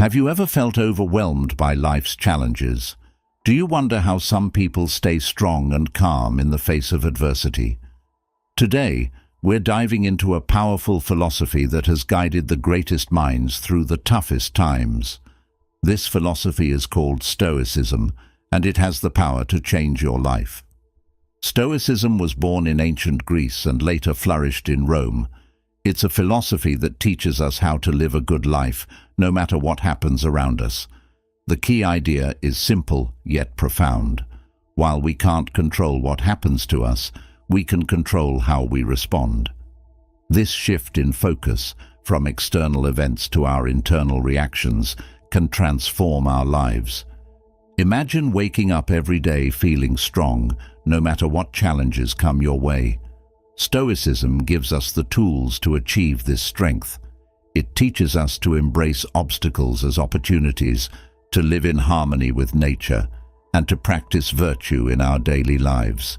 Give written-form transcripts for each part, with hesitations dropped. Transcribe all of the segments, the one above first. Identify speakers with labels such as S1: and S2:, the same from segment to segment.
S1: Have you ever felt overwhelmed by life's challenges? Do you wonder how some people stay strong and calm in the face of adversity? Today, we're diving into a powerful philosophy that has guided the greatest minds through the toughest times. This philosophy is called Stoicism, and it has the power to change your life. Stoicism was born in ancient Greece and later flourished in Rome. It's a philosophy that teaches us how to live a good life, no matter what happens around us. The key idea is simple yet profound. While we can't control what happens to us, we can control how we respond. This shift in focus from external events to our internal reactions can transform our lives. Imagine waking up every day feeling strong, no matter what challenges come your way. Stoicism gives us the tools to achieve this strength. It teaches us to embrace obstacles as opportunities, to live in harmony with nature, and to practice virtue in our daily lives.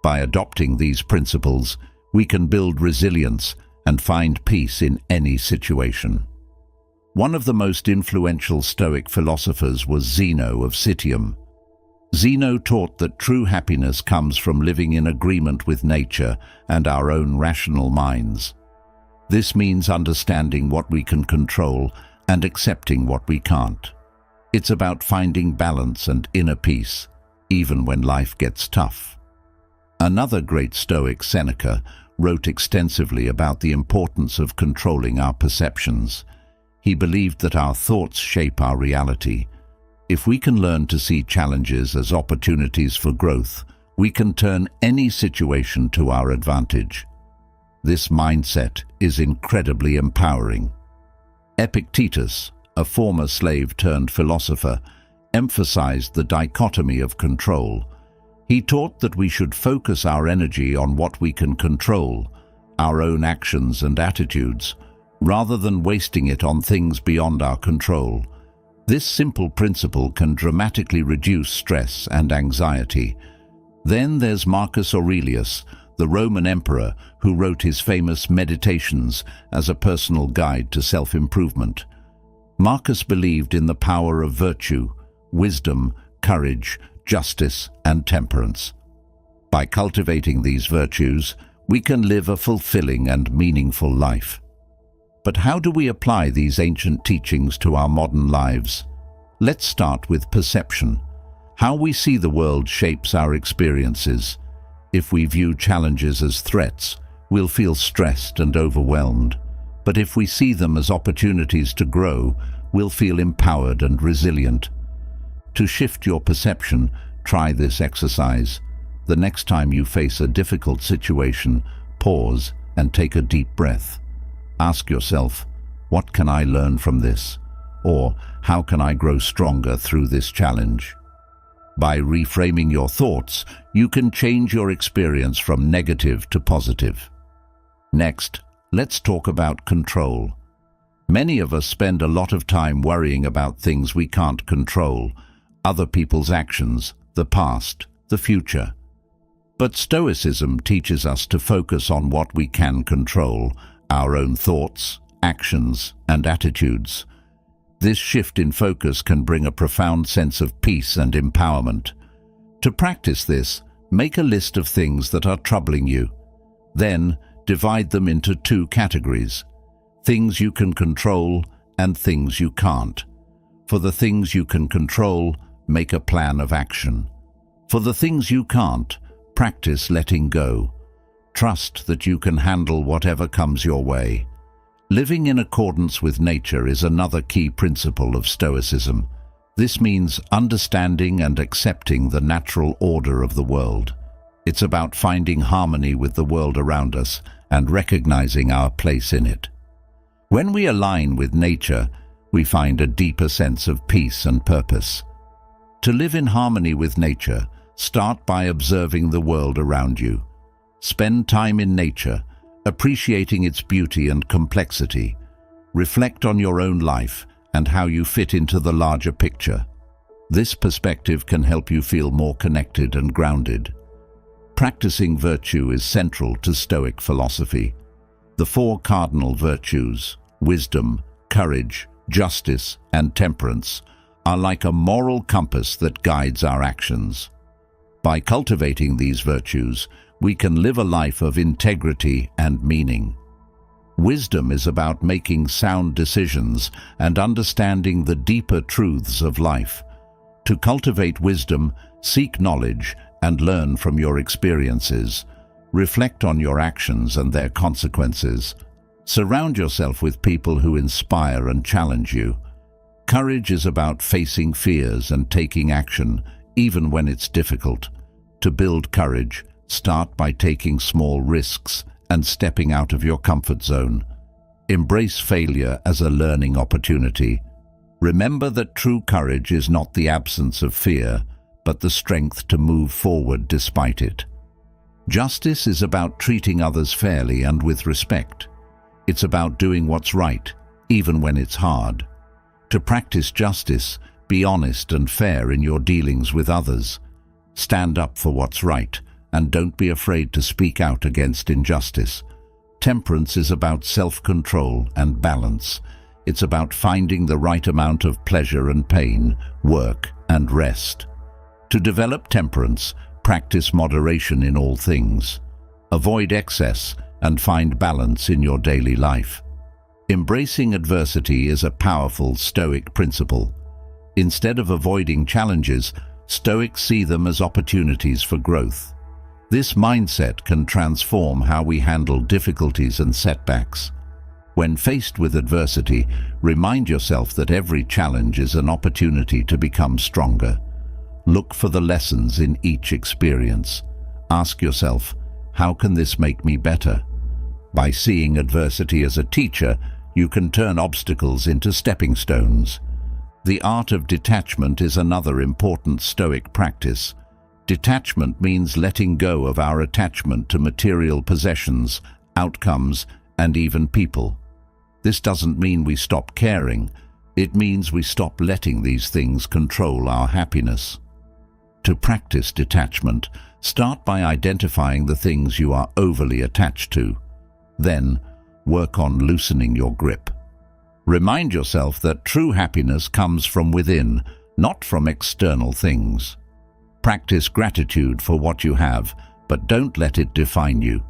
S1: By adopting these principles, we can build resilience and find peace in any situation. One of the most influential Stoic philosophers was Zeno of Citium. Zeno taught that true happiness comes from living in agreement with nature and our own rational minds. This means understanding what we can control and accepting what we can't. It's about finding balance and inner peace, even when life gets tough. Another great Stoic, Seneca, wrote extensively about the importance of controlling our perceptions. He believed that our thoughts shape our reality. If we can learn to see challenges as opportunities for growth, we can turn any situation to our advantage. This mindset is incredibly empowering. Epictetus, a former slave-turned-philosopher, emphasized the dichotomy of control. He taught that we should focus our energy on what we can control, our own actions and attitudes, rather than wasting it on things beyond our control. This simple principle can dramatically reduce stress and anxiety. Then there's Marcus Aurelius, the Roman emperor who wrote his famous Meditations as a personal guide to self-improvement. Marcus believed in the power of virtue, wisdom, courage, justice, and temperance. By cultivating these virtues, we can live a fulfilling and meaningful life. But how do we apply these ancient teachings to our modern lives? Let's start with perception. How we see the world shapes our experiences. If we view challenges as threats, we'll feel stressed and overwhelmed. But if we see them as opportunities to grow, we'll feel empowered and resilient. To shift your perception, try this exercise. The next time you face a difficult situation, pause and take a deep breath. Ask yourself, what can I learn from this? Or, how can I grow stronger through this challenge? By reframing your thoughts, you can change your experience from negative to positive. Next, let's talk about control. Many of us spend a lot of time worrying about things we can't control, other people's actions, the past, the future. But Stoicism teaches us to focus on what we can control, our own thoughts, actions, and attitudes. This shift in focus can bring a profound sense of peace and empowerment. To practice this, make a list of things that are troubling you. Then, divide them into two categories: things you can control and things you can't. For the things you can control, make a plan of action. For the things you can't, practice letting go. Trust that you can handle whatever comes your way. Living in accordance with nature is another key principle of Stoicism. This means understanding and accepting the natural order of the world. It's about finding harmony with the world around us and recognizing our place in it. When we align with nature, we find a deeper sense of peace and purpose. To live in harmony with nature, start by observing the world around you. Spend time in nature, appreciating its beauty and complexity. Reflect on your own life and how you fit into the larger picture. This perspective can help you feel more connected and grounded. Practicing virtue is central to Stoic philosophy. The four cardinal virtues, wisdom, courage, justice, and temperance are like a moral compass that guides our actions. By cultivating these virtues, we can live a life of integrity and meaning. Wisdom is about making sound decisions and understanding the deeper truths of life. To cultivate wisdom, seek knowledge and learn from your experiences. Reflect on your actions and their consequences. Surround yourself with people who inspire and challenge you. Courage is about facing fears and taking action, even when it's difficult. To build courage, start by taking small risks and stepping out of your comfort zone. Embrace failure as a learning opportunity. Remember that true courage is not the absence of fear, but the strength to move forward despite it. Justice is about treating others fairly and with respect. It's about doing what's right, even when it's hard. To practice justice, be honest and fair in your dealings with others. Stand up for what's right, and don't be afraid to speak out against injustice. Temperance is about self-control and balance. It's about finding the right amount of pleasure and pain, work and rest. To develop temperance, practice moderation in all things. Avoid excess and find balance in your daily life. Embracing adversity is a powerful Stoic principle. Instead of avoiding challenges, Stoics see them as opportunities for growth. This mindset can transform how we handle difficulties and setbacks. When faced with adversity, remind yourself that every challenge is an opportunity to become stronger. Look for the lessons in each experience. Ask yourself, how can this make me better? By seeing adversity as a teacher, you can turn obstacles into stepping stones. The art of detachment is another important Stoic practice. Detachment means letting go of our attachment to material possessions, outcomes, and even people. This doesn't mean we stop caring. It means we stop letting these things control our happiness. To practice detachment, start by identifying the things you are overly attached to. Then, work on loosening your grip. Remind yourself that true happiness comes from within, not from external things. Practice gratitude for what you have, but don't let it define you.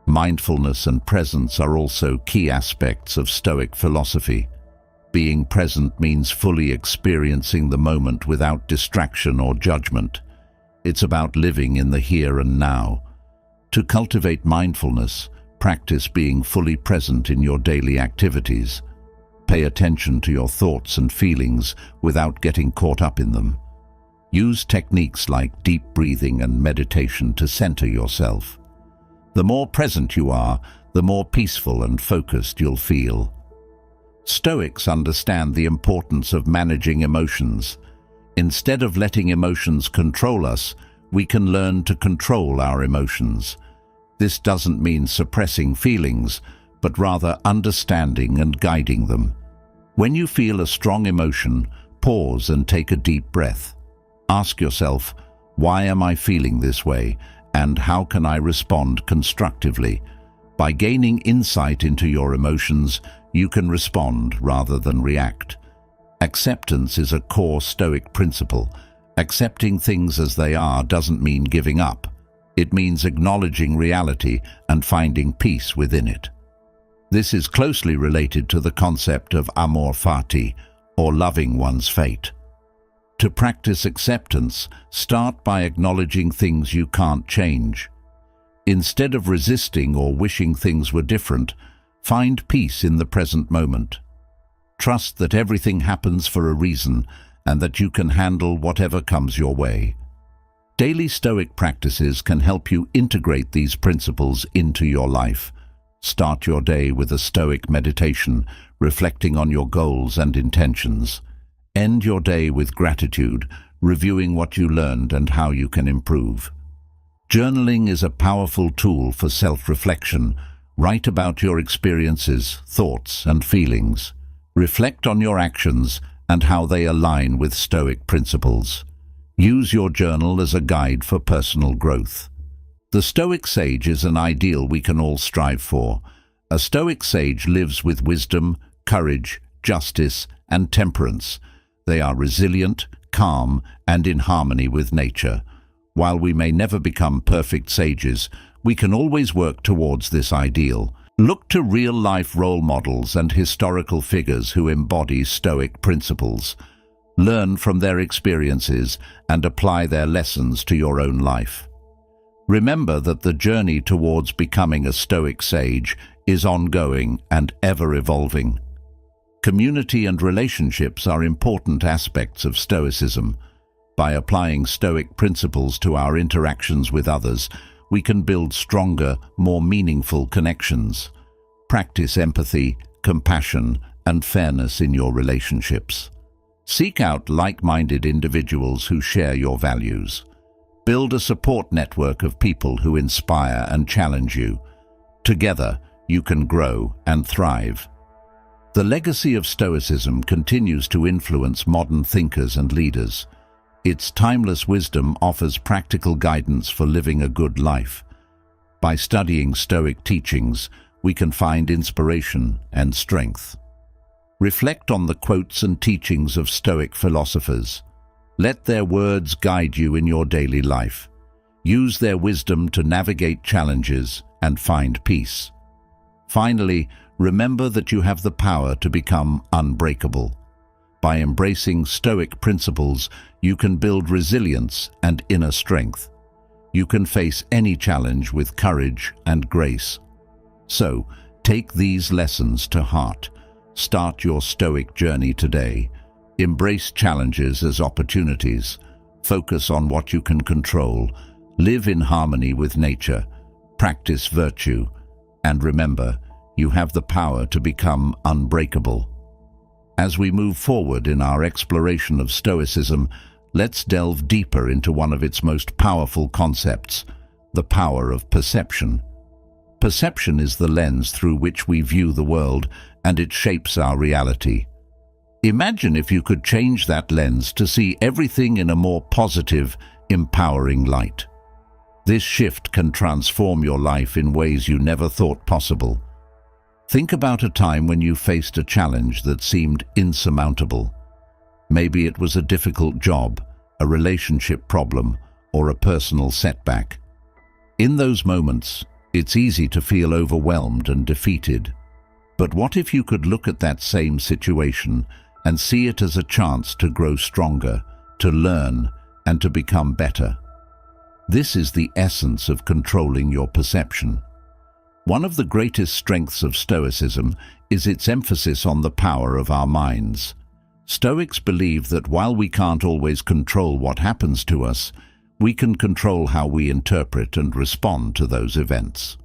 S1: Mindfulness and presence are also key aspects of Stoic philosophy. Being present means fully experiencing the moment without distraction or judgment. It's about living in the here and now. To cultivate mindfulness, practice being fully present in your daily activities. Pay attention to your thoughts and feelings without getting caught up in them. Use techniques like deep breathing and meditation to center yourself. The more present you are, the more peaceful and focused you'll feel. Stoics understand the importance of managing emotions. Instead of letting emotions control us, we can learn to control our emotions. This doesn't mean suppressing feelings, but rather understanding and guiding them. When you feel a strong emotion, pause and take a deep breath. Ask yourself, why am I feeling this way, and how can I respond constructively? By gaining insight into your emotions, you can respond rather than react. Acceptance is a core Stoic principle. Accepting things as they are doesn't mean giving up. It means acknowledging reality and finding peace within it. This is closely related to the concept of amor fati, or loving one's fate. To practice acceptance, start by acknowledging things you can't change. Instead of resisting or wishing things were different, find peace in the present moment. Trust that everything happens for a reason and that you can handle whatever comes your way. Daily Stoic practices can help you integrate these principles into your life. Start your day with a Stoic meditation, reflecting on your goals and intentions. End your day with gratitude, reviewing what you learned and how you can improve. Journaling is a powerful tool for self-reflection. Write about your experiences, thoughts, and feelings. Reflect on your actions and how they align with Stoic principles. Use your journal as a guide for personal growth. The Stoic sage is an ideal we can all strive for. A Stoic sage lives with wisdom, courage, justice, and temperance. They are resilient, calm, and in harmony with nature. While we may never become perfect sages, we can always work towards this ideal. Look to real-life role models and historical figures who embody Stoic principles. Learn from their experiences and apply their lessons to your own life. Remember that the journey towards becoming a Stoic sage is ongoing and ever-evolving. Community and relationships are important aspects of Stoicism. By applying Stoic principles to our interactions with others, we can build stronger, more meaningful connections. Practice empathy, compassion, and fairness in your relationships. Seek out like-minded individuals who share your values. Build a support network of people who inspire and challenge you. Together, you can grow and thrive. The legacy of Stoicism continues to influence modern thinkers and leaders. Its timeless wisdom offers practical guidance for living a good life. By studying Stoic teachings, we can find inspiration and strength. Reflect on the quotes and teachings of Stoic philosophers. Let their words guide you in your daily life. Use their wisdom to navigate challenges and find peace. Finally, remember that you have the power to become unbreakable. By embracing Stoic principles, you can build resilience and inner strength. You can face any challenge with courage and grace. So, take these lessons to heart. Start your Stoic journey today. Embrace challenges as opportunities. Focus on what you can control. Live in harmony with nature. Practice virtue. And remember, you have the power to become unbreakable. As we move forward in our exploration of Stoicism, let's delve deeper into one of its most powerful concepts, the power of perception. Perception is the lens through which we view the world, and it shapes our reality. Imagine if you could change that lens to see everything in a more positive, empowering light. This shift can transform your life in ways you never thought possible. Think about a time when you faced a challenge that seemed insurmountable. Maybe it was a difficult job, a relationship problem, or a personal setback. In those moments, it's easy to feel overwhelmed and defeated. But what if you could look at that same situation and see it as a chance to grow stronger, to learn, and to become better? This is the essence of controlling your perception. One of the greatest strengths of Stoicism is its emphasis on the power of our minds. Stoics believe that while we can't always control what happens to us, we can control how we interpret and respond to those events.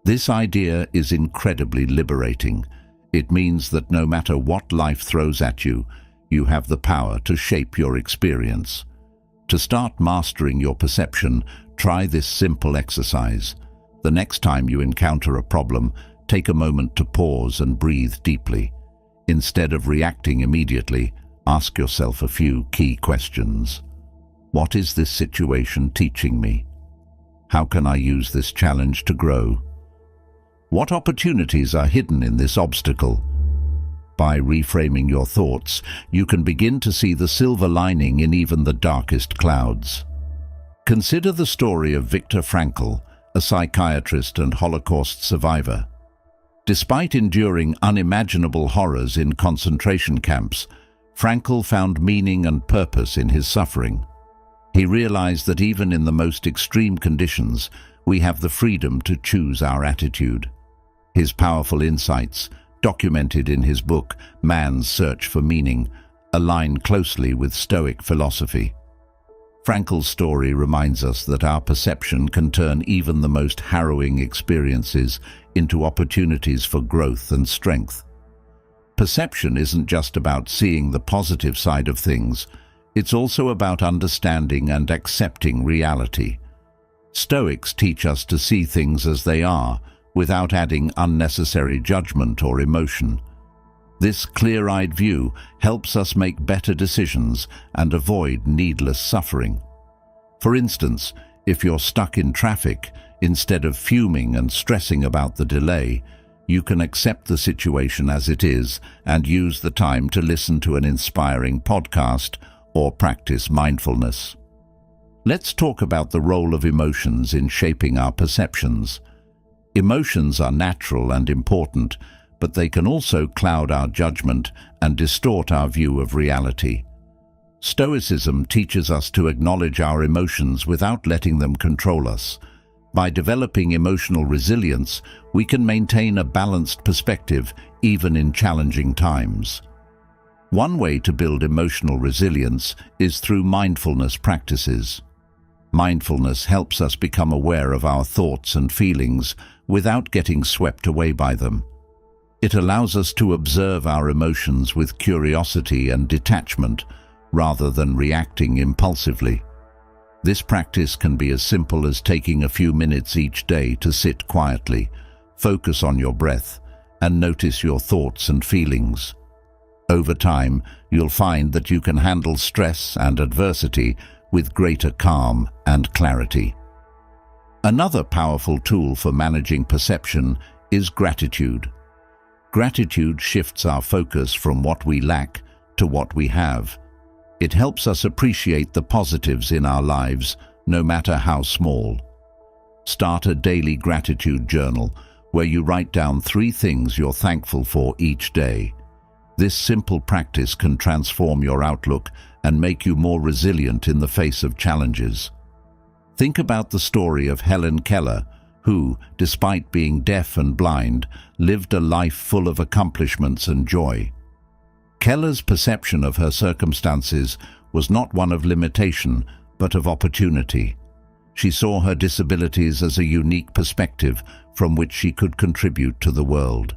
S1: This idea is incredibly liberating. It means that no matter what life throws at you, you have the power to shape your experience. To start mastering your perception, try this simple exercise. The next time you encounter a problem, take a moment to pause and breathe deeply. Instead of reacting immediately, ask yourself a few key questions. What is this situation teaching me? How can I use this challenge to grow? What opportunities are hidden in this obstacle? By reframing your thoughts, you can begin to see the silver lining in even the darkest clouds. Consider the story of Viktor Frankl, a psychiatrist and Holocaust survivor. Despite enduring unimaginable horrors in concentration camps, Frankl found meaning and purpose in his suffering. He realized that even in the most extreme conditions, we have the freedom to choose our attitude. His powerful insights, documented in his book, Man's Search for Meaning, align closely with Stoic philosophy. Frankl's story reminds us that our perception can turn even the most harrowing experiences into opportunities for growth and strength. Perception isn't just about seeing the positive side of things, it's also about understanding and accepting reality. Stoics teach us to see things as they are, without adding unnecessary judgment or emotion. This clear-eyed view helps us make better decisions and avoid needless suffering. For instance, if you're stuck in traffic, instead of fuming and stressing about the delay, You can accept the situation as it is and use the time to listen to an inspiring podcast or practice mindfulness. Let's talk about the role of emotions in shaping our perceptions. Emotions are natural and important, but they can also cloud our judgment and distort our view of reality. Stoicism teaches us to acknowledge our emotions without letting them control us. By developing emotional resilience, we can maintain a balanced perspective even in challenging times. One way to build emotional resilience is through mindfulness practices. Mindfulness helps us become aware of our thoughts and feelings without getting swept away by them. It allows us to observe our emotions with curiosity and detachment rather than reacting impulsively. This practice can be as simple as taking a few minutes each day to sit quietly, focus on your breath, and notice your thoughts and feelings. Over time, you'll find that you can handle stress and adversity with greater calm and clarity. Another powerful tool for managing perception is gratitude. Gratitude shifts our focus from what we lack to what we have. It helps us appreciate the positives in our lives, no matter how small. Start a daily gratitude journal where you write down 3 things you're thankful for each day. This simple practice can transform your outlook and make you more resilient in the face of challenges. Think about the story of Helen Keller, who, despite being deaf and blind, lived a life full of accomplishments and joy. Keller's perception of her circumstances was not one of limitation, but of opportunity. She saw her disabilities as a unique perspective from which she could contribute to the world.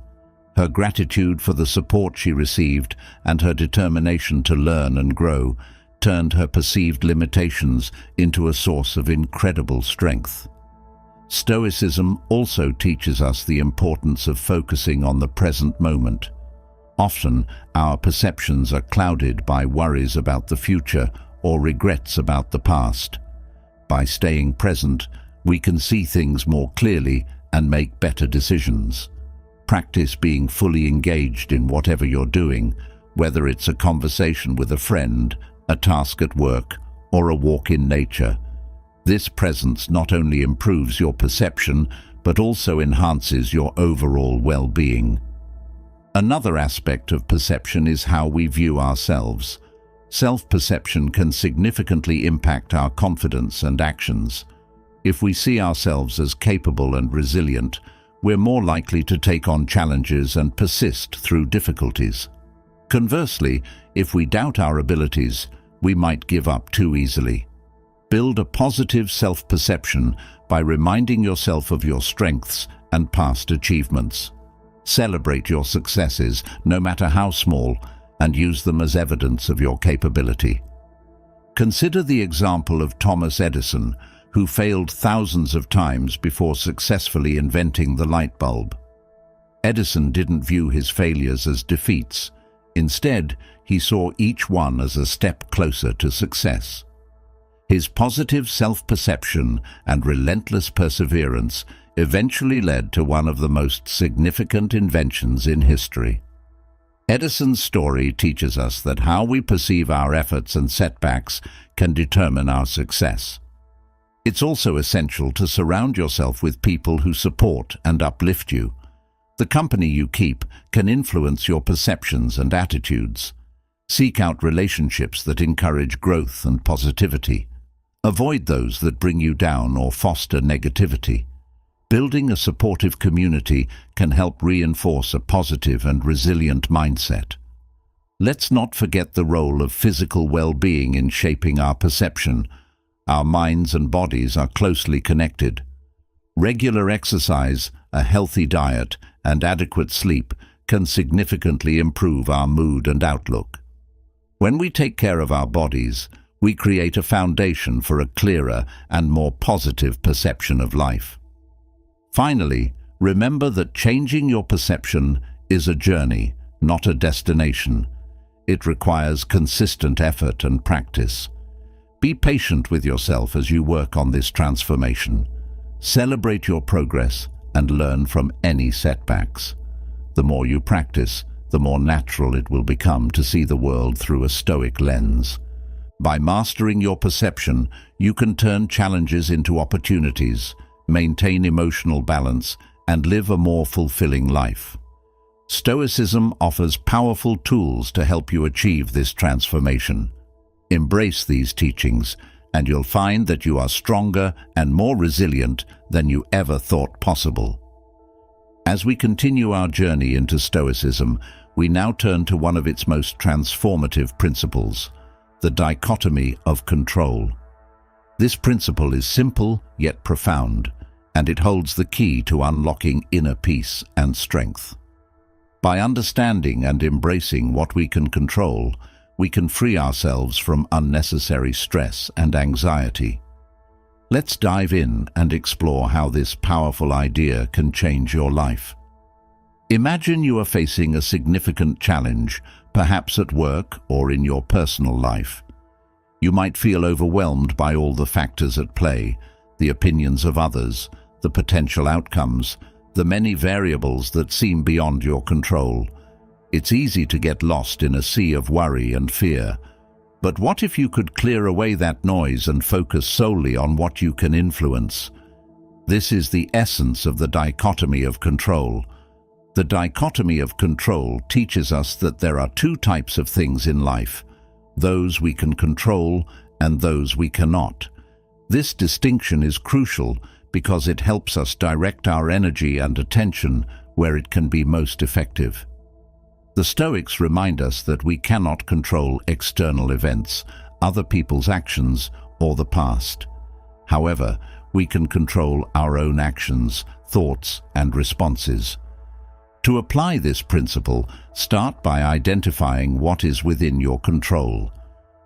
S1: Her gratitude for the support she received and her determination to learn and grow turned her perceived limitations into a source of incredible strength. Stoicism also teaches us the importance of focusing on the present moment. Often, our perceptions are clouded by worries about the future or regrets about the past. By staying present, we can see things more clearly and make better decisions. Practice being fully engaged in whatever you're doing, whether it's a conversation with a friend, a task at work, or a walk in nature. This presence not only improves your perception, but also enhances your overall well-being. Another aspect of perception is how we view ourselves. Self-perception can significantly impact our confidence and actions. If we see ourselves as capable and resilient, we're more likely to take on challenges and persist through difficulties. Conversely, if we doubt our abilities, we might give up too easily. Build a positive self-perception by reminding yourself of your strengths and past achievements. Celebrate your successes, no matter how small, and use them as evidence of your capability. Consider the example of Thomas Edison, who failed thousands of times before successfully inventing the light bulb. Edison didn't view his failures as defeats. Instead, he saw each one as a step closer to success. His positive self-perception and relentless perseverance eventually led to one of the most significant inventions in history. Edison's story teaches us that how we perceive our efforts and setbacks can determine our success. It's also essential to surround yourself with people who support and uplift you. The company you keep can influence your perceptions and attitudes. Seek out relationships that encourage growth and positivity. Avoid those that bring you down or foster negativity. Building a supportive community can help reinforce a positive and resilient mindset. Let's not forget the role of physical well-being in shaping our perception. Our minds and bodies are closely connected. Regular exercise, a healthy diet, and adequate sleep can significantly improve our mood and outlook. When we take care of our bodies, we create a foundation for a clearer and more positive perception of life. Finally, remember that changing your perception is a journey, not a destination. It requires consistent effort and practice. Be patient with yourself as you work on this transformation. Celebrate your progress and learn from any setbacks. The more you practice, the more natural it will become to see the world through a Stoic lens. By mastering your perception, you can turn challenges into opportunities, maintain emotional balance, and live a more fulfilling life. Stoicism offers powerful tools to help you achieve this transformation. Embrace these teachings, and you'll find that you are stronger and more resilient than you ever thought possible. As we continue our journey into Stoicism, we now turn to one of its most transformative principles, the dichotomy of control. This principle is simple yet profound, and it holds the key to unlocking inner peace and strength. By understanding and embracing what we can control, we can free ourselves from unnecessary stress and anxiety. Let's dive in and explore how this powerful idea can change your life. Imagine you are facing a significant challenge, perhaps at work or in your personal life. You might feel overwhelmed by all the factors at play, the opinions of others, the potential outcomes, the many variables that seem beyond your control. It's easy to get lost in a sea of worry and fear. But what if you could clear away that noise and focus solely on what you can influence? This is the essence of the dichotomy of control. The dichotomy of control teaches us that there are two types of things in life, those we can control and those we cannot. This distinction is crucial because it helps us direct our energy and attention where it can be most effective. The Stoics remind us that we cannot control external events, other people's actions, or the past. However, we can control our own actions, thoughts, and responses. To apply this principle, start by identifying what is within your control.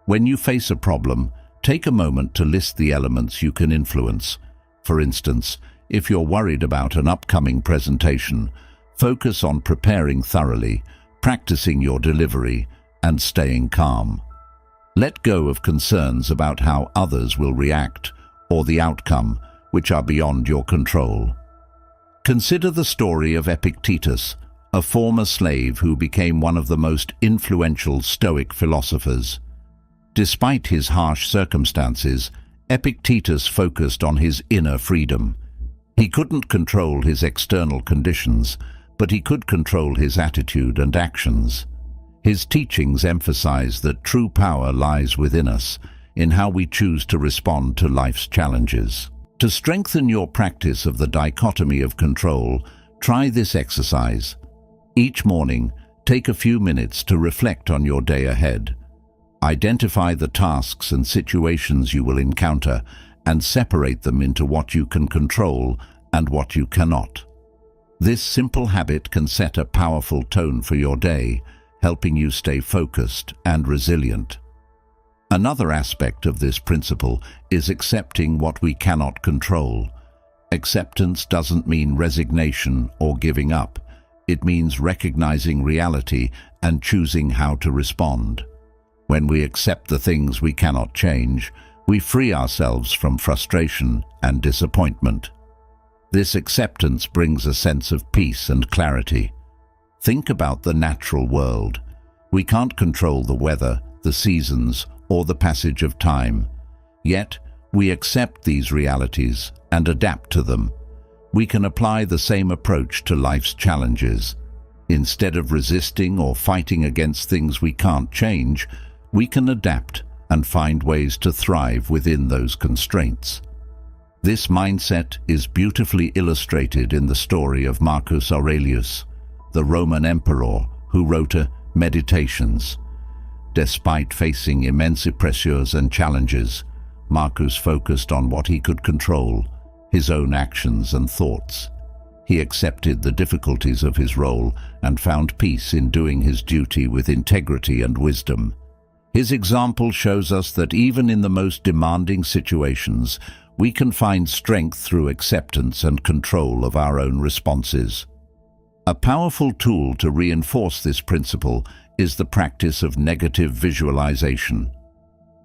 S1: When you face a problem, take a moment to list the elements you can influence. For instance, if you're worried about an upcoming presentation, focus on preparing thoroughly, practicing your delivery, and staying calm. Let go of concerns about how others will react or the outcome, which are beyond your control. Consider the story of Epictetus, a former slave who became one of the most influential Stoic philosophers. Despite his harsh circumstances, Epictetus focused on his inner freedom. He couldn't control his external conditions, but he could control his attitude and actions. His teachings emphasize that true power lies within us, in how we choose to respond to life's challenges. To strengthen your practice of the dichotomy of control, try this exercise. Each morning, take a few minutes to reflect on your day ahead. Identify the tasks and situations you will encounter and separate them into what you can control and what you cannot. This simple habit can set a powerful tone for your day, helping you stay focused and resilient. Another aspect of this principle is accepting what we cannot control. Acceptance doesn't mean resignation or giving up. It means recognizing reality and choosing how to respond. When we accept the things we cannot change, we free ourselves from frustration and disappointment. This acceptance brings a sense of peace and clarity. Think about the natural world. We can't control the weather, the seasons, or the passage of time. Yet, we accept these realities and adapt to them. We can apply the same approach to life's challenges. Instead of resisting or fighting against things we can't change, we can adapt and find ways to thrive within those constraints. This mindset is beautifully illustrated in the story of Marcus Aurelius, the Roman emperor who wrote Meditations. Despite facing immense pressures and challenges, Marcus focused on what he could control, his own actions and thoughts. He accepted the difficulties of his role and found peace in doing his duty with integrity and wisdom. His example shows us that even in the most demanding situations, we can find strength through acceptance and control of our own responses. A powerful tool to reinforce this principle is the practice of negative visualization.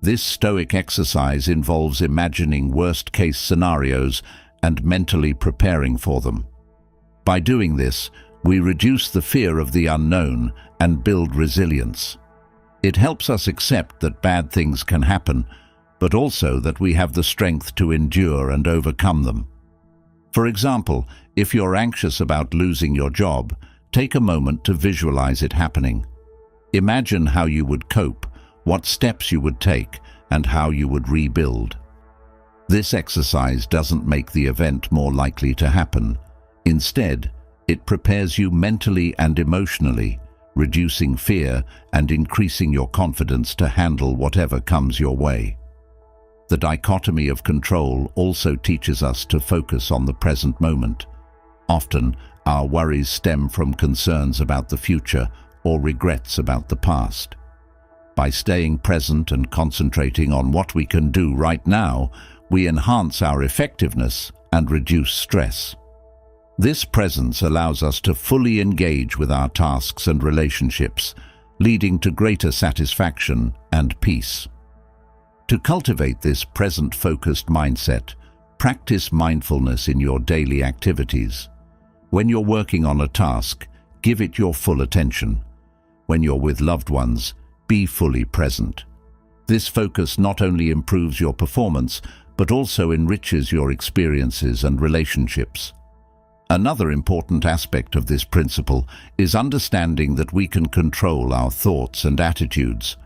S1: This Stoic exercise involves imagining worst-case scenarios and mentally preparing for them. By doing this, We reduce the fear of the unknown and build resilience. It helps us accept that bad things can happen, but also that we have the strength to endure and overcome them. For example, if you're anxious about losing your job, take a moment to visualize it happening. Imagine how you would cope, what steps you would take, and how you would rebuild. This exercise doesn't make the event more likely to happen. Instead, it prepares you mentally and emotionally, reducing fear and increasing your confidence to handle whatever comes your way. The dichotomy of control also teaches us to focus on the present moment. Often, our worries stem from concerns about the future or regrets about the past. By staying present and concentrating on what we can do right now, we enhance our effectiveness and reduce stress. This presence allows us to fully engage with our tasks and relationships, leading to greater satisfaction and peace. To cultivate this present-focused mindset, practice mindfulness in your daily activities. When you're working on a task, give it your full attention. When you're with loved ones, be fully present. This focus not only improves your performance, but also enriches your experiences and relationships. Another important aspect of this principle is understanding that we can control our thoughts and attitudes.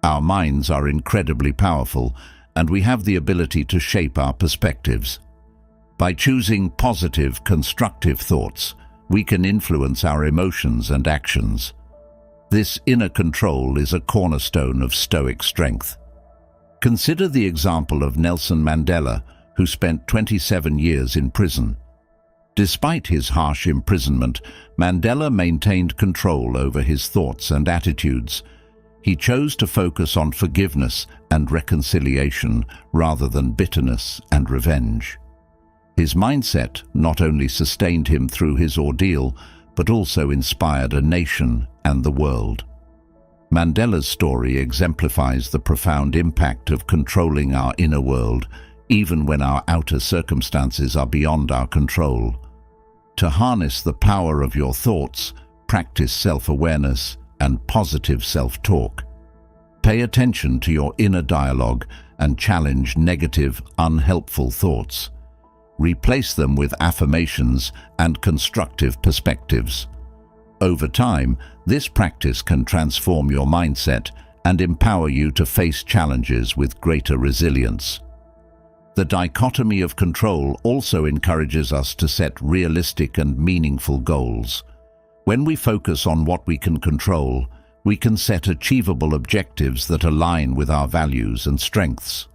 S1: Our minds are incredibly powerful, and we have the ability to shape our perspectives. By choosing positive, constructive thoughts, we can influence our emotions and actions. This inner control is a cornerstone of Stoic strength. Consider the example of Nelson Mandela, who spent 27 years in prison. Despite his harsh imprisonment, Mandela maintained control over his thoughts and attitudes. He chose to focus on forgiveness and reconciliation rather than bitterness and revenge. His mindset not only sustained him through his ordeal, but also inspired a nation and the world. Mandela's story exemplifies the profound impact of controlling our inner world, even when our outer circumstances are beyond our control. To harness the power of your thoughts, practice self-awareness and positive self-talk. Pay attention to your inner dialogue and challenge negative, unhelpful thoughts. Replace them with affirmations and constructive perspectives. Over time, this practice can transform your mindset and empower you to face challenges with greater resilience. The dichotomy of control also encourages us to set realistic and meaningful goals. When we focus on what we can control, we can set achievable objectives that align with our values and strengths.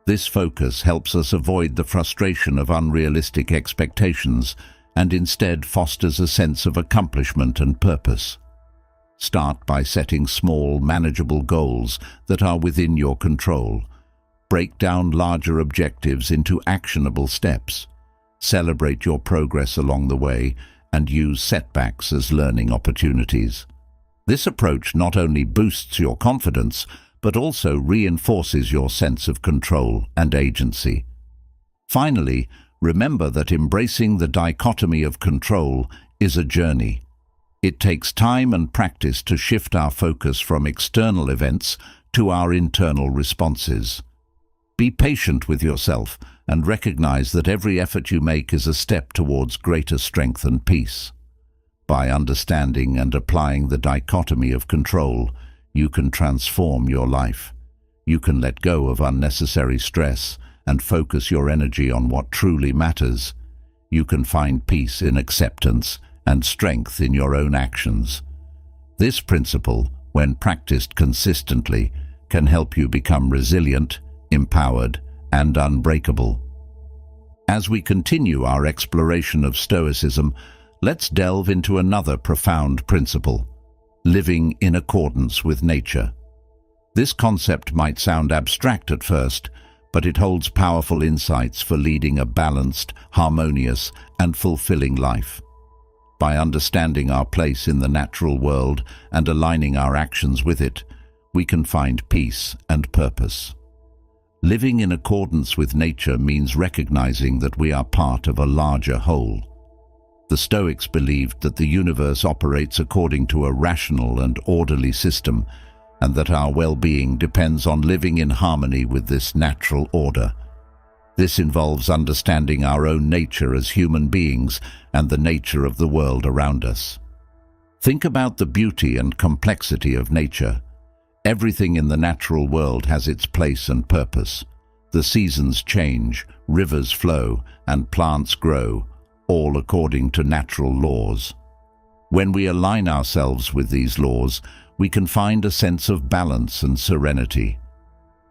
S1: This focus helps us avoid the frustration of unrealistic expectations and instead fosters a sense of accomplishment and purpose. Start by setting small, manageable goals that are within your control. Break down larger objectives into actionable steps. Celebrate your progress along the way and use setbacks as learning opportunities. This approach not only boosts your confidence, but also reinforces your sense of control and agency. Finally, remember that embracing the dichotomy of control is a journey. It takes time and practice to shift our focus from external events to our internal responses. Be patient with yourself and recognize that every effort you make is a step towards greater strength and peace. By understanding and applying the dichotomy of control, you can transform your life. You can let go of unnecessary stress and focus your energy on what truly matters. You can find peace in acceptance and strength in your own actions. This principle, when practiced consistently, can help you become resilient, empowered, and unbreakable. As we continue our exploration of Stoicism, let's delve into another profound principle: living in accordance with nature. This concept might sound abstract at first, but it holds powerful insights for leading a balanced, harmonious, and fulfilling life. By understanding our place in the natural world and aligning our actions with it, we can find peace and purpose. Living in accordance with nature means recognizing that we are part of a larger whole. The Stoics believed that the universe operates according to a rational and orderly system, and that our well-being depends on living in harmony with this natural order. This involves understanding our own nature as human beings and the nature of the world around us. Think about the beauty and complexity of nature. Everything in the natural world has its place and purpose. The seasons change, rivers flow, and plants grow, all according to natural laws. When we align ourselves with these laws, we can find a sense of balance and serenity.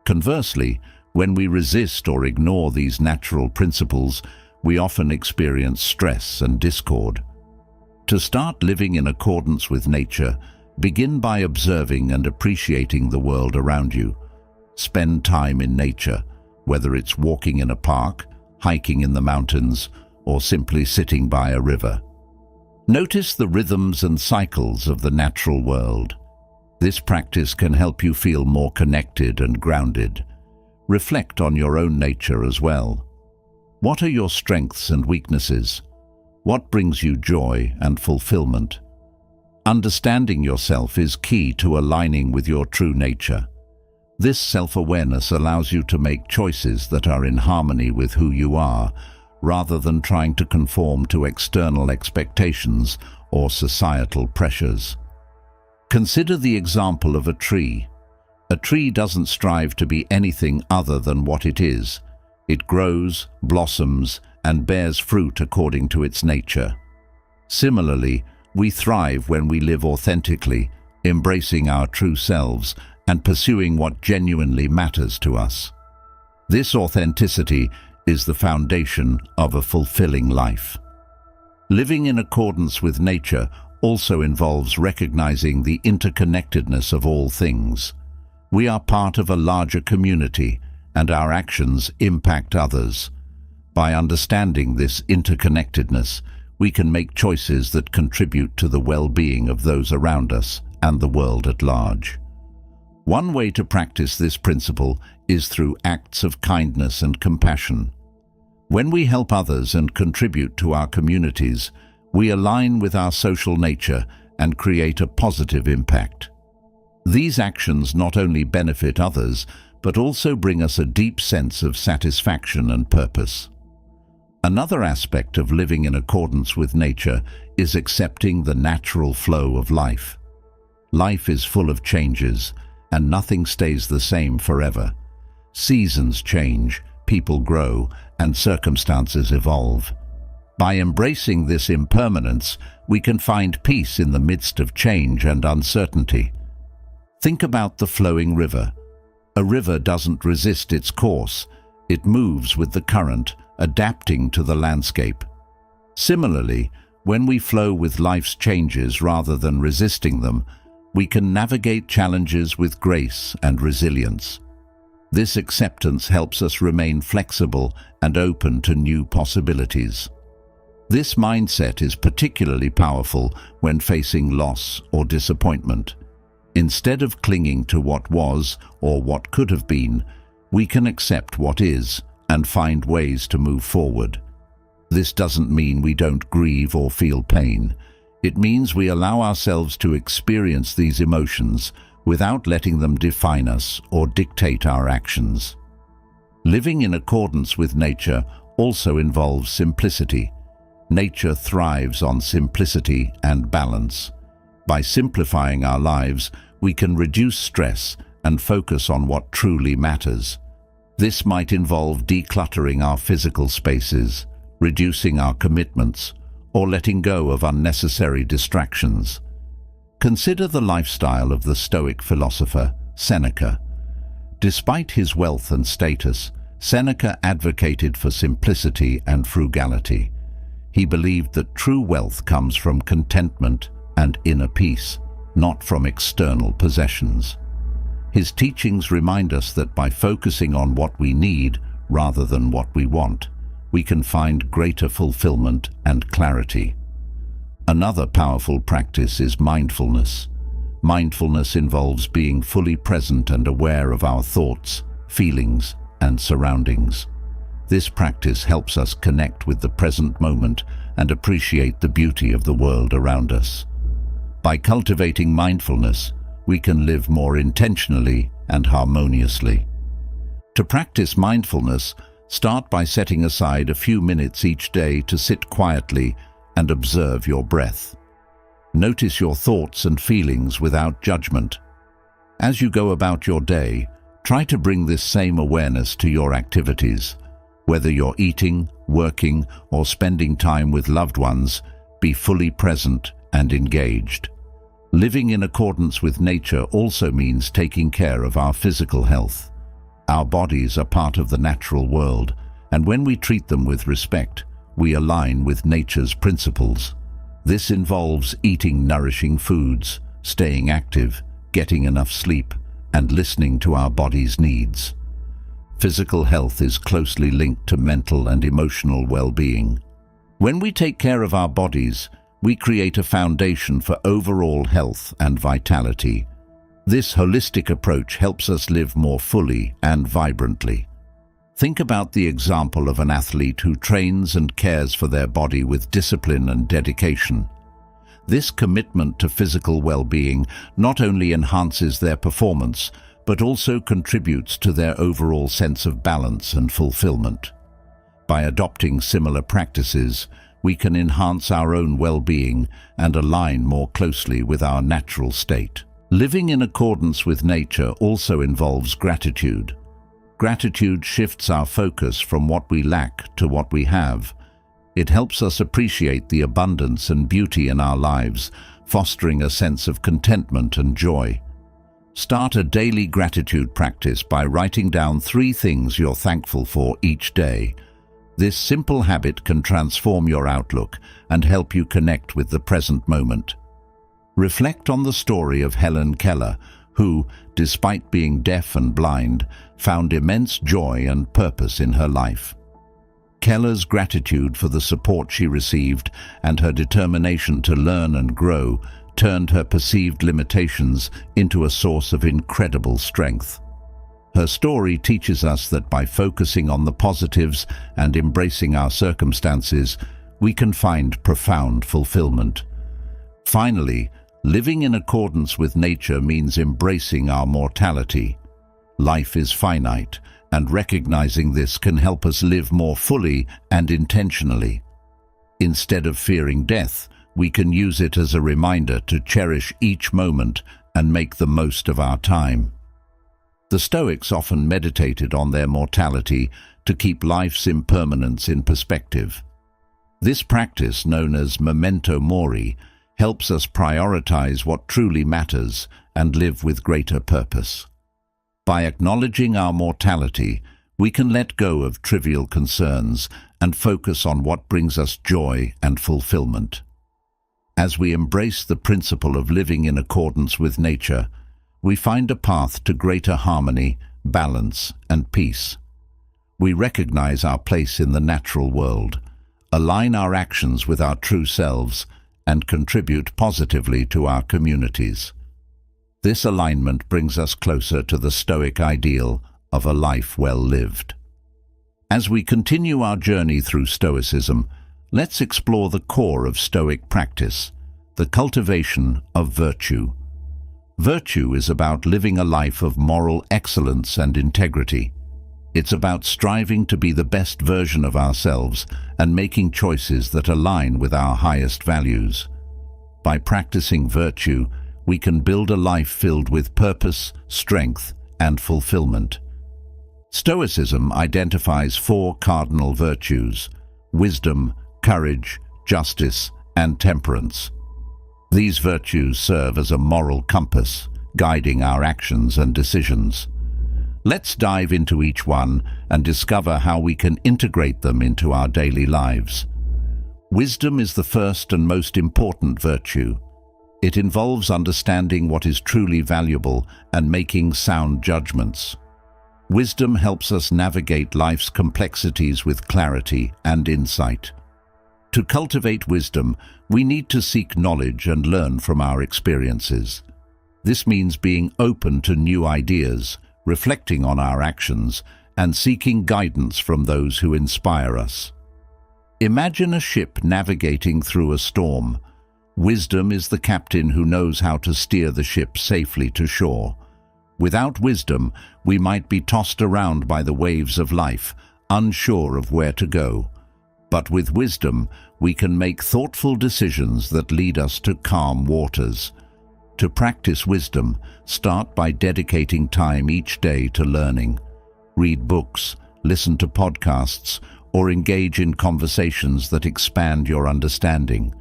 S1: Conversely, when we resist or ignore these natural principles, we often experience stress and discord. To start living in accordance with nature, begin by observing and appreciating the world around you. Spend time in nature, whether it's walking in a park, hiking in the mountains, or simply sitting by a river. Notice the rhythms and cycles of the natural world. This practice can help you feel more connected and grounded. Reflect on your own nature as well. What are your strengths and weaknesses? What brings you joy and fulfillment? Understanding yourself is key to aligning with your true nature. This self-awareness allows you to make choices that are in harmony with who you are, rather than trying to conform to external expectations or societal pressures. Consider the example of a tree. A tree doesn't strive to be anything other than what it is. It grows, blossoms, and bears fruit according to its nature. Similarly, we thrive when we live authentically, embracing our true selves and pursuing what genuinely matters to us. This authenticity is the foundation of a fulfilling life. Living in accordance with nature also involves recognizing the interconnectedness of all things. We are part of a larger community, and our actions impact others. By understanding this interconnectedness, we can make choices that contribute to the well-being of those around us and the world at large. One way to practice this principle is through acts of kindness and compassion. When we help others and contribute to our communities, we align with our social nature and create a positive impact. These actions not only benefit others, but also bring us a deep sense of satisfaction and purpose. Another aspect of living in accordance with nature is accepting the natural flow of life. Life is full of changes, and nothing stays the same forever. Seasons change, people grow, and circumstances evolve. By embracing this impermanence, we can find peace in the midst of change and uncertainty. Think about the flowing river. A river doesn't resist its course. It moves with the current, adapting to the landscape. Similarly, when we flow with life's changes rather than resisting them, we can navigate challenges with grace and resilience. This acceptance helps us remain flexible and open to new possibilities. This mindset is particularly powerful when facing loss or disappointment. Instead of clinging to what was or what could have been, we can accept what is and find ways to move forward. This doesn't mean we don't grieve or feel pain. It means we allow ourselves to experience these emotions without letting them define us or dictate our actions. Living in accordance with nature also involves simplicity. Nature thrives on simplicity and balance. By simplifying our lives, we can reduce stress and focus on what truly matters. This might involve decluttering our physical spaces, reducing our commitments, or letting go of unnecessary distractions. Consider the lifestyle of the Stoic philosopher, Seneca. Despite his wealth and status, Seneca advocated for simplicity and frugality. He believed that true wealth comes from contentment and inner peace, not from external possessions. His teachings remind us that by focusing on what we need rather than what we want, we can find greater fulfillment and clarity. Another powerful practice is mindfulness. Mindfulness involves being fully present and aware of our thoughts, feelings, and surroundings. This practice helps us connect with the present moment and appreciate the beauty of the world around us. By cultivating mindfulness, we can live more intentionally and harmoniously. To practice mindfulness, start by setting aside a few minutes each day to sit quietly and observe your breath. Notice your thoughts and feelings without judgment. As you go about your day, try to bring this same awareness to your activities. Whether you're eating, working, or spending time with loved ones, be fully present and engaged. Living in accordance with nature also means taking care of our physical health. Our bodies are part of the natural world, and when we treat them with respect, we align with nature's principles. This involves eating nourishing foods, staying active, getting enough sleep, and listening to our body's needs. Physical health is closely linked to mental and emotional well-being. When we take care of our bodies, we create a foundation for overall health and vitality. This holistic approach helps us live more fully and vibrantly. Think about the example of an athlete who trains and cares for their body with discipline and dedication. This commitment to physical well-being not only enhances their performance, but also contributes to their overall sense of balance and fulfillment. By adopting similar practices, we can enhance our own well-being and align more closely with our natural state. Living in accordance with nature also involves gratitude. Gratitude shifts our focus from what we lack to what we have. It helps us appreciate the abundance and beauty in our lives, fostering a sense of contentment and joy. Start a daily gratitude practice by writing down 3 things you're thankful for each day. This simple habit can transform your outlook and help you connect with the present moment. Reflect on the story of Helen Keller, who, despite being deaf and blind, found immense joy and purpose in her life. Keller's gratitude for the support she received and her determination to learn and grow turned her perceived limitations into a source of incredible strength. Her story teaches us that by focusing on the positives and embracing our circumstances, we can find profound fulfillment. Finally, living in accordance with nature means embracing our mortality. Life is finite, and recognizing this can help us live more fully and intentionally. Instead of fearing death, we can use it as a reminder to cherish each moment and make the most of our time. The Stoics often meditated on their mortality to keep life's impermanence in perspective. This practice, known as memento mori, helps us prioritize what truly matters and live with greater purpose. By acknowledging our mortality, we can let go of trivial concerns and focus on what brings us joy and fulfillment. As we embrace the principle of living in accordance with nature, we find a path to greater harmony, balance, and peace. We recognize our place in the natural world, align our actions with our true selves, and contribute positively to our communities. This alignment brings us closer to the Stoic ideal of a life well lived. As we continue our journey through Stoicism, let's explore the core of Stoic practice, the cultivation of virtue. Virtue is about living a life of moral excellence and integrity. It's about striving to be the best version of ourselves and making choices that align with our highest values. By practicing virtue, we can build a life filled with purpose, strength, and fulfillment. Stoicism identifies 4 cardinal virtues: wisdom, courage, justice, and temperance. These virtues serve as a moral compass, guiding our actions and decisions. Let's dive into each one and discover how we can integrate them into our daily lives. Wisdom is the first and most important virtue. It involves understanding what is truly valuable and making sound judgments. Wisdom helps us navigate life's complexities with clarity and insight. To cultivate wisdom, we need to seek knowledge and learn from our experiences. This means being open to new ideas, reflecting on our actions, and seeking guidance from those who inspire us. Imagine a ship navigating through a storm. Wisdom is the captain who knows how to steer the ship safely to shore. Without wisdom, we might be tossed around by the waves of life, unsure of where to go. But with wisdom, we can make thoughtful decisions that lead us to calm waters. To practice wisdom, start by dedicating time each day to learning. Read books, listen to podcasts, or engage in conversations that expand your understanding.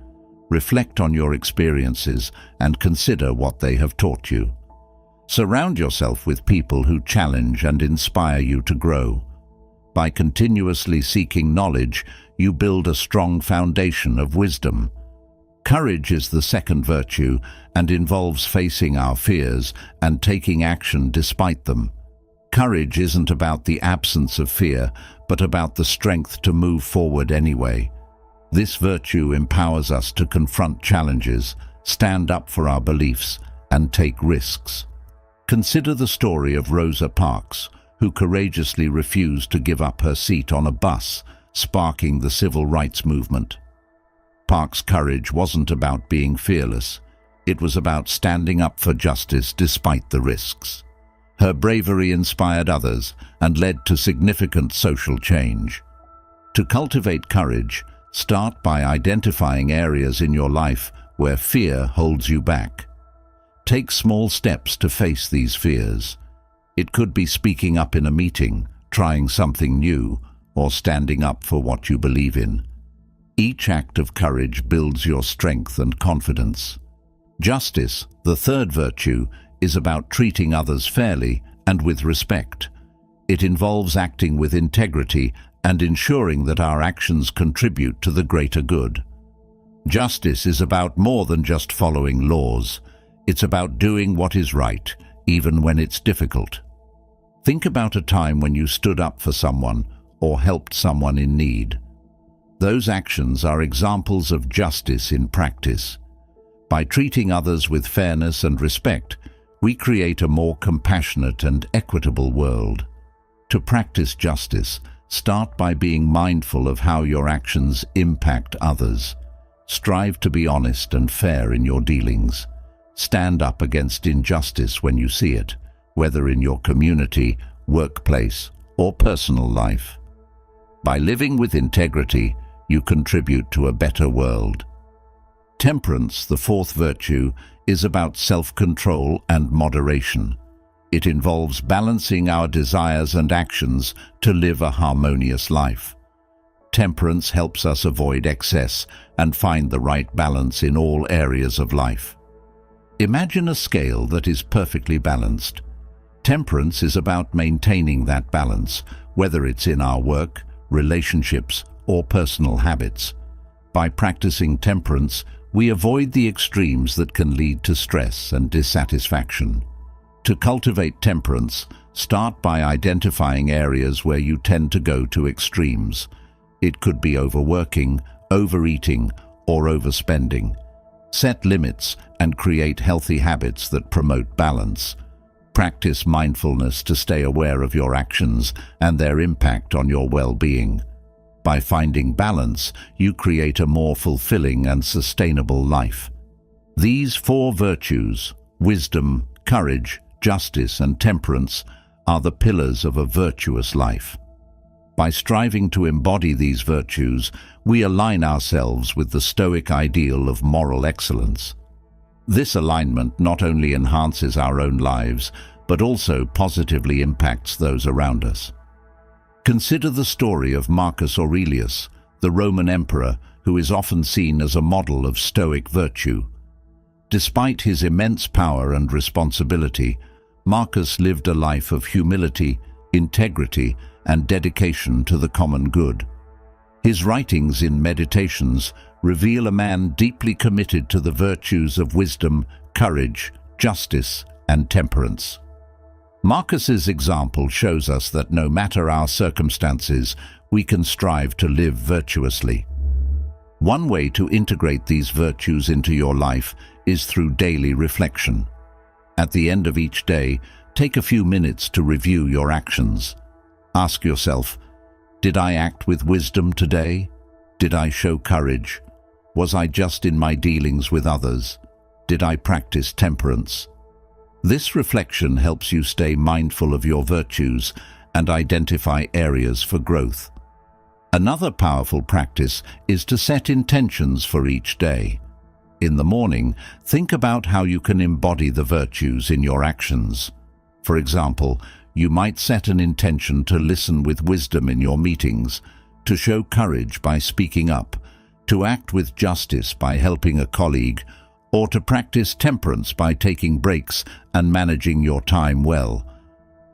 S1: Reflect on your experiences and consider what they have taught you. Surround yourself with people who challenge and inspire you to grow. By continuously seeking knowledge, you build a strong foundation of wisdom. Courage is the second virtue and involves facing our fears and taking action despite them. Courage isn't about the absence of fear, but about the strength to move forward anyway. This virtue empowers us to confront challenges, stand up for our beliefs, and take risks. Consider the story of Rosa Parks, who courageously refused to give up her seat on a bus, sparking the civil rights movement. Parks' courage wasn't about being fearless. It was about standing up for justice despite the risks. Her bravery inspired others and led to significant social change. To cultivate courage, start by identifying areas in your life where fear holds you back. Take small steps to face these fears. It could be speaking up in a meeting, trying something new, or standing up for what you believe in. Each act of courage builds your strength and confidence. Justice, the third virtue, is about treating others fairly and with respect. It involves acting with integrity and ensuring that our actions contribute to the greater good. Justice is about more than just following laws. It's about doing what is right, even when it's difficult. Think about a time when you stood up for someone or helped someone in need. Those actions are examples of justice in practice. By treating others with fairness and respect, we create a more compassionate and equitable world. To practice justice, start by being mindful of how your actions impact others. Strive to be honest and fair in your dealings. Stand up against injustice when you see it, whether in your community, workplace, or personal life. By living with integrity, you contribute to a better world. Temperance, the fourth virtue, is about self-control and moderation. It involves balancing our desires and actions to live a harmonious life. Temperance helps us avoid excess and find the right balance in all areas of life. Imagine a scale that is perfectly balanced. Temperance is about maintaining that balance, whether it's in our work, relationships, or personal habits. By practicing temperance, we avoid the extremes that can lead to stress and dissatisfaction. To cultivate temperance, start by identifying areas where you tend to go to extremes. It could be overworking, overeating, or overspending. Set limits and create healthy habits that promote balance. Practice mindfulness to stay aware of your actions and their impact on your well-being. By finding balance, you create a more fulfilling and sustainable life. These four virtues, wisdom, courage, justice, and temperance, are the pillars of a virtuous life. By striving to embody these virtues, we align ourselves with the Stoic ideal of moral excellence. This alignment not only enhances our own lives, but also positively impacts those around us. Consider the story of Marcus Aurelius, the Roman emperor, who is often seen as a model of Stoic virtue. Despite his immense power and responsibility, Marcus lived a life of humility, integrity, and dedication to the common good. His writings in Meditations reveal a man deeply committed to the virtues of wisdom, courage, justice, and temperance. Marcus's example shows us that no matter our circumstances, we can strive to live virtuously. One way to integrate these virtues into your life is through daily reflection. At the end of each day, take a few minutes to review your actions. Ask yourself, did I act with wisdom today? Did I show courage? Was I just in my dealings with others? Did I practice temperance? This reflection helps you stay mindful of your virtues and identify areas for growth. Another powerful practice is to set intentions for each day. In the morning, think about how you can embody the virtues in your actions. For example, you might set an intention to listen with wisdom in your meetings, to show courage by speaking up, to act with justice by helping a colleague, or to practice temperance by taking breaks and managing your time well.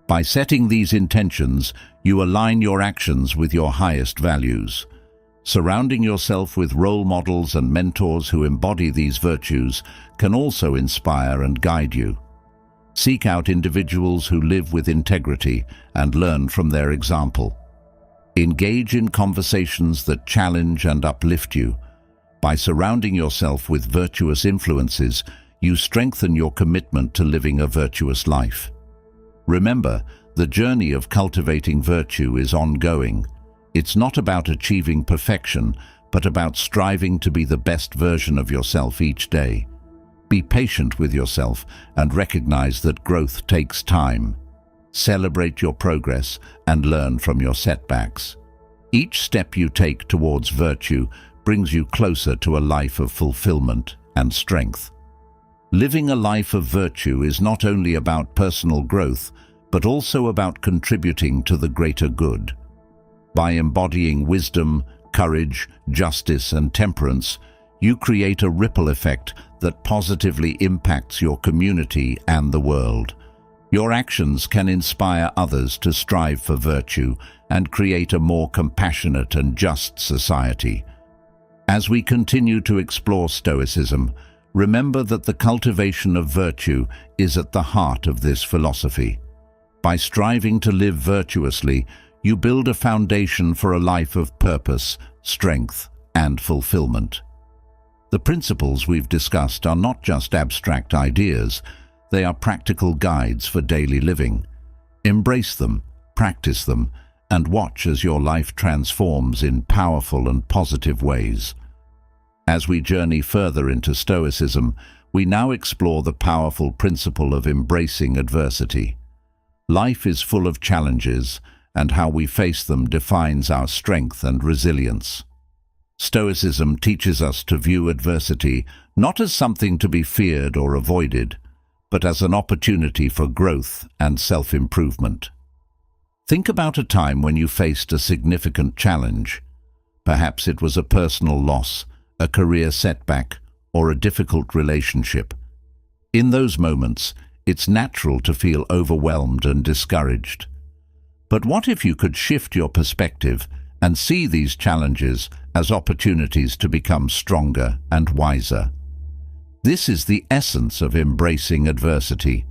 S1: By setting these intentions, you align your actions with your highest values. Surrounding yourself with role models and mentors who embody these virtues can also inspire and guide you. Seek out individuals who live with integrity and learn from their example. Engage in conversations that challenge and uplift you. By surrounding yourself with virtuous influences, you strengthen your commitment to living a virtuous life. Remember, the journey of cultivating virtue is ongoing. It's not about achieving perfection, but about striving to be the best version of yourself each day. Be patient with yourself and recognize that growth takes time. Celebrate your progress and learn from your setbacks. Each step you take towards virtue brings you closer to a life of fulfillment and strength. Living a life of virtue is not only about personal growth, but also about contributing to the greater good. By embodying wisdom, courage, justice, and temperance, you create a ripple effect that positively impacts your community and the world. Your actions can inspire others to strive for virtue and create a more compassionate and just society. As we continue to explore Stoicism, remember that the cultivation of virtue is at the heart of this philosophy. By striving to live virtuously, you build a foundation for a life of purpose, strength, and fulfillment. The principles we've discussed are not just abstract ideas, they are practical guides for daily living. Embrace them, practice them, and watch as your life transforms in powerful and positive ways. As we journey further into Stoicism, we now explore the powerful principle of embracing adversity. Life is full of challenges, and how we face them defines our strength and resilience. Stoicism teaches us to view adversity not as something to be feared or avoided, but as an opportunity for growth and self-improvement. Think about a time when you faced a significant challenge. Perhaps it was a personal loss, a career setback, or a difficult relationship. In those moments, it's natural to feel overwhelmed and discouraged. But what if you could shift your perspective and see these challenges as opportunities to become stronger and wiser? This is the essence of embracing adversity.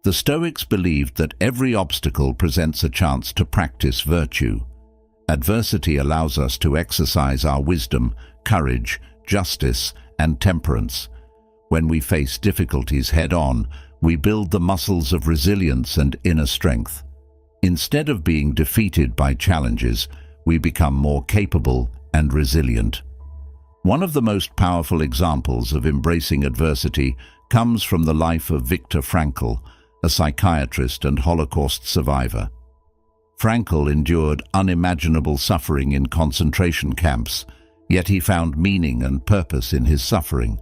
S1: The Stoics believed that every obstacle presents a chance to practice virtue. Adversity allows us to exercise our wisdom, courage, justice, and temperance. When we face difficulties head-on, we build the muscles of resilience and inner strength. Instead of being defeated by challenges, we become more capable and resilient. One of the most powerful examples of embracing adversity comes from the life of Viktor Frankl, a psychiatrist and Holocaust survivor. Frankl endured unimaginable suffering in concentration camps, yet he found meaning and purpose in his suffering.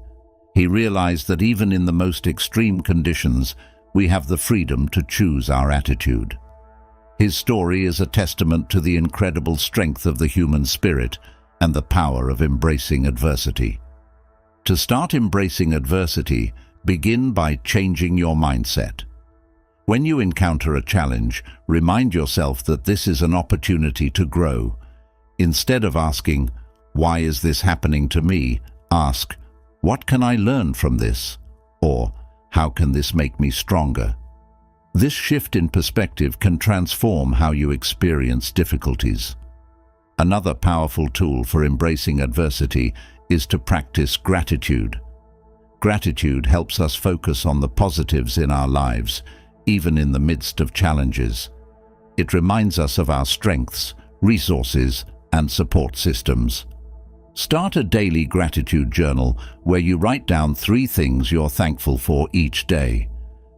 S1: He realized that even in the most extreme conditions, we have the freedom to choose our attitude. His story is a testament to the incredible strength of the human spirit and the power of embracing adversity. To start embracing adversity, begin by changing your mindset. When you encounter a challenge, remind yourself that this is an opportunity to grow. Instead of asking, "Why is this happening to me?" ask, "What can I learn from this?" Or, "How can this make me stronger?" This shift in perspective can transform how you experience difficulties. Another powerful tool for embracing adversity is to practice gratitude. Gratitude helps us focus on the positives in our lives, even in the midst of challenges. It reminds us of our strengths, resources, and support systems. Start a daily gratitude journal where you write down 3 things you're thankful for each day.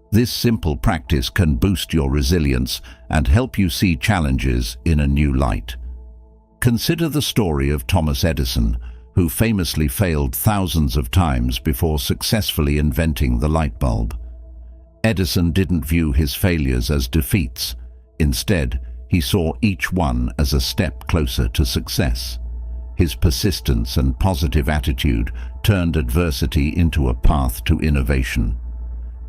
S1: This simple practice can boost your resilience and help you see challenges in a new light. Consider the story of Thomas Edison, who famously failed thousands of times before successfully inventing the light bulb. Edison didn't view his failures as defeats. Instead, he saw each one as a step closer to success. His persistence and positive attitude turned adversity into a path to innovation.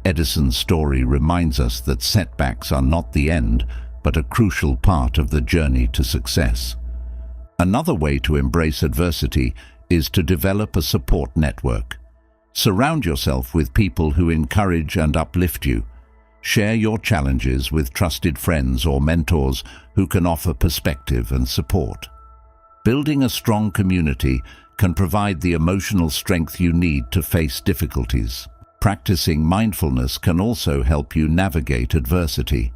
S1: Edison's story reminds us that setbacks are not the end, but a crucial part of the journey to success. Another way to embrace adversity is to develop a support network. Surround yourself with people who encourage and uplift you. Share your challenges with trusted friends or mentors who can offer perspective and support. Building a strong community can provide the emotional strength you need to face difficulties. Practicing mindfulness can also help you navigate adversity.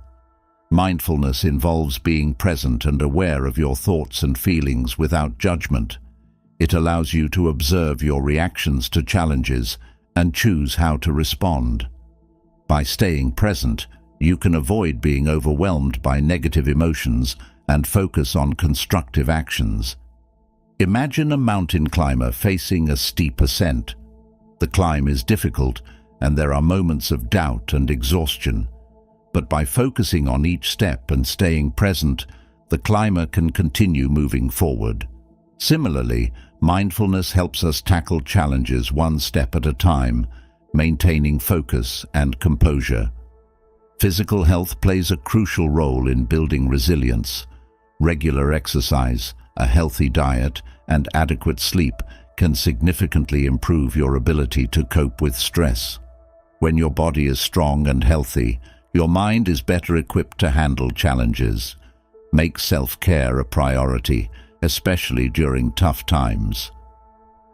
S1: Mindfulness involves being present and aware of your thoughts and feelings without judgment. It allows you to observe your reactions to challenges and choose how to respond. By staying present, you can avoid being overwhelmed by negative emotions and focus on constructive actions. Imagine a mountain climber facing a steep ascent. The climb is difficult, and there are moments of doubt and exhaustion. But by focusing on each step and staying present, the climber can continue moving forward. Similarly, mindfulness helps us tackle challenges one step at a time, maintaining focus and composure. Physical health plays a crucial role in building resilience. Regular exercise, a healthy diet, and adequate sleep can significantly improve your ability to cope with stress. When your body is strong and healthy, your mind is better equipped to handle challenges. Make self-care a priority, especially during tough times.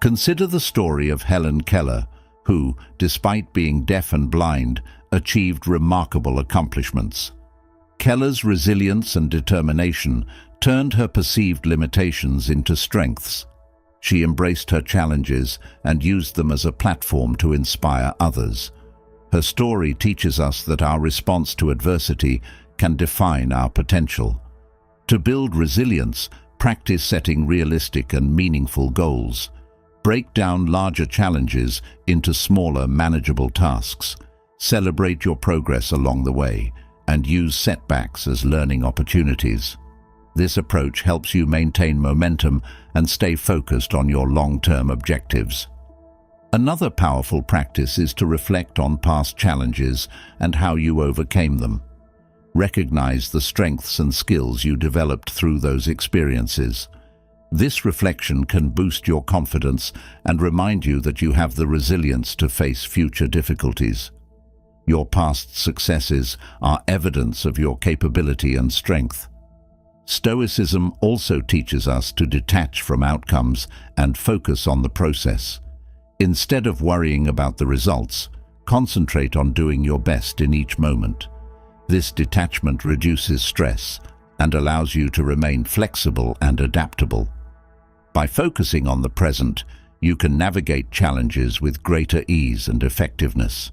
S1: Consider the story of Helen Keller, who, despite being deaf and blind, achieved remarkable accomplishments. Keller's resilience and determination turned her perceived limitations into strengths. She embraced her challenges and used them as a platform to inspire others. Her story teaches us that our response to adversity can define our potential. To build resilience, practice setting realistic and meaningful goals. Break down larger challenges into smaller, manageable tasks. Celebrate your progress along the way, and use setbacks as learning opportunities. This approach helps you maintain momentum and stay focused on your long-term objectives. Another powerful practice is to reflect on past challenges and how you overcame them. Recognize the strengths and skills you developed through those experiences. This reflection can boost your confidence and remind you that you have the resilience to face future difficulties. Your past successes are evidence of your capability and strength. Stoicism also teaches us to detach from outcomes and focus on the process. Instead of worrying about the results, concentrate on doing your best in each moment. This detachment reduces stress and allows you to remain flexible and adaptable. By focusing on the present, you can navigate challenges with greater ease and effectiveness.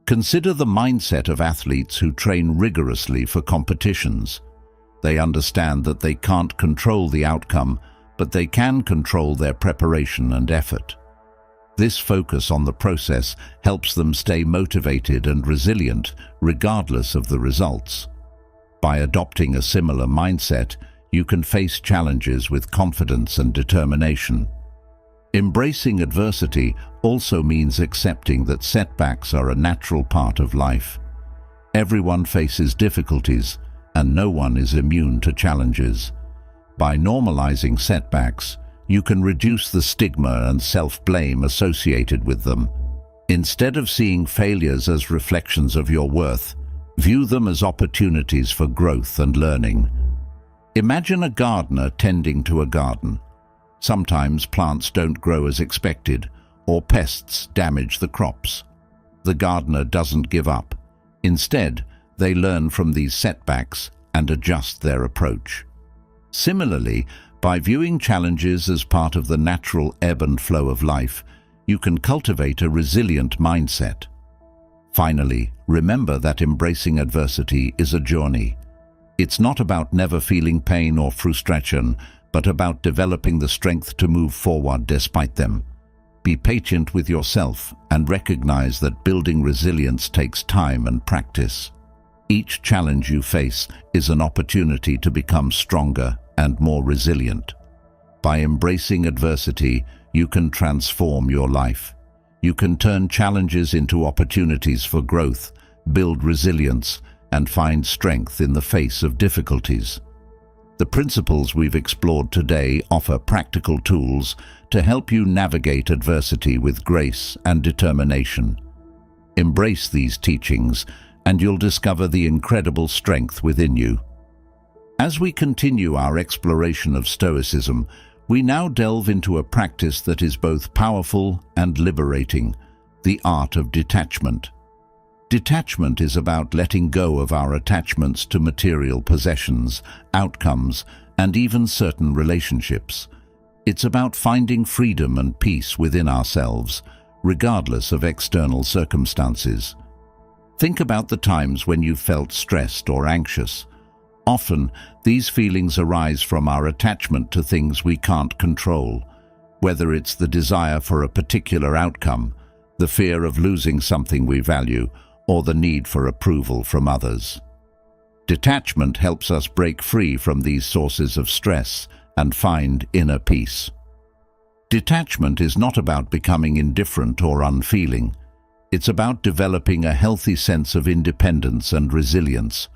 S1: Consider the mindset of athletes who train rigorously for competitions. They understand that they can't control the outcome, but they can control their preparation and effort. This focus on the process helps them stay motivated and resilient regardless of the results. By adopting a similar mindset, you can face challenges with confidence and determination. Embracing adversity also means accepting that setbacks are a natural part of life. Everyone faces difficulties, and no one is immune to challenges. By normalizing setbacks, you can reduce the stigma and self-blame associated with them. Instead of seeing failures as reflections of your worth, view them as opportunities for growth and learning. Imagine a gardener tending to a garden. Sometimes plants don't grow as expected, or pests damage the crops. The gardener doesn't give up. Instead, they learn from these setbacks, and adjust their approach. Similarly, by viewing challenges as part of the natural ebb and flow of life, you can cultivate a resilient mindset. Finally, remember that embracing adversity is a journey. It's not about never feeling pain or frustration, but about developing the strength to move forward despite them. Be patient with yourself and recognize that building resilience takes time and practice. Each challenge you face is an opportunity to become stronger and more resilient. By embracing adversity, you can transform your life. You can turn challenges into opportunities for growth, build resilience, and find strength in the face of difficulties. The principles we've explored today offer practical tools to help you navigate adversity with grace and determination. Embrace these teachings, and you'll discover the incredible strength within you. As we continue our exploration of Stoicism, we now delve into a practice that is both powerful and liberating: the art of detachment. Detachment is about letting go of our attachments to material possessions, outcomes, and even certain relationships. It's about finding freedom and peace within ourselves, regardless of external circumstances. Think about the times when you felt stressed or anxious. Often, these feelings arise from our attachment to things we can't control, whether it's the desire for a particular outcome, the fear of losing something we value, or the need for approval from others. Detachment helps us break free from these sources of stress and find inner peace. Detachment is not about becoming indifferent or unfeeling. It's about developing a healthy sense of independence and resilience.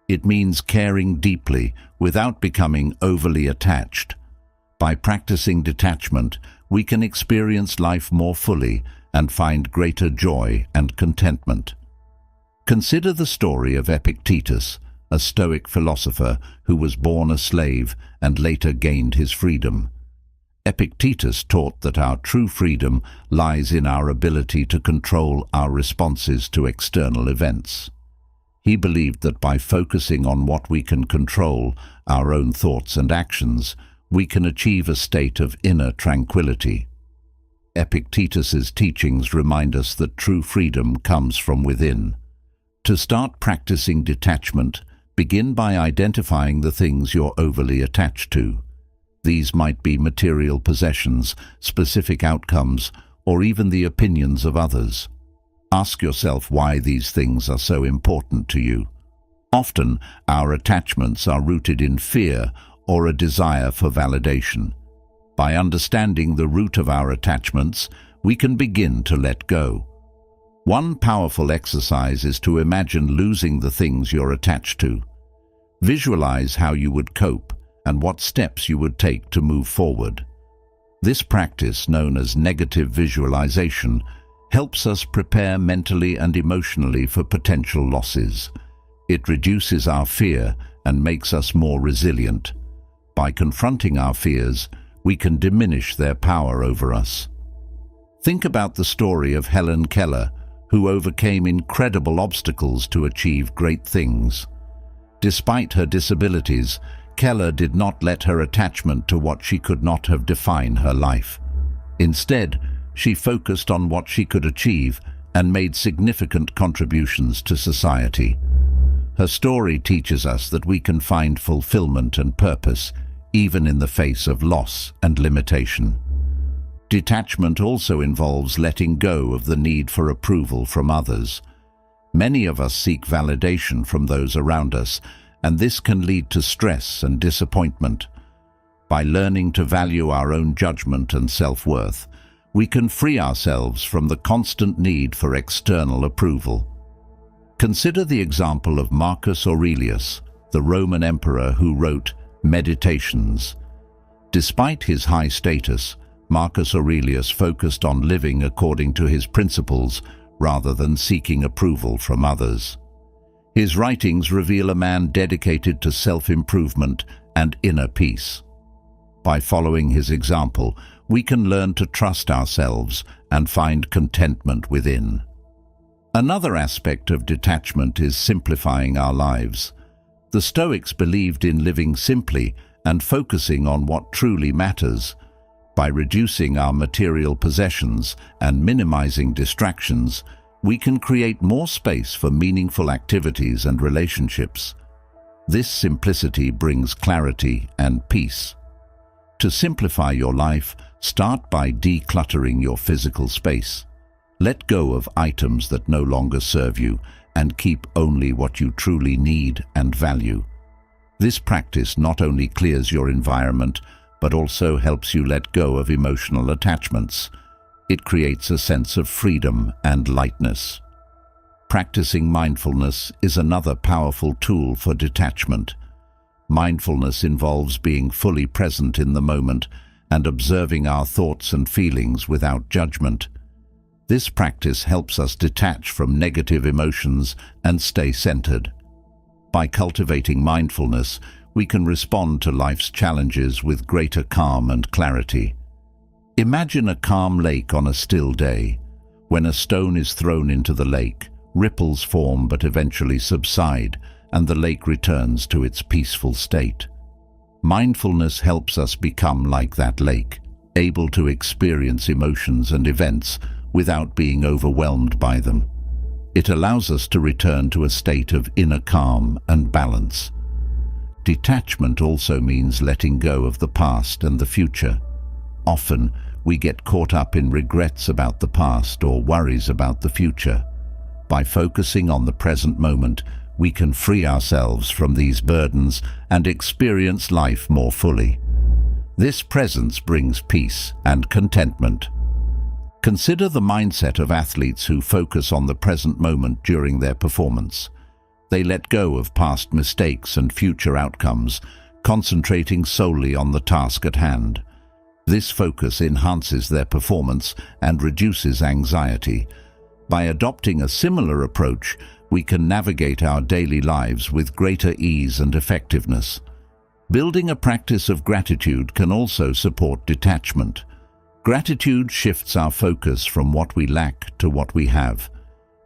S1: It means caring deeply without becoming overly attached. By practicing detachment, we can experience life more fully and find greater joy and contentment. Consider the story of Epictetus, a Stoic philosopher who was born a slave and later gained his freedom. Epictetus taught that our true freedom lies in our ability to control our responses to external events. He believed that by focusing on what we can control, our own thoughts and actions, we can achieve a state of inner tranquility. Epictetus's teachings remind us that true freedom comes from within. To start practicing detachment, begin by identifying the things you're overly attached to. These might be material possessions, specific outcomes, or even the opinions of others. Ask yourself why these things are so important to you. Often, our attachments are rooted in fear or a desire for validation. By understanding the root of our attachments, we can begin to let go. One powerful exercise is to imagine losing the things you're attached to. Visualize how you would cope and what steps you would take to move forward. This practice, known as negative visualization, helps us prepare mentally and emotionally for potential losses. It reduces our fear and makes us more resilient. By confronting our fears, we can diminish their power over us. Think about the story of Helen Keller, who overcame incredible obstacles to achieve great things. Despite her disabilities, Keller did not let her attachment to what she could not have define her life. Instead, she focused on what she could achieve and made significant contributions to society. Her story teaches us that we can find fulfillment and purpose even in the face of loss and limitation. Detachment also involves letting go of the need for approval from others. Many of us seek validation from those around us, and this can lead to stress and disappointment. By learning to value our own judgment and self-worth, we can free ourselves from the constant need for external approval. Consider the example of Marcus Aurelius, the Roman emperor who wrote Meditations. Despite his high status, Marcus Aurelius focused on living according to his principles rather than seeking approval from others. His writings reveal a man dedicated to self-improvement and inner peace. By following his example, we can learn to trust ourselves and find contentment within. Another aspect of detachment is simplifying our lives. The Stoics believed in living simply and focusing on what truly matters. By reducing our material possessions and minimizing distractions, we can create more space for meaningful activities and relationships. This simplicity brings clarity and peace. To simplify your life, start by decluttering your physical space. Let go of items that no longer serve you and keep only what you truly need and value. This practice not only clears your environment, but also helps you let go of emotional attachments. It creates a sense of freedom and lightness. Practicing mindfulness is another powerful tool for detachment. Mindfulness involves being fully present in the moment and observing our thoughts and feelings without judgment. This practice helps us detach from negative emotions and stay centered. By cultivating mindfulness, we can respond to life's challenges with greater calm and clarity. Imagine a calm lake on a still day. When a stone is thrown into the lake, ripples form but eventually subside, and the lake returns to its peaceful state. Mindfulness helps us become like that lake, able to experience emotions and events without being overwhelmed by them. It allows us to return to a state of inner calm and balance. Detachment also means letting go of the past and the future. Often, we get caught up in regrets about the past or worries about the future. By focusing on the present moment, we can free ourselves from these burdens and experience life more fully. This presence brings peace and contentment. Consider the mindset of athletes who focus on the present moment during their performance. They let go of past mistakes and future outcomes, concentrating solely on the task at hand. This focus enhances their performance and reduces anxiety. By adopting a similar approach, we can navigate our daily lives with greater ease and effectiveness. Building a practice of gratitude can also support detachment. Gratitude shifts our focus from what we lack to what we have.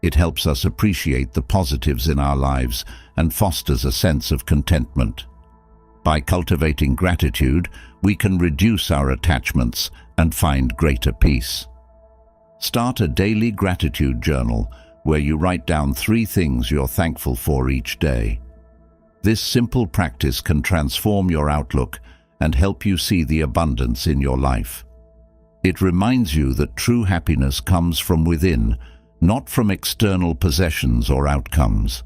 S1: It helps us appreciate the positives in our lives and fosters a sense of contentment. By cultivating gratitude, we can reduce our attachments and find greater peace. Start a daily gratitude journal where you write down 3 things you're thankful for each day. This simple practice can transform your outlook and help you see the abundance in your life. It reminds you that true happiness comes from within, not from external possessions or outcomes.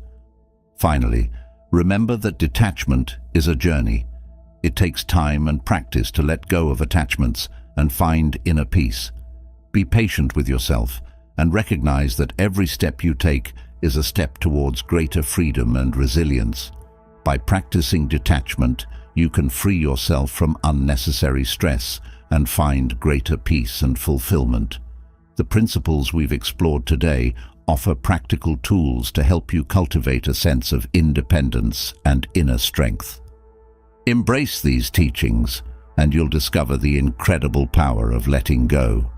S1: Finally, remember that detachment is a journey. It takes time and practice to let go of attachments and find inner peace. Be patient with yourself and recognize that every step you take is a step towards greater freedom and resilience. By practicing detachment, you can free yourself from unnecessary stress and find greater peace and fulfillment. The principles we've explored today offer practical tools to help you cultivate a sense of independence and inner strength. Embrace these teachings, and you'll discover the incredible power of letting go.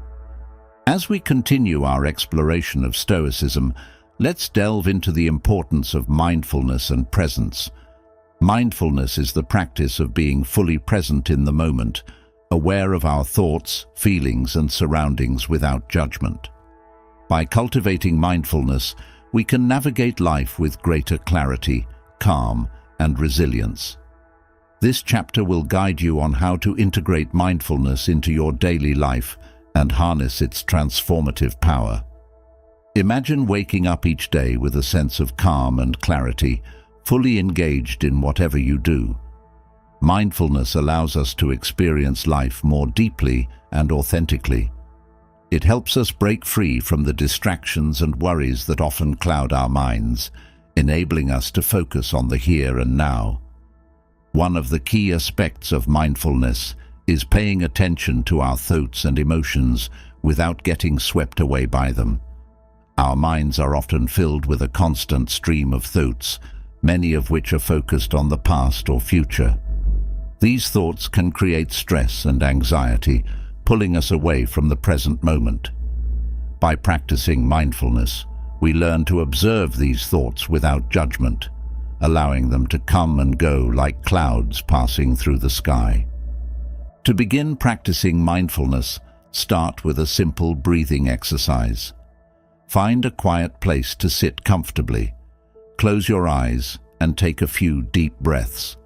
S1: As we continue our exploration of Stoicism, let's delve into the importance of mindfulness and presence. Mindfulness is the practice of being fully present in the moment, aware of our thoughts, feelings, and surroundings without judgment. By cultivating mindfulness, we can navigate life with greater clarity, calm, and resilience. This chapter will guide you on how to integrate mindfulness into your daily life and harness its transformative power. Imagine waking up each day with a sense of calm and clarity, fully engaged in whatever you do. Mindfulness allows us to experience life more deeply and authentically. It helps us break free from the distractions and worries that often cloud our minds, enabling us to focus on the here and now. One of the key aspects of mindfulness is paying attention to our thoughts and emotions without getting swept away by them. Our minds are often filled with a constant stream of thoughts, many of which are focused on the past or future. These thoughts can create stress and anxiety, pulling us away from the present moment. By practicing mindfulness, we learn to observe these thoughts without judgment. allowing them to come and go like clouds passing through the sky. To begin practicing mindfulness, start with a simple breathing exercise. Find a quiet place to sit comfortably. Close your eyes and take a few deep breaths.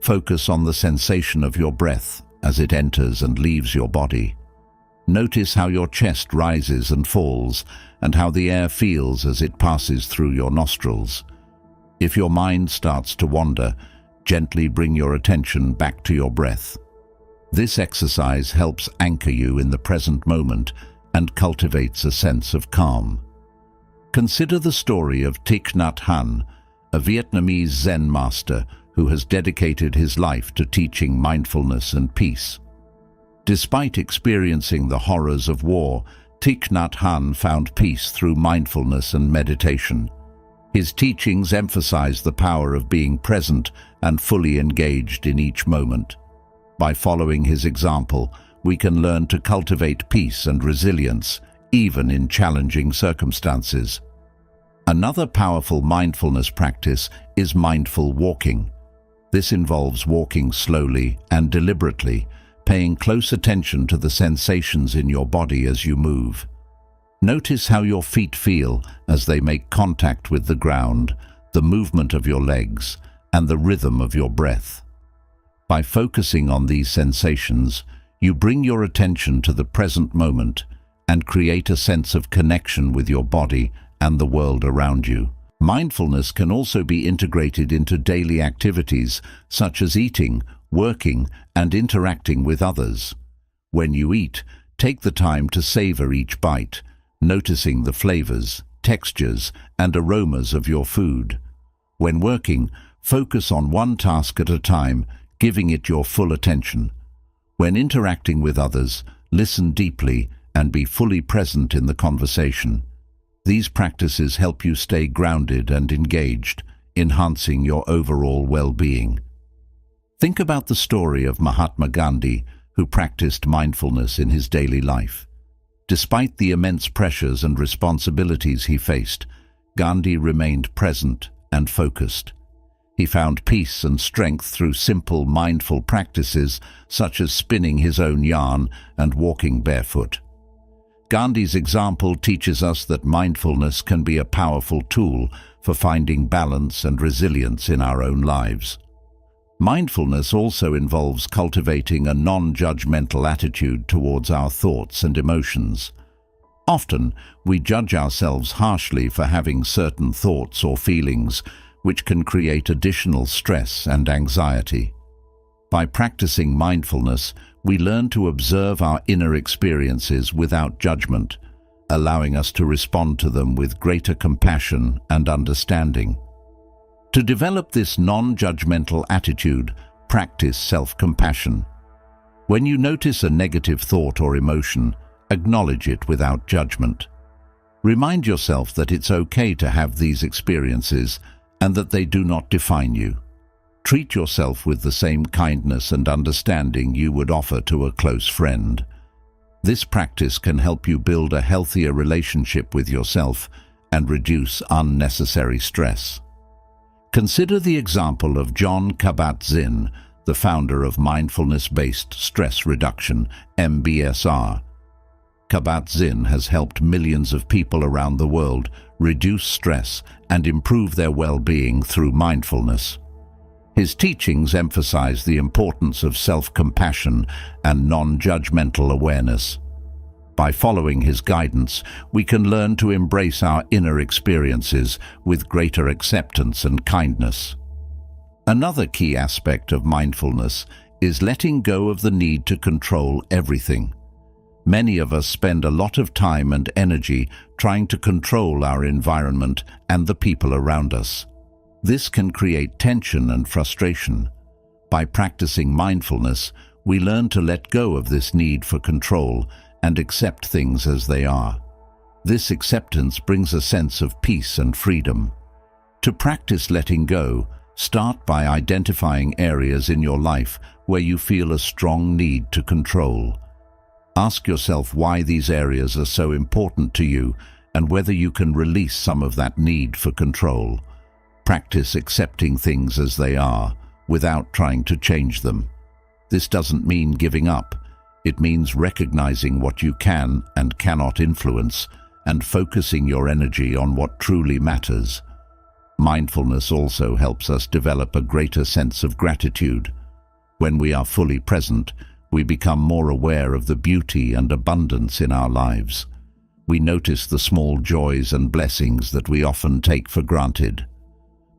S1: Focus on the sensation of your breath as it enters and leaves your body. Notice how your chest rises and falls and how the air feels as it passes through your nostrils. If your mind starts to wander, gently bring your attention back to your breath. This exercise helps anchor you in the present moment and cultivates a sense of calm. Consider the story of Thich Nhat Hanh, a Vietnamese Zen master who has dedicated his life to teaching mindfulness and peace. Despite experiencing the horrors of war, Thich Nhat Hanh found peace through mindfulness and meditation. His teachings emphasize the power of being present and fully engaged in each moment. By following his example, we can learn to cultivate peace and resilience, even in challenging circumstances. Another powerful mindfulness practice is mindful walking. This involves walking slowly and deliberately, paying close attention to the sensations in your body as you move. Notice how your feet feel as they make contact with the ground, the movement of your legs, and the rhythm of your breath. By focusing on these sensations, you bring your attention to the present moment and create a sense of connection with your body and the world around you. Mindfulness can also be integrated into daily activities such as eating, working, and interacting with others. When you eat, take the time to savor each bite, noticing the flavors, textures, and aromas of your food. When working, focus on one task at a time, giving it your full attention. When interacting with others, listen deeply and be fully present in the conversation. These practices help you stay grounded and engaged, enhancing your overall well-being. Think about the story of Mahatma Gandhi, who practiced mindfulness in his daily life. Despite the immense pressures and responsibilities he faced, Gandhi remained present and focused. He found peace and strength through simple, mindful practices such as spinning his own yarn and walking barefoot. Gandhi's example teaches us that mindfulness can be a powerful tool for finding balance and resilience in our own lives. Mindfulness also involves cultivating a non-judgmental attitude towards our thoughts and emotions. Often, we judge ourselves harshly for having certain thoughts or feelings, which can create additional stress and anxiety. By practicing mindfulness, we learn to observe our inner experiences without judgment, allowing us to respond to them with greater compassion and understanding. To develop this non-judgmental attitude, practice self-compassion. When you notice a negative thought or emotion, acknowledge it without judgment. Remind yourself that it's okay to have these experiences and that they do not define you. Treat yourself with the same kindness and understanding you would offer to a close friend. This practice can help you build a healthier relationship with yourself and reduce unnecessary stress. Consider the example of Jon Kabat-Zinn, the founder of mindfulness-based stress reduction, MBSR. Kabat-Zinn has helped millions of people around the world reduce stress and improve their well-being through mindfulness. His teachings emphasize the importance of self-compassion and non-judgmental awareness. By following his guidance, we can learn to embrace our inner experiences with greater acceptance and kindness. Another key aspect of mindfulness is letting go of the need to control everything. Many of us spend a lot of time and energy trying to control our environment and the people around us. This can create tension and frustration. By practicing mindfulness, we learn to let go of this need for control and accept things as they are. This acceptance brings a sense of peace and freedom. To practice letting go, start by identifying areas in your life where you feel a strong need to control. Ask yourself why these areas are so important to you and whether you can release some of that need for control. Practice accepting things as they are, without trying to change them. This doesn't mean giving up. It means recognizing what you can and cannot influence, and focusing your energy on what truly matters. Mindfulness also helps us develop a greater sense of gratitude. When we are fully present, we become more aware of the beauty and abundance in our lives. We notice the small joys and blessings that we often take for granted.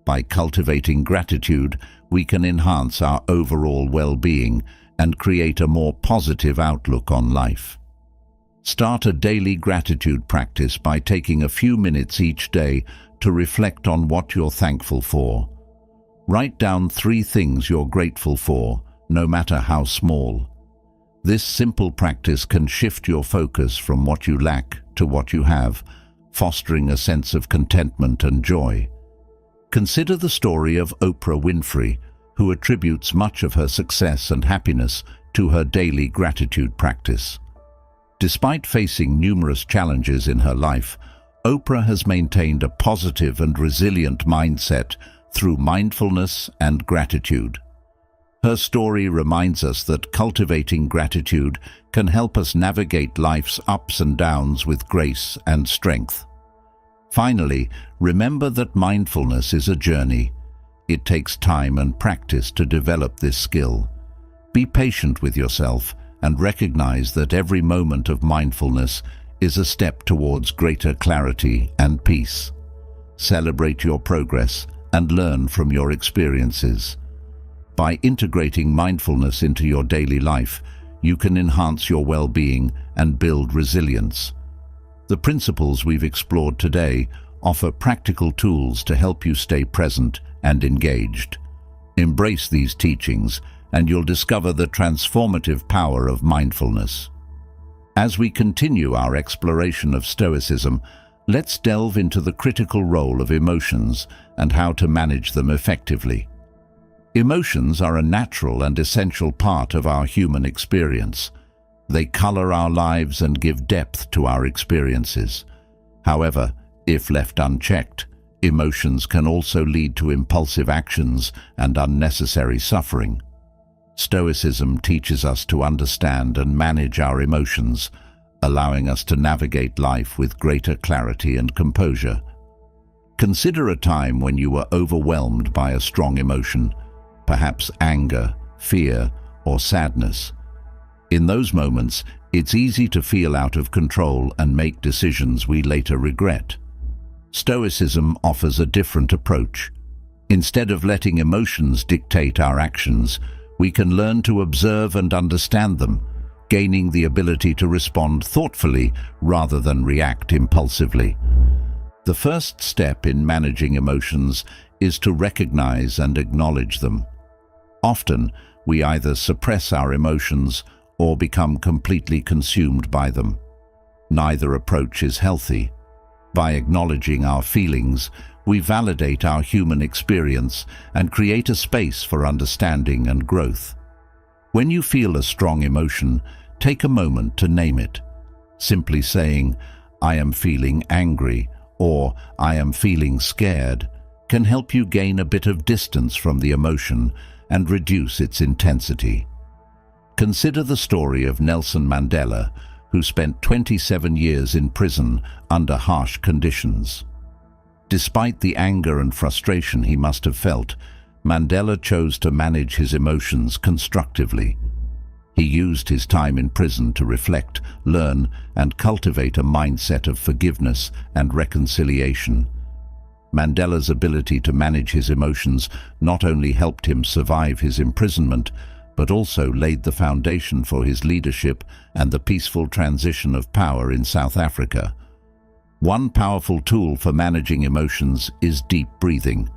S1: By cultivating gratitude, we can enhance our overall well-being and create a more positive outlook on life. Start a daily gratitude practice by taking a few minutes each day to reflect on what you're thankful for. Write down 3 things you're grateful for, no matter how small. This simple practice can shift your focus from what you lack to what you have, fostering a sense of contentment and joy. Consider the story of Oprah Winfrey, who attributes much of her success and happiness to her daily gratitude practice. Despite facing numerous challenges in her life, Oprah has maintained a positive and resilient mindset through mindfulness and gratitude. Her story reminds us that cultivating gratitude can help us navigate life's ups and downs with grace and strength. Finally, remember that mindfulness is a journey. It takes time and practice to develop this skill. Be patient with yourself and recognize that every moment of mindfulness is a step towards greater clarity and peace. Celebrate your progress and learn from your experiences. By integrating mindfulness into your daily life, you can enhance your well-being and build resilience. The principles we've explored today offer practical tools to help you stay present and engaged. Embrace these teachings, and you'll discover the transformative power of mindfulness. As we continue our exploration of Stoicism, let's delve into the critical role of emotions and how to manage them effectively. Emotions are a natural and essential part of our human experience. They color our lives and give depth to our experiences. However, if left unchecked, emotions can also lead to impulsive actions and unnecessary suffering. Stoicism teaches us to understand and manage our emotions, allowing us to navigate life with greater clarity and composure. Consider a time when you were overwhelmed by a strong emotion, perhaps anger, fear, or sadness. In those moments, it's easy to feel out of control and make decisions we later regret. Stoicism offers a different approach. Instead of letting emotions dictate our actions, we can learn to observe and understand them, gaining the ability to respond thoughtfully rather than react impulsively. The first step in managing emotions is to recognize and acknowledge them. Often, we either suppress our emotions or become completely consumed by them. Neither approach is healthy. By acknowledging our feelings, we validate our human experience and create a space for understanding and growth. When you feel a strong emotion, take a moment to name it. Simply saying, "I am feeling angry," or "I am feeling scared," can help you gain a bit of distance from the emotion and reduce its intensity. Consider the story of Nelson Mandela, who spent 27 years in prison under harsh conditions. Despite the anger and frustration he must have felt, Mandela chose to manage his emotions constructively. He used his time in prison to reflect, learn, and cultivate a mindset of forgiveness and reconciliation. Mandela's ability to manage his emotions not only helped him survive his imprisonment, but also laid the foundation for his leadership and the peaceful transition of power in South Africa. One powerful tool for managing emotions is deep breathing.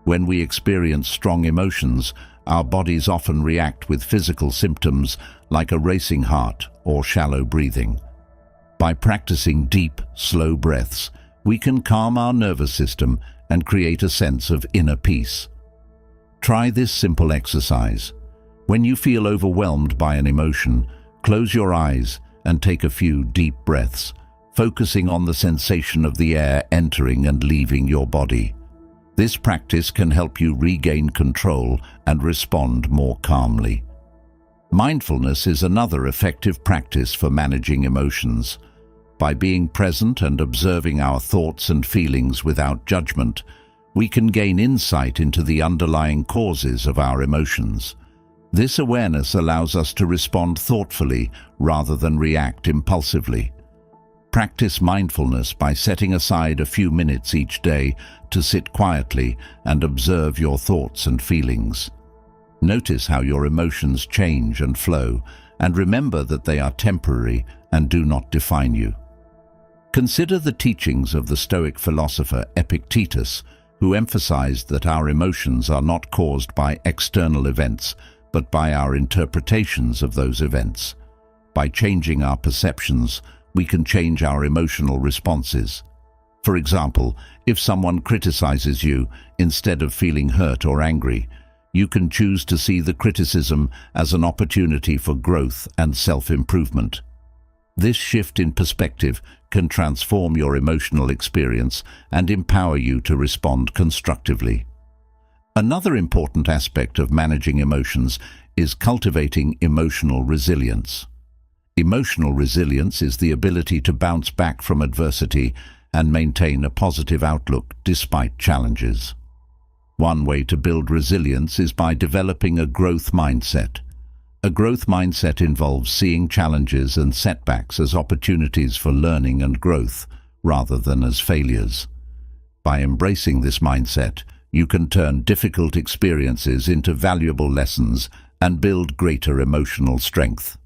S1: When we experience strong emotions, our bodies often react with physical symptoms like a racing heart or shallow breathing. By practicing deep, slow breaths, we can calm our nervous system and create a sense of inner peace. Try this simple exercise. When you feel overwhelmed by an emotion, close your eyes and take a few deep breaths, focusing on the sensation of the air entering and leaving your body. This practice can help you regain control and respond more calmly. Mindfulness is another effective practice for managing emotions. By being present and observing our thoughts and feelings without judgment, we can gain insight into the underlying causes of our emotions. This awareness allows us to respond thoughtfully rather than react impulsively. Practice mindfulness by setting aside a few minutes each day to sit quietly and observe your thoughts and feelings. Notice how your emotions change and flow, and remember that they are temporary and do not define you. Consider the teachings of the Stoic philosopher Epictetus, who emphasized that our emotions are not caused by external events, but by our interpretations of those events. By changing our perceptions, we can change our emotional responses. For example, if someone criticizes you, instead of feeling hurt or angry, you can choose to see the criticism as an opportunity for growth and self-improvement. This shift in perspective can transform your emotional experience and empower you to respond constructively. Another important aspect of managing emotions is cultivating emotional resilience. Emotional resilience is the ability to bounce back from adversity and maintain a positive outlook despite challenges. One way to build resilience is by developing a growth mindset. A growth mindset involves seeing challenges and setbacks as opportunities for learning and growth, rather than as failures. By embracing this mindset, you can turn difficult experiences into valuable lessons and build greater emotional strength.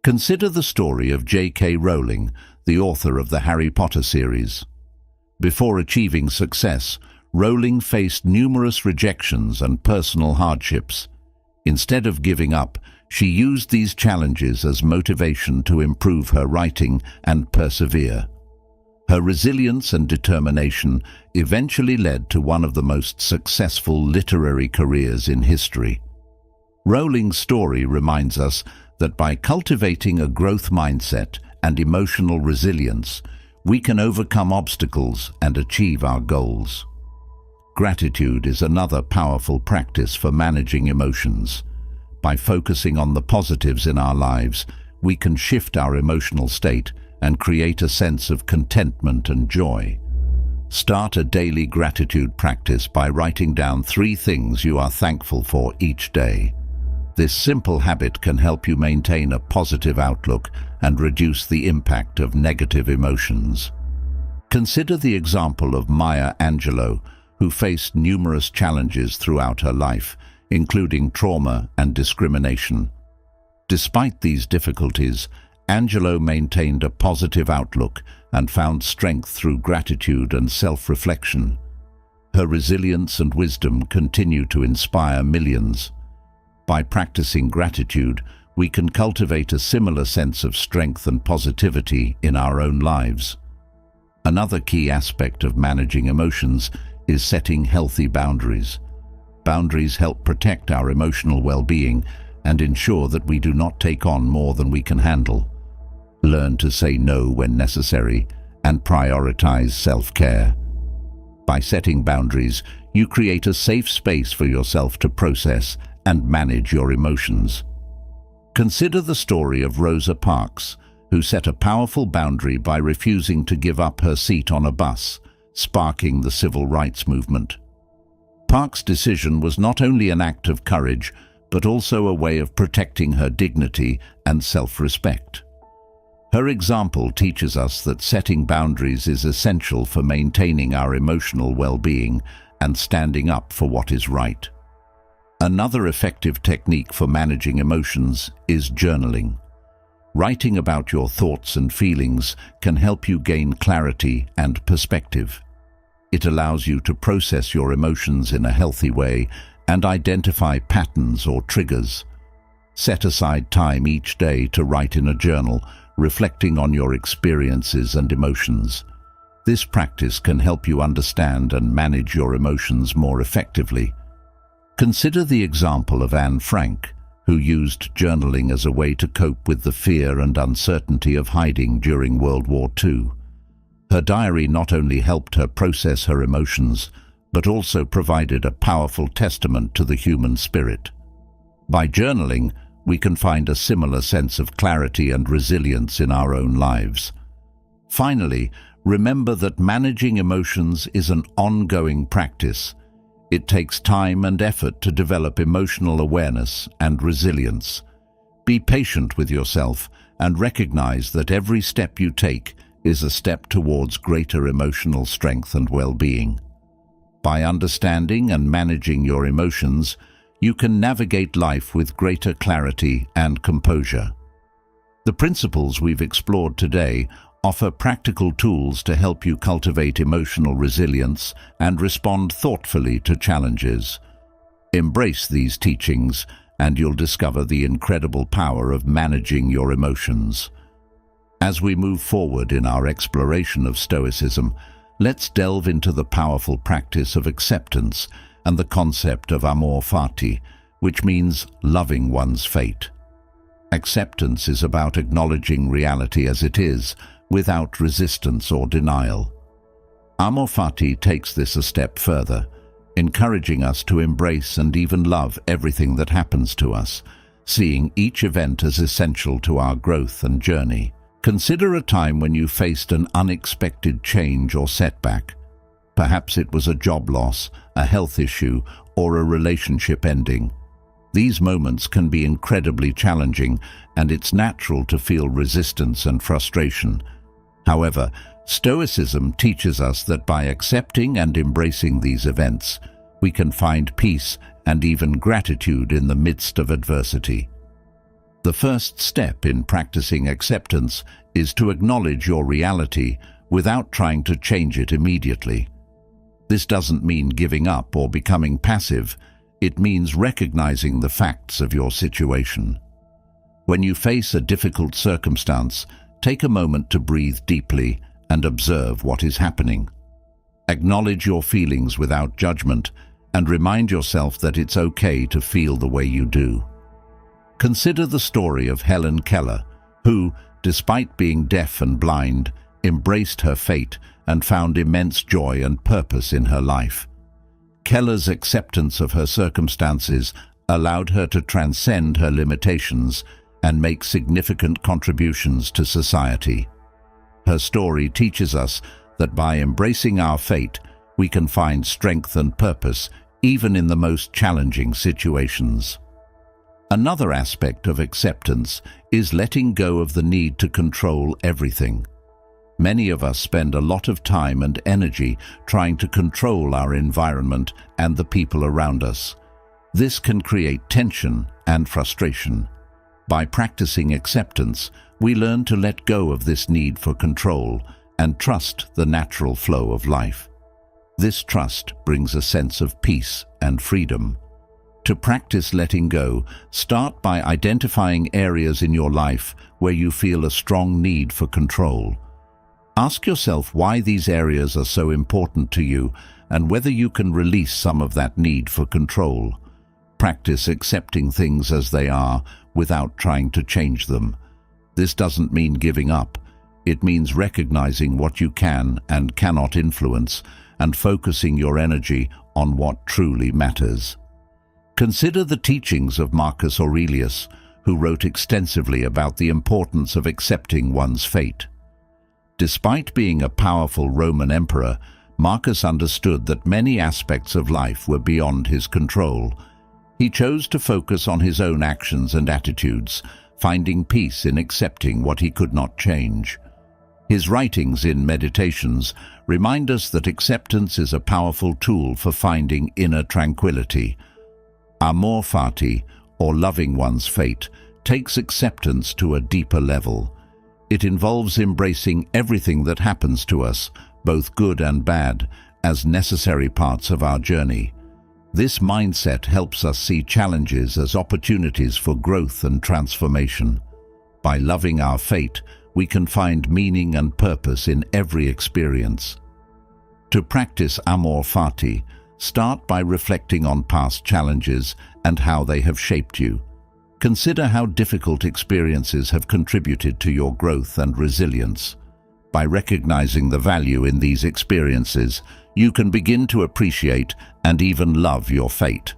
S1: Consider the story of J.K. Rowling, the author of the Harry Potter series. Before achieving success, Rowling faced numerous rejections and personal hardships. Instead of giving up, she used these challenges as motivation to improve her writing and persevere. Her resilience and determination eventually led to one of the most successful literary careers in history. Rowling's story reminds us that by cultivating a growth mindset and emotional resilience, we can overcome obstacles and achieve our goals. Gratitude is another powerful practice for managing emotions. By focusing on the positives in our lives, we can shift our emotional state and create a sense of contentment and joy. Start a daily gratitude practice by writing down 3 things you are thankful for each day. This simple habit can help you maintain a positive outlook and reduce the impact of negative emotions. Consider the example of Maya Angelou, who faced numerous challenges throughout her life, including trauma and discrimination. Despite these difficulties, Angelou maintained a positive outlook and found strength through gratitude and self-reflection. Her resilience and wisdom continue to inspire millions. By practicing gratitude, we can cultivate a similar sense of strength and positivity in our own lives. Another key aspect of managing emotions is setting healthy boundaries. Boundaries help protect our emotional well-being and ensure that we do not take on more than we can handle. Learn to say no when necessary and prioritize self-care. By setting boundaries, you create a safe space for yourself to process and manage your emotions. Consider the story of Rosa Parks, who set a powerful boundary by refusing to give up her seat on a bus, sparking the civil rights movement. Parks' decision was not only an act of courage, but also a way of protecting her dignity and self-respect. Her example teaches us that setting boundaries is essential for maintaining our emotional well-being and standing up for what is right. Another effective technique for managing emotions is journaling. Writing about your thoughts and feelings can help you gain clarity and perspective. It allows you to process your emotions in a healthy way and identify patterns or triggers. Set aside time each day to write in a journal, reflecting on your experiences and emotions. This practice can help you understand and manage your emotions more effectively. Consider the example of Anne Frank, who used journaling as a way to cope with the fear and uncertainty of hiding during World War II. Her diary not only helped her process her emotions, but also provided a powerful testament to the human spirit. By journaling, we can find a similar sense of clarity and resilience in our own lives. Finally, remember that managing emotions is an ongoing practice. It takes time and effort to develop emotional awareness and resilience. Be patient with yourself and recognize that every step you take is a step towards greater emotional strength and well-being. By understanding and managing your emotions, you can navigate life with greater clarity and composure. The principles we've explored today offer practical tools to help you cultivate emotional resilience and respond thoughtfully to challenges. Embrace these teachings, and you'll discover the incredible power of managing your emotions. As we move forward in our exploration of Stoicism, let's delve into the powerful practice of acceptance and the concept of amor fati, which means loving one's fate. Acceptance is about acknowledging reality as it is, without resistance or denial. Amor fati takes this a step further, encouraging us to embrace and even love everything that happens to us, seeing each event as essential to our growth and journey. Consider a time when you faced an unexpected change or setback. Perhaps it was a job loss, a health issue, or a relationship ending. These moments can be incredibly challenging, and it's natural to feel resistance and frustration. However, Stoicism teaches us that by accepting and embracing these events, we can find peace and even gratitude in the midst of adversity. The first step in practicing acceptance is to acknowledge your reality without trying to change it immediately. This doesn't mean giving up or becoming passive. It means recognizing the facts of your situation. When you face a difficult circumstance, take a moment to breathe deeply and observe what is happening. Acknowledge your feelings without judgment and remind yourself that it's okay to feel the way you do. Consider the story of Helen Keller, who, despite being deaf and blind, embraced her fate and found immense joy and purpose in her life. Keller's acceptance of her circumstances allowed her to transcend her limitations and make significant contributions to society. Her story teaches us that by embracing our fate, we can find strength and purpose even in the most challenging situations. Another aspect of acceptance is letting go of the need to control everything. Many of us spend a lot of time and energy trying to control our environment and the people around us. This can create tension and frustration. By practicing acceptance, we learn to let go of this need for control and trust the natural flow of life. This trust brings a sense of peace and freedom. To practice letting go, start by identifying areas in your life where you feel a strong need for control. Ask yourself why these areas are so important to you and whether you can release some of that need for control. Practice accepting things as they are without trying to change them. This doesn't mean giving up. It means recognizing what you can and cannot influence and focusing your energy on what truly matters. Consider the teachings of Marcus Aurelius, who wrote extensively about the importance of accepting one's fate. Despite being a powerful Roman emperor, Marcus understood that many aspects of life were beyond his control. He chose to focus on his own actions and attitudes, finding peace in accepting what he could not change. His writings in Meditations remind us that acceptance is a powerful tool for finding inner tranquility. Amor fati, or loving one's fate, takes acceptance to a deeper level. It involves embracing everything that happens to us, both good and bad, as necessary parts of our journey. This mindset helps us see challenges as opportunities for growth and transformation. By loving our fate, we can find meaning and purpose in every experience. To practice amor fati, start by reflecting on past challenges and how they have shaped you. Consider how difficult experiences have contributed to your growth and resilience. By recognizing the value in these experiences, you can begin to appreciate and even love your fate.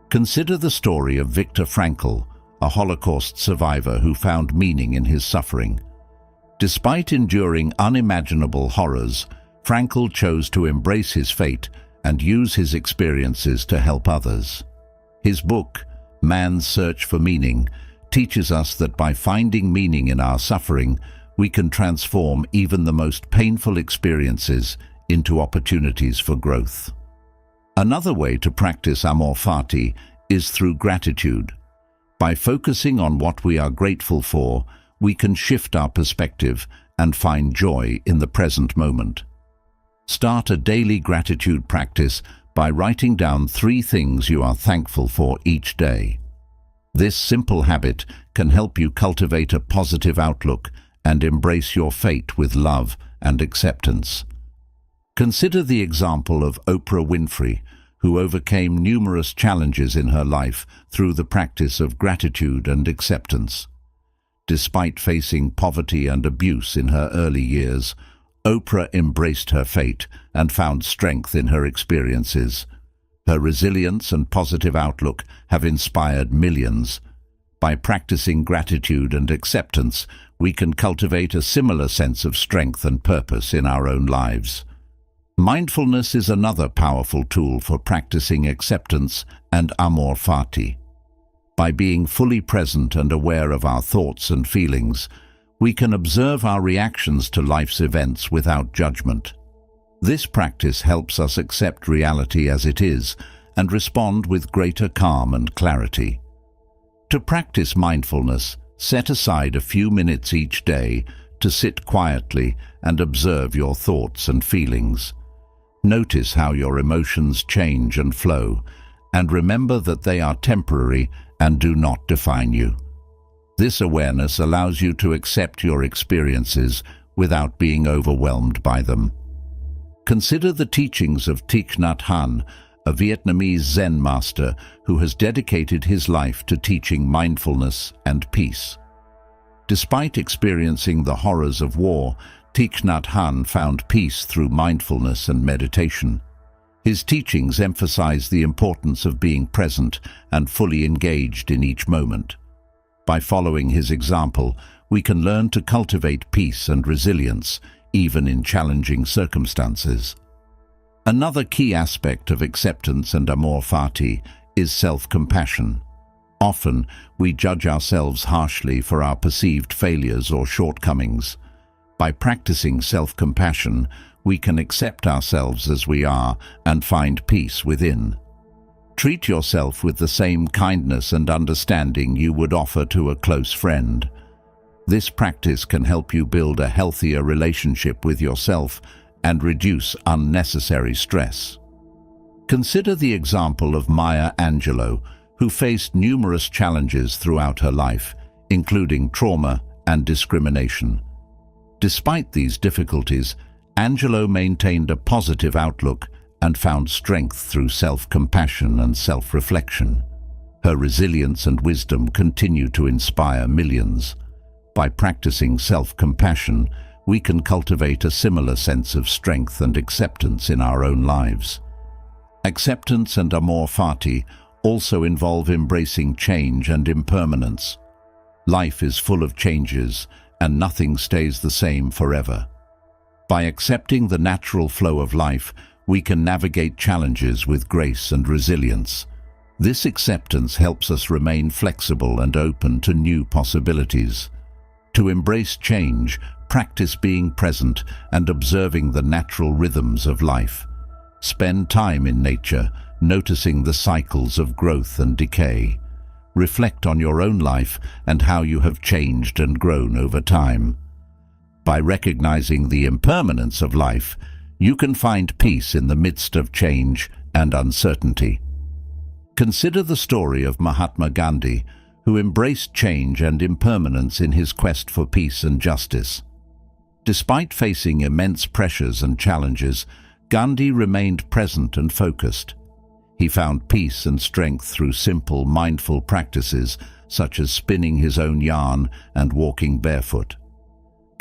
S1: Consider the story of Viktor Frankl, a Holocaust survivor who found meaning in his suffering. Despite enduring unimaginable horrors, Frankl chose to embrace his fate and use his experiences to help others. His book, Man's Search for Meaning, teaches us that by finding meaning in our suffering, we can transform even the most painful experiences into opportunities for growth. Another way to practice amor fati is through gratitude. By focusing on what we are grateful for, we can shift our perspective and find joy in the present moment. Start a daily gratitude practice by writing down 3 things you are thankful for each day. This simple habit can help you cultivate a positive outlook and embrace your fate with love and acceptance. Consider the example of Oprah Winfrey, who overcame numerous challenges in her life through the practice of gratitude and acceptance. Despite facing poverty and abuse in her early years, Oprah embraced her fate and found strength in her experiences. Her resilience and positive outlook have inspired millions. By practicing gratitude and acceptance, we can cultivate a similar sense of strength and purpose in our own lives. Mindfulness is another powerful tool for practicing acceptance and amor fati. By being fully present and aware of our thoughts and feelings, we can observe our reactions to life's events without judgment. This practice helps us accept reality as it is and respond with greater calm and clarity. To practice mindfulness, set aside a few minutes each day to sit quietly and observe your thoughts and feelings. Notice how your emotions change and flow, and remember that they are temporary and do not define you. This awareness allows you to accept your experiences without being overwhelmed by them. Consider the teachings of Thich Nhat Hanh, a Vietnamese Zen master who has dedicated his life to teaching mindfulness and peace. Despite experiencing the horrors of war, Thich Nhat Hanh found peace through mindfulness and meditation. His teachings emphasize the importance of being present and fully engaged in each moment. By following his example, we can learn to cultivate peace and resilience, even in challenging circumstances. Another key aspect of acceptance and amor fati is self-compassion. Often, we judge ourselves harshly for our perceived failures or shortcomings. By practicing self-compassion, we can accept ourselves as we are and find peace within. Treat yourself with the same kindness and understanding you would offer to a close friend. This practice can help you build a healthier relationship with yourself and reduce unnecessary stress. Consider the example of Maya Angelou, who faced numerous challenges throughout her life, including trauma and discrimination. Despite these difficulties, Angelou maintained a positive outlook and found strength through self-compassion and self-reflection. Her resilience and wisdom continue to inspire millions. By practicing self-compassion, we can cultivate a similar sense of strength and acceptance in our own lives. Acceptance and amor fati also involve embracing change and impermanence. Life is full of changes, and nothing stays the same forever. By accepting the natural flow of life, we can navigate challenges with grace and resilience. This acceptance helps us remain flexible and open to new possibilities. To embrace change, practice being present and observing the natural rhythms of life. Spend time in nature, noticing the cycles of growth and decay. Reflect on your own life and how you have changed and grown over time. By recognizing the impermanence of life, you can find peace in the midst of change and uncertainty. Consider the story of Mahatma Gandhi, who embraced change and impermanence in his quest for peace and justice. Despite facing immense pressures and challenges, Gandhi remained present and focused. He found peace and strength through simple, mindful practices such as spinning his own yarn and walking barefoot.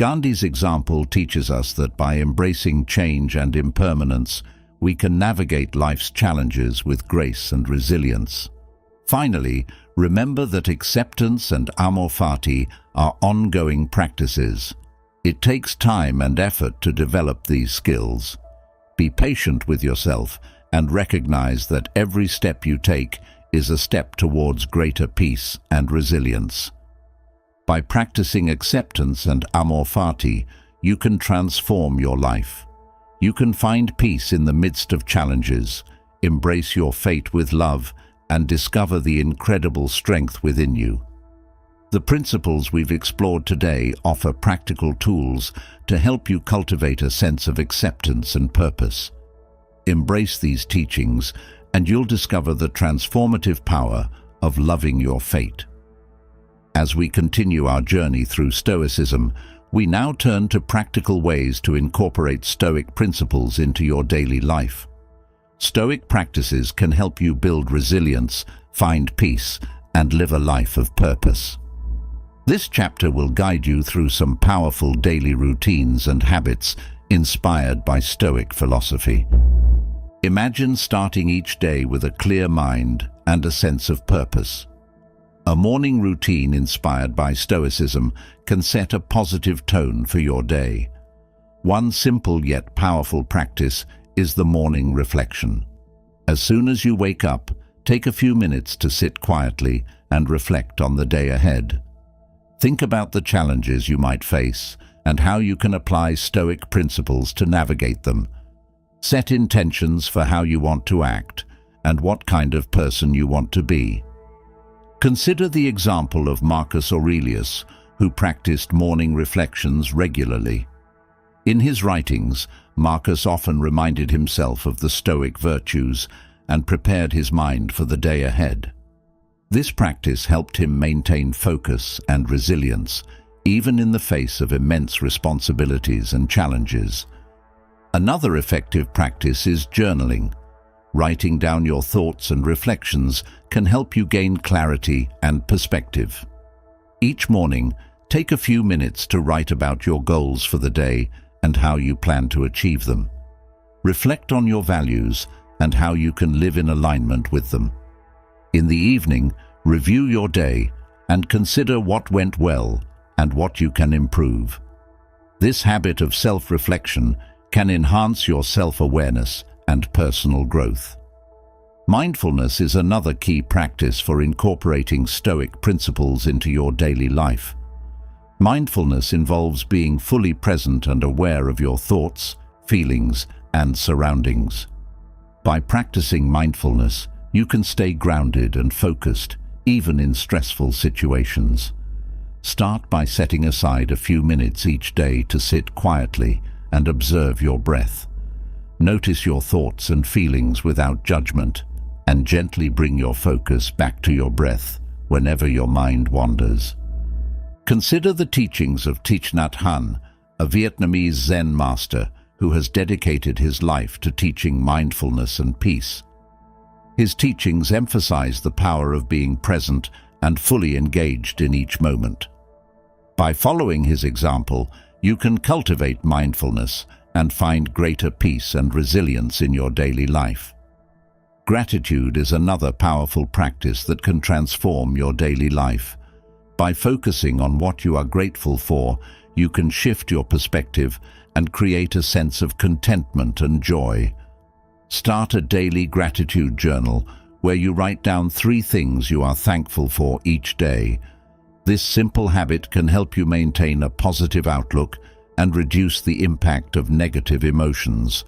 S1: Gandhi's example teaches us that by embracing change and impermanence, we can navigate life's challenges with grace and resilience. Finally, remember that acceptance and amor fati are ongoing practices. It takes time and effort to develop these skills. Be patient with yourself and recognize that every step you take is a step towards greater peace and resilience. By practicing acceptance and amor fati, you can transform your life. You can find peace in the midst of challenges, embrace your fate with love, and discover the incredible strength within you. The principles we've explored today offer practical tools to help you cultivate a sense of acceptance and purpose. Embrace these teachings, and you'll discover the transformative power of loving your fate. As we continue our journey through Stoicism, we now turn to practical ways to incorporate Stoic principles into your daily life. Stoic practices can help you build resilience, find peace, and live a life of purpose. This chapter will guide you through some powerful daily routines and habits inspired by Stoic philosophy. Imagine starting each day with a clear mind and a sense of purpose. A morning routine inspired by Stoicism can set a positive tone for your day. One simple yet powerful practice is the morning reflection. As soon as you wake up, take a few minutes to sit quietly and reflect on the day ahead. Think about the challenges you might face and how you can apply Stoic principles to navigate them. Set intentions for how you want to act and what kind of person you want to be. Consider the example of Marcus Aurelius, who practiced morning reflections regularly. In his writings, Marcus often reminded himself of the Stoic virtues and prepared his mind for the day ahead. This practice helped him maintain focus and resilience, even in the face of immense responsibilities and challenges. Another effective practice is journaling. Writing down your thoughts and reflections can help you gain clarity and perspective. Each morning, take a few minutes to write about your goals for the day and how you plan to achieve them. Reflect on your values and how you can live in alignment with them. In the evening, review your day and consider what went well and what you can improve. This habit of self-reflection can enhance your self-awareness and personal growth. Mindfulness is another key practice for incorporating Stoic principles into your daily life. Mindfulness involves being fully present and aware of your thoughts, feelings, and surroundings. By practicing mindfulness, you can stay grounded and focused, even in stressful situations. Start by setting aside a few minutes each day to sit quietly and observe your breath. Notice your thoughts and feelings without judgment, and gently bring your focus back to your breath whenever your mind wanders. Consider the teachings of Thich Nhat Hanh, a Vietnamese Zen master who has dedicated his life to teaching mindfulness and peace. His teachings emphasize the power of being present and fully engaged in each moment. By following his example, you can cultivate mindfulness and find greater peace and resilience in your daily life. Gratitude is another powerful practice that can transform your daily life. By focusing on what you are grateful for, you can shift your perspective and create a sense of contentment and joy. Start a daily gratitude journal where you write down 3 things you are thankful for each day. This simple habit can help you maintain a positive outlook and reduce the impact of negative emotions.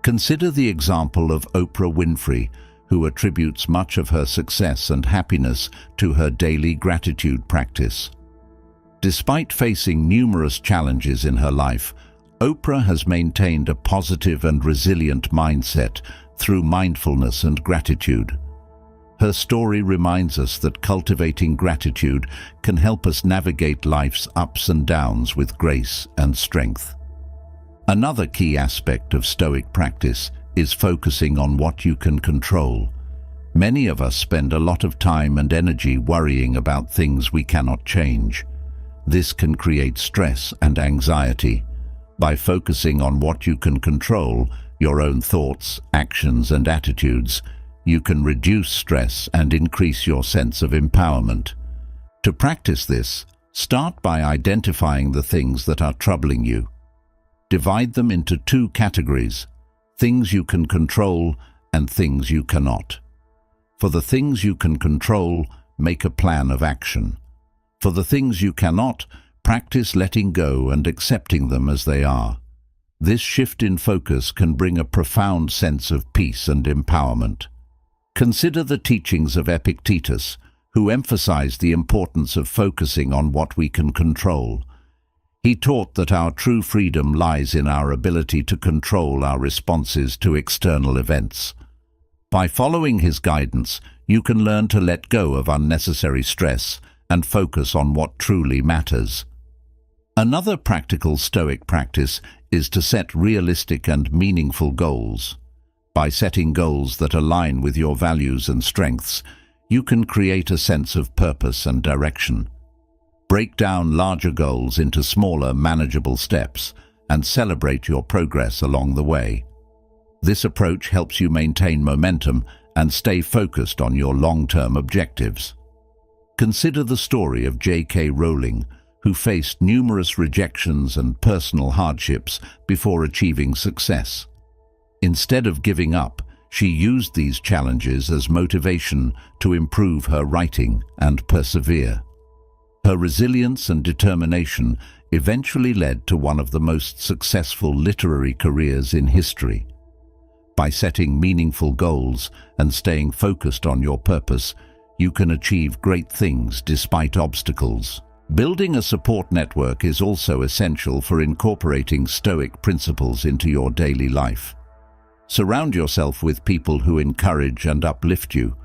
S1: Consider the example of Oprah Winfrey, who attributes much of her success and happiness to her daily gratitude practice. Despite facing numerous challenges in her life, Oprah has maintained a positive and resilient mindset through mindfulness and gratitude. Her story reminds us that cultivating gratitude can help us navigate life's ups and downs with grace and strength. Another key aspect of Stoic practice is focusing on what you can control. Many of us spend a lot of time and energy worrying about things we cannot change. This can create stress and anxiety. By focusing on what you can control, your own thoughts, actions, and attitudes, you can reduce stress and increase your sense of empowerment. To practice this, start by identifying the things that are troubling you. Divide them into two categories: things you can control and things you cannot. For the things you can control, make a plan of action. For the things you cannot, practice letting go and accepting them as they are. This shift in focus can bring a profound sense of peace and empowerment. Consider the teachings of Epictetus, who emphasized the importance of focusing on what we can control. He taught that our true freedom lies in our ability to control our responses to external events. By following his guidance, you can learn to let go of unnecessary stress and focus on what truly matters. Another practical Stoic practice is to set realistic and meaningful goals. By setting goals that align with your values and strengths, you can create a sense of purpose and direction. Break down larger goals into smaller, manageable steps and celebrate your progress along the way. This approach helps you maintain momentum and stay focused on your long-term objectives. Consider the story of J.K. Rowling, who faced numerous rejections and personal hardships before achieving success. Instead of giving up, she used these challenges as motivation to improve her writing and persevere. Her resilience and determination eventually led to one of the most successful literary careers in history. By setting meaningful goals and staying focused on your purpose, you can achieve great things despite obstacles. Building a support network is also essential for incorporating Stoic principles into your daily life. Surround yourself with people who encourage and uplift you.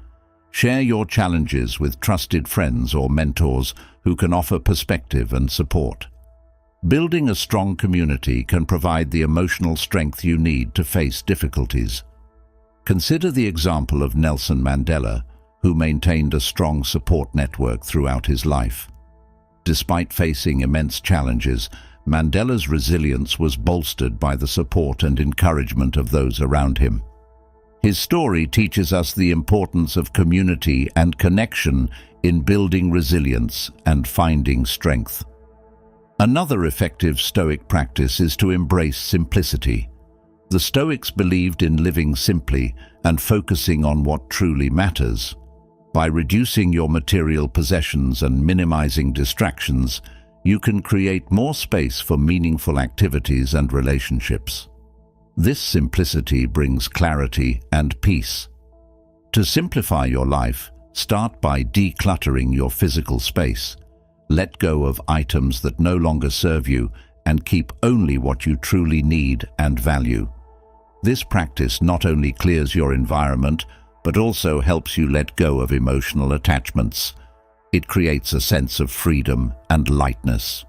S1: Share your challenges with trusted friends or mentors who can offer perspective and support. Building a strong community can provide the emotional strength you need to face difficulties. Consider the example of Nelson Mandela, who maintained a strong support network throughout his life. Despite facing immense challenges, Mandela's resilience was bolstered by the support and encouragement of those around him. His story teaches us the importance of community and connection in building resilience and finding strength. Another effective Stoic practice is to embrace simplicity. The Stoics believed in living simply and focusing on what truly matters. By reducing your material possessions and minimizing distractions, you can create more space for meaningful activities and relationships. This simplicity brings clarity and peace. To simplify your life, start by decluttering your physical space. Let go of items that no longer serve you and keep only what you truly need and value. This practice not only clears your environment, but also helps you let go of emotional attachments. It creates a sense of freedom and lightness.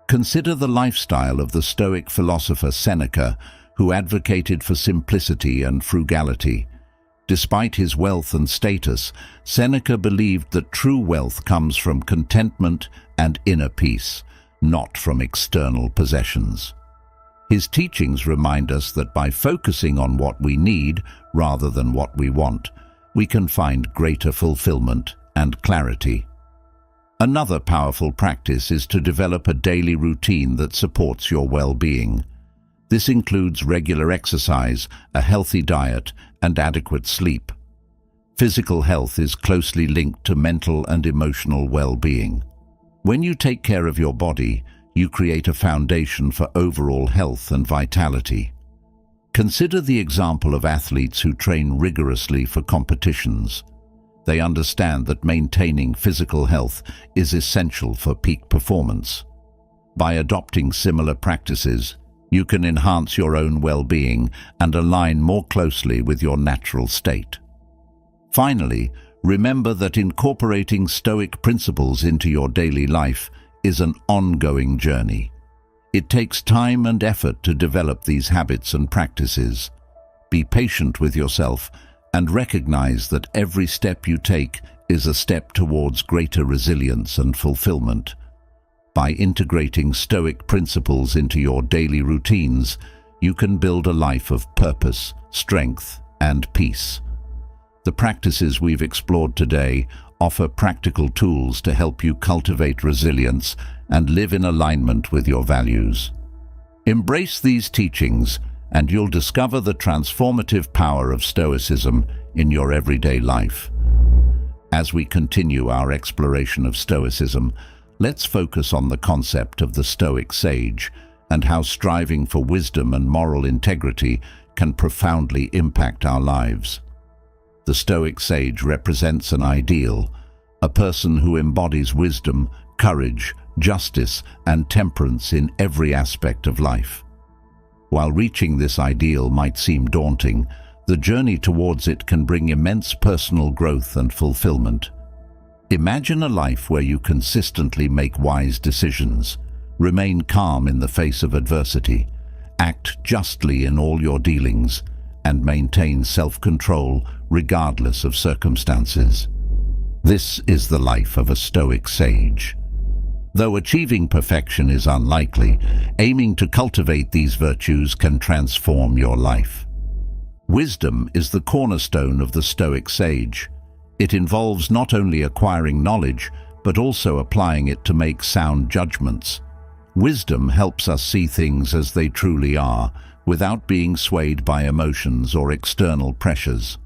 S1: Consider the lifestyle of the Stoic philosopher Seneca, who advocated for simplicity and frugality. Despite his wealth and status, Seneca believed that true wealth comes from contentment and inner peace, not from external possessions. His teachings remind us that by focusing on what we need rather than what we want, we can find greater fulfillment and clarity. Another powerful practice is to develop a daily routine that supports your well-being. This includes regular exercise, a healthy diet, and adequate sleep. Physical health is closely linked to mental and emotional well-being. When you take care of your body, you create a foundation for overall health and vitality. Consider the example of athletes who train rigorously for competitions. They understand that maintaining physical health is essential for peak performance. By adopting similar practices, you can enhance your own well-being and align more closely with your natural state. Finally, remember that incorporating Stoic principles into your daily life is an ongoing journey. It takes time and effort to develop these habits and practices. Be patient with yourself and recognize that every step you take is a step towards greater resilience and fulfillment. By integrating Stoic principles into your daily routines, you can build a life of purpose, strength, and peace. The practices we've explored today offer practical tools to help you cultivate resilience and live in alignment with your values. Embrace these teachings, and you'll discover the transformative power of Stoicism in your everyday life. As we continue our exploration of Stoicism, let's focus on the concept of the Stoic sage and how striving for wisdom and moral integrity can profoundly impact our lives. The Stoic sage represents an ideal, a person who embodies wisdom, courage, justice, and temperance in every aspect of life. While reaching this ideal might seem daunting, the journey towards it can bring immense personal growth and fulfillment. Imagine a life where you consistently make wise decisions, remain calm in the face of adversity, act justly in all your dealings, and maintain self-control regardless of circumstances. This is the life of a Stoic sage. Though achieving perfection is unlikely, aiming to cultivate these virtues can transform your life. Wisdom is the cornerstone of the Stoic sage. It involves not only acquiring knowledge, but also applying it to make sound judgments. Wisdom helps us see things as they truly are, without being swayed by emotions or external pressures.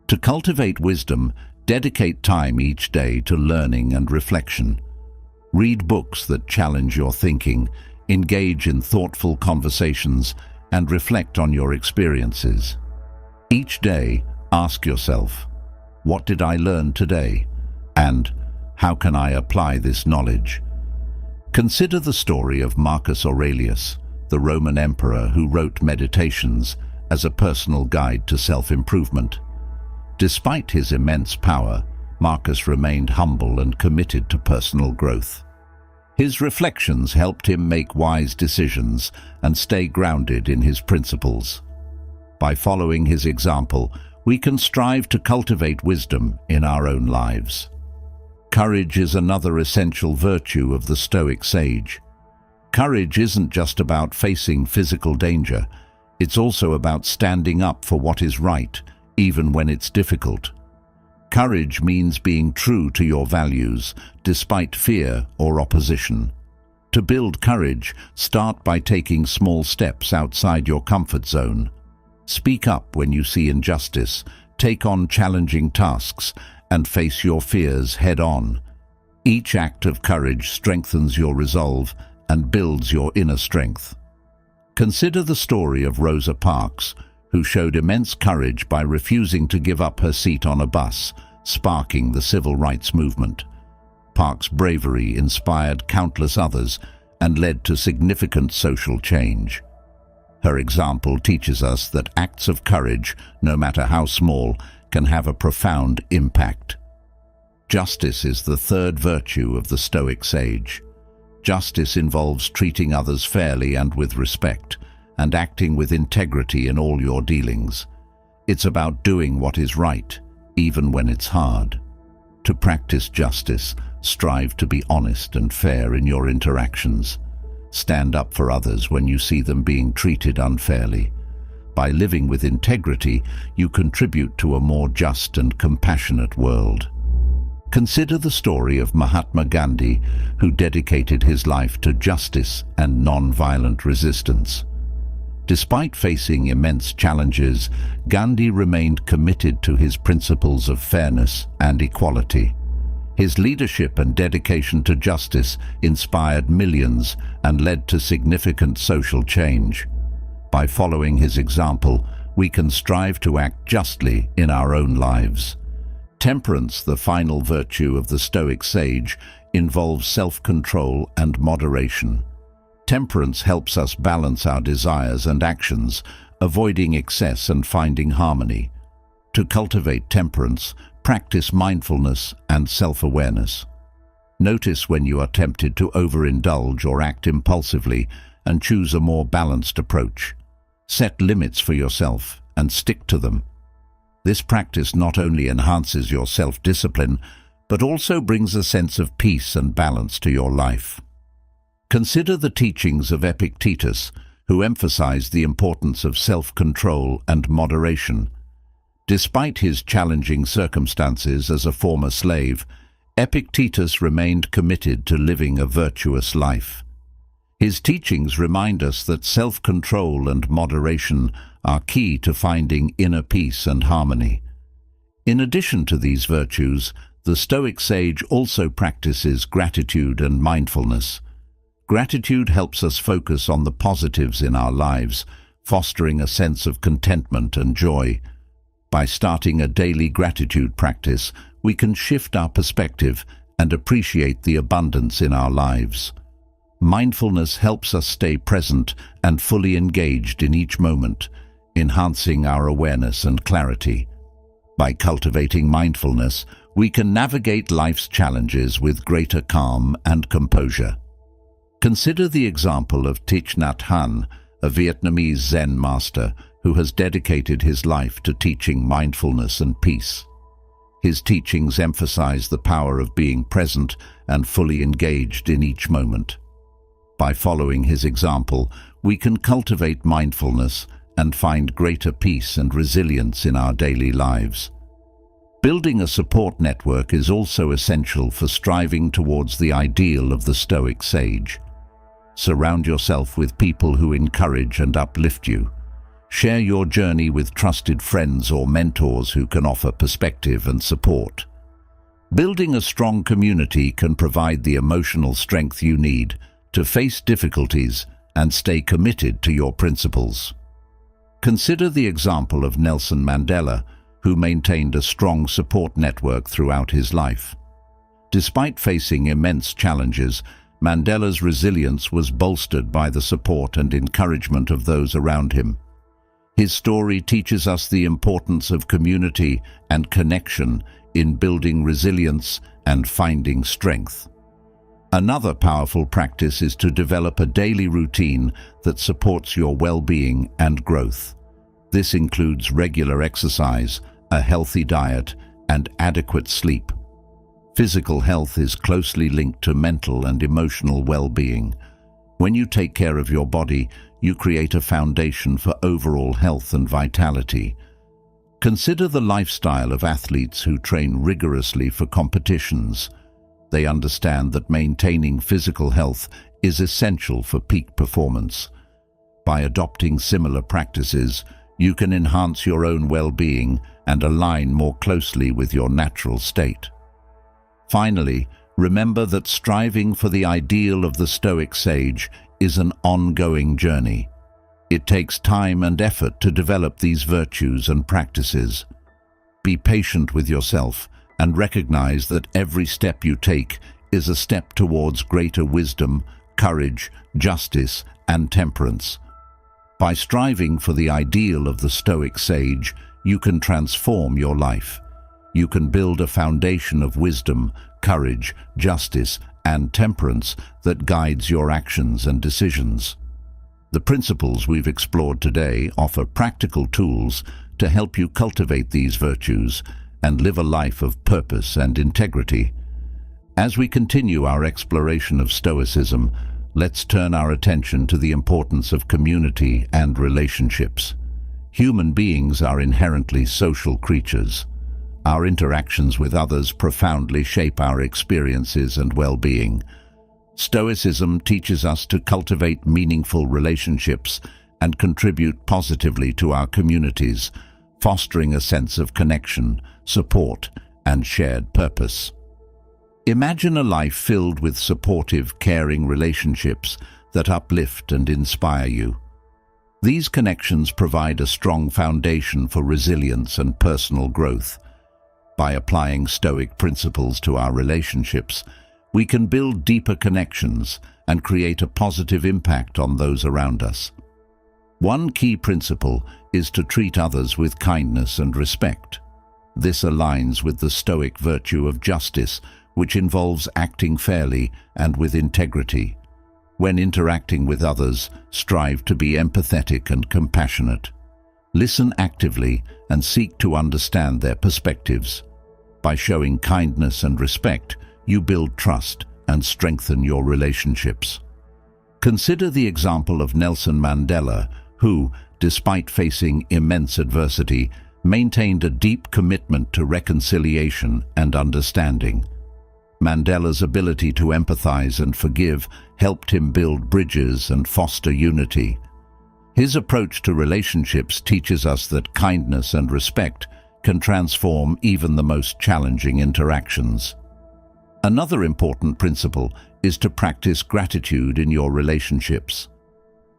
S1: To cultivate wisdom, dedicate time each day to learning and reflection. Read books that challenge your thinking, engage in thoughtful conversations, and reflect on your experiences. Each day, ask yourself, what did I learn today? And how can I apply this knowledge? Consider the story of Marcus Aurelius, the Roman emperor who wrote Meditations as a personal guide to self-improvement. Despite his immense power, Marcus remained humble and committed to personal growth. His reflections helped him make wise decisions and stay grounded in his principles. By following his example, we can strive to cultivate wisdom in our own lives. Courage is another essential virtue of the Stoic sage. Courage isn't just about facing physical danger, it's also about standing up for what is right, even when it's difficult. Courage means being true to your values, despite fear or opposition. To build courage, start by taking small steps outside your comfort zone. Speak up when you see injustice, take on challenging tasks, and face your fears head-on. Each act of courage strengthens your resolve and builds your inner strength. Consider the story of Rosa Parks, who showed immense courage by refusing to give up her seat on a bus, sparking the civil rights movement. Parks' bravery inspired countless others and led to significant social change. Her example teaches us that acts of courage, no matter how small, can have a profound impact. Justice is the third virtue of the Stoic sage. Justice involves treating others fairly and with respect, and acting with integrity in all your dealings. It's about doing what is right, even when it's hard. To practice justice, strive to be honest and fair in your interactions. Stand up for others when you see them being treated unfairly. By living with integrity, you contribute to a more just and compassionate world. Consider the story of Mahatma Gandhi, who dedicated his life to justice and non-violent resistance. Despite facing immense challenges, Gandhi remained committed to his principles of fairness and equality. His leadership and dedication to justice inspired millions and led to significant social change. By following his example, we can strive to act justly in our own lives. Temperance, the final virtue of the Stoic sage, involves self-control and moderation. Temperance helps us balance our desires and actions, avoiding excess and finding harmony. To cultivate temperance, practice mindfulness and self-awareness. Notice when you are tempted to overindulge or act impulsively and choose a more balanced approach. Set limits for yourself and stick to them. This practice not only enhances your self-discipline, but also brings a sense of peace and balance to your life. Consider the teachings of Epictetus, who emphasized the importance of self-control and moderation. Despite his challenging circumstances as a former slave, Epictetus remained committed to living a virtuous life. His teachings remind us that self-control and moderation are key to finding inner peace and harmony. In addition to these virtues, the Stoic sage also practices gratitude and mindfulness. Gratitude helps us focus on the positives in our lives, fostering a sense of contentment and joy. By starting a daily gratitude practice, we can shift our perspective and appreciate the abundance in our lives. Mindfulness helps us stay present and fully engaged in each moment, enhancing our awareness and clarity. By cultivating mindfulness, we can navigate life's challenges with greater calm and composure. Consider the example of Thich Nhat Hanh, a Vietnamese Zen master who has dedicated his life to teaching mindfulness and peace. His teachings emphasize the power of being present and fully engaged in each moment. By following his example, we can cultivate mindfulness and find greater peace and resilience in our daily lives. Building a support network is also essential for striving towards the ideal of the Stoic sage. Surround yourself with people who encourage and uplift you. Share your journey with trusted friends or mentors who can offer perspective and support. Building a strong community can provide the emotional strength you need to face difficulties and stay committed to your principles. Consider the example of Nelson Mandela, who maintained a strong support network throughout his life. Despite facing immense challenges, Mandela's resilience was bolstered by the support and encouragement of those around him. His story teaches us the importance of community and connection in building resilience and finding strength. Another powerful practice is to develop a daily routine that supports your well-being and growth. This includes regular exercise, a healthy diet, and adequate sleep. Physical health is closely linked to mental and emotional well-being. When you take care of your body, you create a foundation for overall health and vitality. Consider the lifestyle of athletes who train rigorously for competitions. They understand that maintaining physical health is essential for peak performance. By adopting similar practices, you can enhance your own well-being and align more closely with your natural state. Finally, remember that striving for the ideal of the Stoic sage is an ongoing journey. It takes time and effort to develop these virtues and practices. Be patient with yourself and recognize that every step you take is a step towards greater wisdom, courage, justice, and temperance. By striving for the ideal of the Stoic sage, you can transform your life. You can build a foundation of wisdom, courage, justice, and temperance that guides your actions and decisions. The principles we've explored today offer practical tools to help you cultivate these virtues and live a life of purpose and integrity. As we continue our exploration of Stoicism, let's turn our attention to the importance of community and relationships. Human beings are inherently social creatures. Our interactions with others profoundly shape our experiences and well-being. Stoicism teaches us to cultivate meaningful relationships and contribute positively to our communities, fostering a sense of connection, support, and shared purpose. Imagine a life filled with supportive, caring relationships that uplift and inspire you. These connections provide a strong foundation for resilience and personal growth. By applying Stoic principles to our relationships, we can build deeper connections and create a positive impact on those around us. One key principle is to treat others with kindness and respect. This aligns with the Stoic virtue of justice, which involves acting fairly and with integrity. When interacting with others, strive to be empathetic and compassionate. Listen actively and seek to understand their perspectives. By showing kindness and respect, you build trust and strengthen your relationships. Consider the example of Nelson Mandela, who, despite facing immense adversity, maintained a deep commitment to reconciliation and understanding. Mandela's ability to empathize and forgive helped him build bridges and foster unity. His approach to relationships teaches us that kindness and respect can transform even the most challenging interactions. Another important principle is to practice gratitude in your relationships.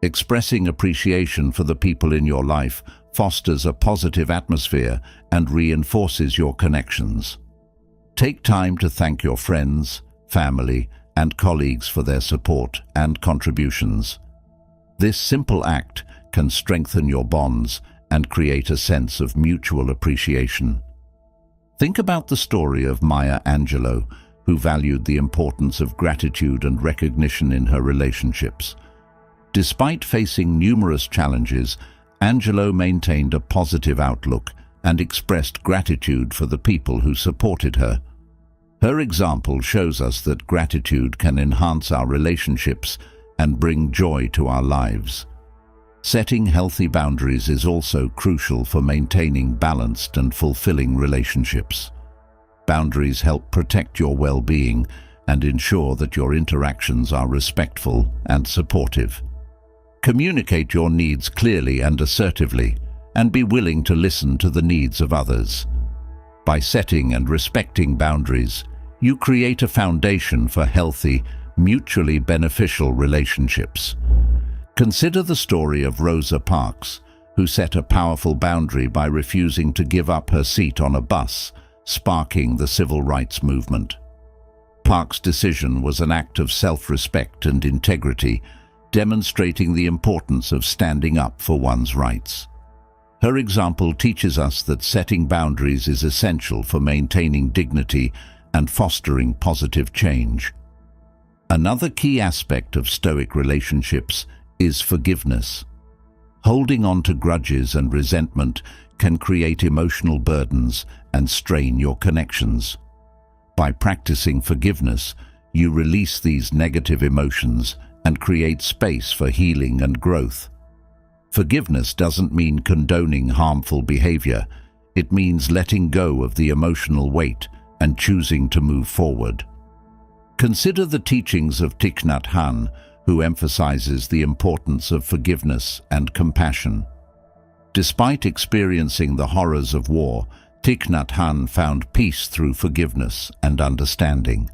S1: Expressing appreciation for the people in your life fosters a positive atmosphere and reinforces your connections. Take time to thank your friends, family, and colleagues for their support and contributions. This simple act can strengthen your bonds and create a sense of mutual appreciation. Think about the story of Maya Angelou, who valued the importance of gratitude and recognition in her relationships. Despite facing numerous challenges, Angelou maintained a positive outlook and expressed gratitude for the people who supported her. Her example shows us that gratitude can enhance our relationships and bring joy to our lives. Setting healthy boundaries is also crucial for maintaining balanced and fulfilling relationships. Boundaries help protect your well-being and ensure that your interactions are respectful and supportive. Communicate your needs clearly and assertively, and be willing to listen to the needs of others. By setting and respecting boundaries, you create a foundation for healthy, mutually beneficial relationships. Consider the story of Rosa Parks, who set a powerful boundary by refusing to give up her seat on a bus, sparking the civil rights movement. Parks' decision was an act of self-respect and integrity, demonstrating the importance of standing up for one's rights. Her example teaches us that setting boundaries is essential for maintaining dignity and fostering positive change. Another key aspect of Stoic relationships is forgiveness. Holding on to grudges and resentment can create emotional burdens and strain your connections. By practicing forgiveness, you release these negative emotions and create space for healing and growth. Forgiveness doesn't mean condoning harmful behavior. It means letting go of the emotional weight and choosing to move forward. Consider the teachings of Thich Nhat Hanh, who emphasizes the importance of forgiveness and compassion. Despite experiencing the horrors of war, Thich Nhat Hanh found peace through forgiveness and understanding.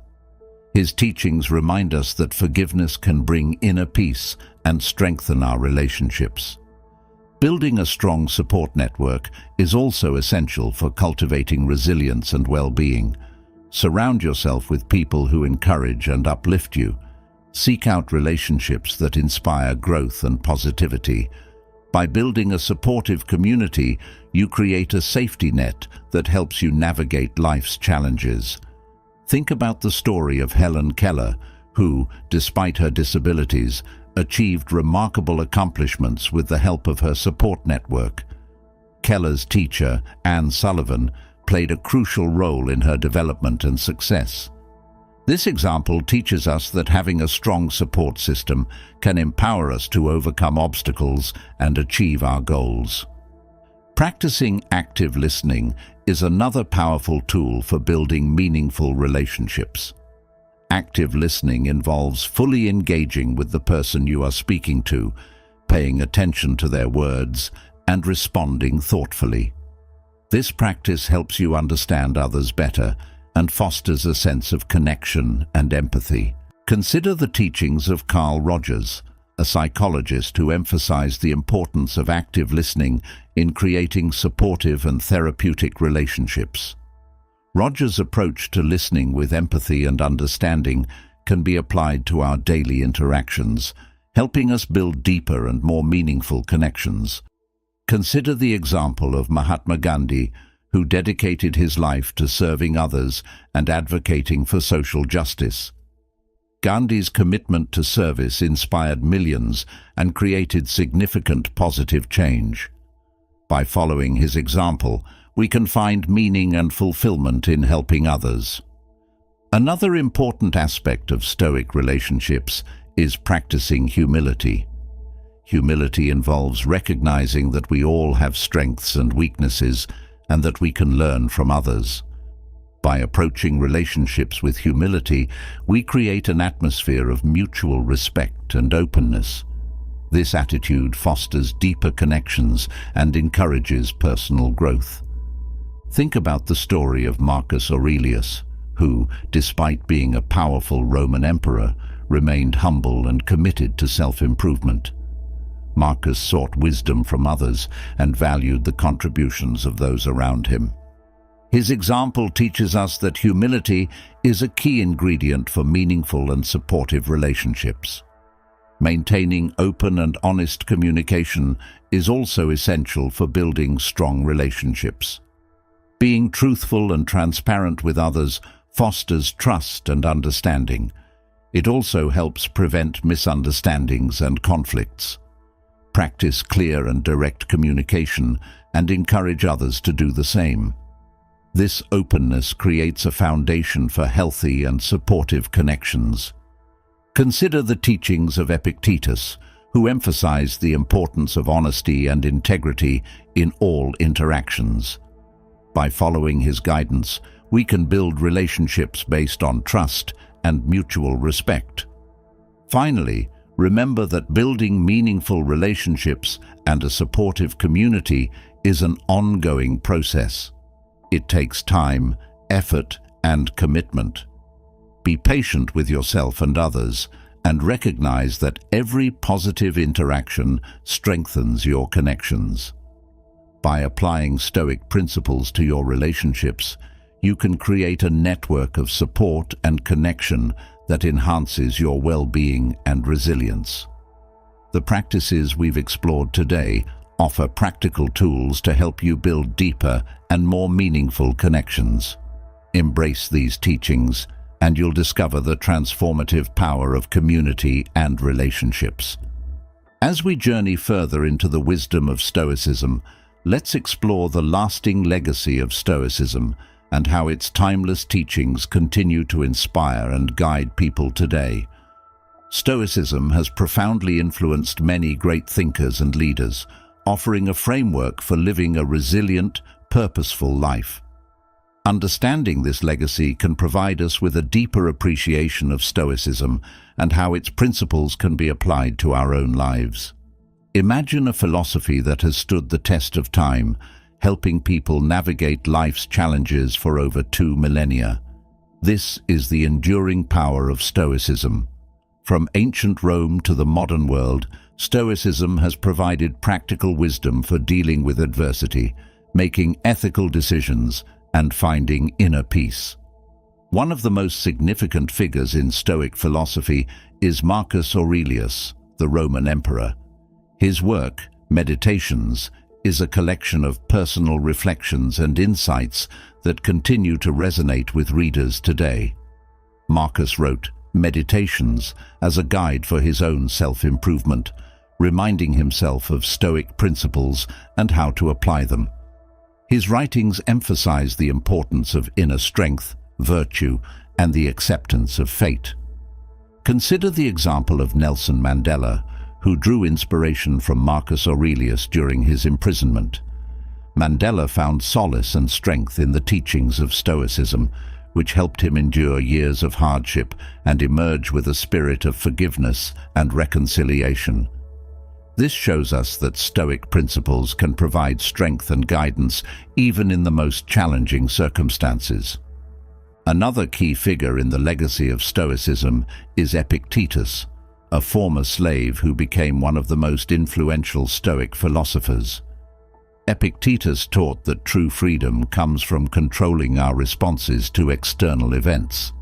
S1: His teachings remind us that forgiveness can bring inner peace and strengthen our relationships. Building a strong support network is also essential for cultivating resilience and well-being. Surround yourself with people who encourage and uplift you. Seek out relationships that inspire growth and positivity. By building a supportive community, you create a safety net that helps you navigate life's challenges. Think about the story of Helen Keller, who, despite her disabilities, achieved remarkable accomplishments with the help of her support network. Keller's teacher, Anne Sullivan, played a crucial role in her development and success. This example teaches us that having a strong support system can empower us to overcome obstacles and achieve our goals. Practicing active listening is another powerful tool for building meaningful relationships. Active listening involves fully engaging with the person you are speaking to, paying attention to their words, and responding thoughtfully. This practice helps you understand others better and fosters a sense of connection and empathy. Consider the teachings of Carl Rogers, a psychologist who emphasized the importance of active listening in creating supportive and therapeutic relationships. Rogers' approach to listening with empathy and understanding can be applied to our daily interactions, helping us build deeper and more meaningful connections. Consider the example of Mahatma Gandhi, who dedicated his life to serving others and advocating for social justice. Gandhi's commitment to service inspired millions and created significant positive change. By following his example, we can find meaning and fulfillment in helping others. Another important aspect of Stoic relationships is practicing humility. Humility involves recognizing that we all have strengths and weaknesses and that we can learn from others. By approaching relationships with humility, we create an atmosphere of mutual respect and openness. This attitude fosters deeper connections and encourages personal growth. Think about the story of Marcus Aurelius, who, despite being a powerful Roman emperor, remained humble and committed to self-improvement. Marcus sought wisdom from others and valued the contributions of those around him. His example teaches us that humility is a key ingredient for meaningful and supportive relationships. Maintaining open and honest communication is also essential for building strong relationships. Being truthful and transparent with others fosters trust and understanding. It also helps prevent misunderstandings and conflicts. Practice clear and direct communication and encourage others to do the same. This openness creates a foundation for healthy and supportive connections. Consider the teachings of Epictetus, who emphasized the importance of honesty and integrity in all interactions. By following his guidance, we can build relationships based on trust and mutual respect. Finally, remember that building meaningful relationships and a supportive community is an ongoing process. It takes time, effort, and commitment. Be patient with yourself and others, and recognize that every positive interaction strengthens your connections. By applying Stoic principles to your relationships, you can create a network of support and connection that enhances your well-being and resilience. The practices we've explored today offer practical tools to help you build deeper and more meaningful connections. Embrace these teachings, and you'll discover the transformative power of community and relationships. As we journey further into the wisdom of Stoicism, let's explore the lasting legacy of Stoicism and how its timeless teachings continue to inspire and guide people today. Stoicism has profoundly influenced many great thinkers and leaders, offering a framework for living a resilient, purposeful life. Understanding this legacy can provide us with a deeper appreciation of Stoicism and how its principles can be applied to our own lives. Imagine a philosophy that has stood the test of time, helping people navigate life's challenges for over 2 millennia. This is the enduring power of Stoicism. From ancient Rome to the modern world, Stoicism has provided practical wisdom for dealing with adversity, making ethical decisions, and finding inner peace. One of the most significant figures in Stoic philosophy is Marcus Aurelius, the Roman emperor. His work, Meditations, is a collection of personal reflections and insights that continue to resonate with readers today. Marcus wrote Meditations as a guide for his own self-improvement, reminding himself of Stoic principles and how to apply them. His writings emphasize the importance of inner strength, virtue, and the acceptance of fate. Consider the example of Nelson Mandela, who drew inspiration from Marcus Aurelius during his imprisonment. Mandela found solace and strength in the teachings of Stoicism, which helped him endure years of hardship and emerge with a spirit of forgiveness and reconciliation. This shows us that Stoic principles can provide strength and guidance even in the most challenging circumstances. Another key figure in the legacy of Stoicism is Epictetus, a former slave who became one of the most influential Stoic philosophers. Epictetus taught that true freedom comes from controlling our responses to external events.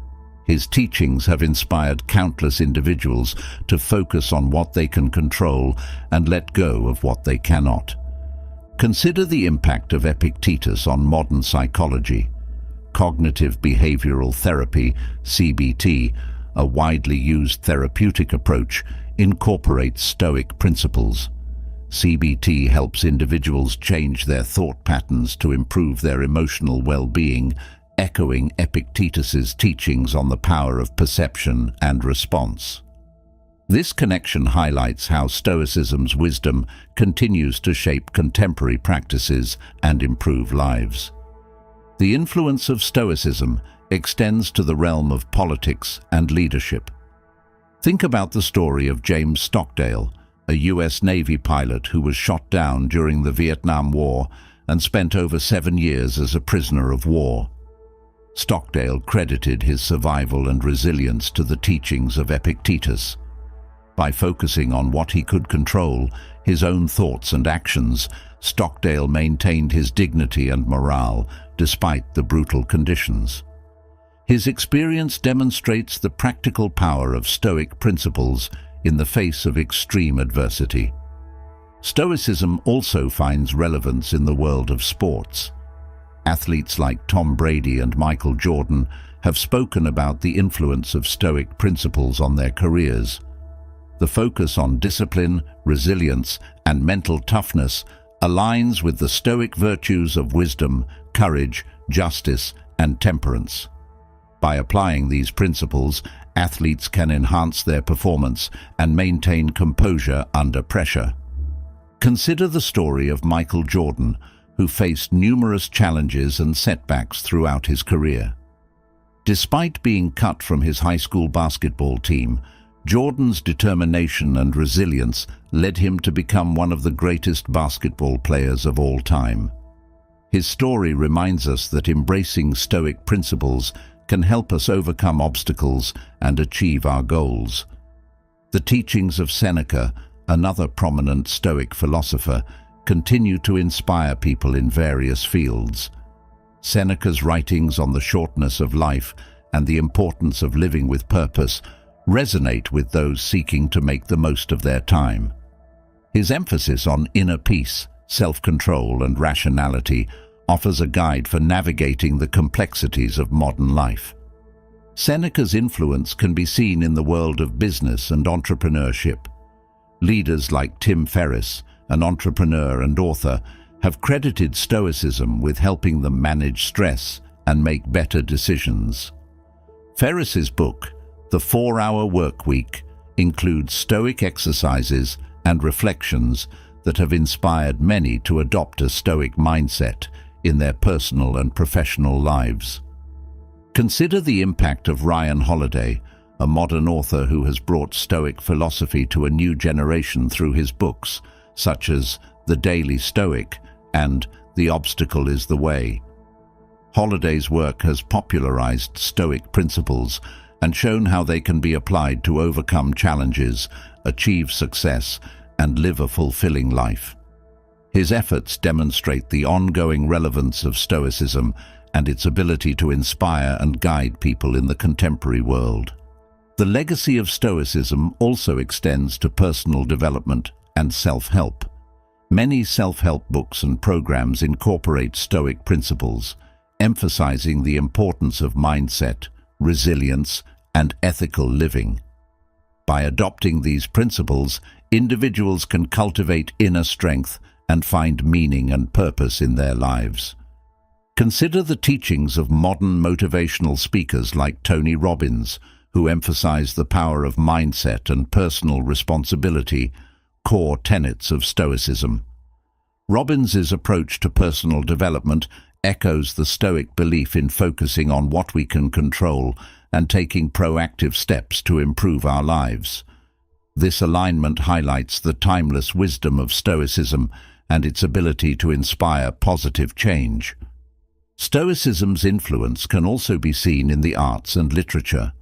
S1: His teachings have inspired countless individuals to focus on what they can control and let go of what they cannot. Consider the impact of Epictetus on modern psychology. Cognitive behavioral therapy, CBT, a widely used therapeutic approach, incorporates Stoic principles. CBT helps individuals change their thought patterns to improve their emotional well-being, echoing Epictetus's teachings on the power of perception and response. This connection highlights how Stoicism's wisdom continues to shape contemporary practices and improve lives. The influence of Stoicism extends to the realm of politics and leadership. Think about the story of James Stockdale, a US Navy pilot who was shot down during the Vietnam War and spent over 7 years as a prisoner of war. Stockdale credited his survival and resilience to the teachings of Epictetus. By focusing on what he could control, his own thoughts and actions, Stockdale maintained his dignity and morale despite the brutal conditions. His experience demonstrates the practical power of Stoic principles in the face of extreme adversity. Stoicism also finds relevance in the world of sports. Athletes like Tom Brady and Michael Jordan have spoken about the influence of Stoic principles on their careers. The focus on discipline, resilience, and mental toughness aligns with the Stoic virtues of wisdom, courage, justice, and temperance. By applying these principles, athletes can enhance their performance and maintain composure under pressure. Consider the story of Michael Jordan, who faced numerous challenges and setbacks throughout his career. Despite being cut from his high school basketball team, Jordan's determination and resilience led him to become one of the greatest basketball players of all time. His story reminds us that embracing Stoic principles can help us overcome obstacles and achieve our goals. The teachings of Seneca, another prominent Stoic philosopher, continue to inspire people in various fields. Seneca's writings on the shortness of life and the importance of living with purpose resonate with those seeking to make the most of their time. His emphasis on inner peace, self-control, and rationality offers a guide for navigating the complexities of modern life. Seneca's influence can be seen in the world of business and entrepreneurship. Leaders like Tim Ferriss, an entrepreneur and author, have credited Stoicism with helping them manage stress and make better decisions. Ferriss's book, The 4-Hour Workweek, includes Stoic exercises and reflections that have inspired many to adopt a Stoic mindset in their personal and professional lives. Consider the impact of Ryan Holiday, a modern author who has brought Stoic philosophy to a new generation through his books, such as The Daily Stoic and The Obstacle is the Way. Holiday's work has popularized Stoic principles and shown how they can be applied to overcome challenges, achieve success, and live a fulfilling life. His efforts demonstrate the ongoing relevance of Stoicism and its ability to inspire and guide people in the contemporary world. The legacy of Stoicism also extends to personal development and self-help. Many self-help books and programs incorporate Stoic principles, emphasizing the importance of mindset, resilience, and ethical living. By adopting these principles, individuals can cultivate inner strength and find meaning and purpose in their lives. Consider the teachings of modern motivational speakers like Tony Robbins, who emphasize the power of mindset and personal responsibility, core tenets of Stoicism. Robbins's approach to personal development echoes the Stoic belief in focusing on what we can control and taking proactive steps to improve our lives. This alignment highlights the timeless wisdom of Stoicism and its ability to inspire positive change. Stoicism's influence can also be seen in the arts and literature.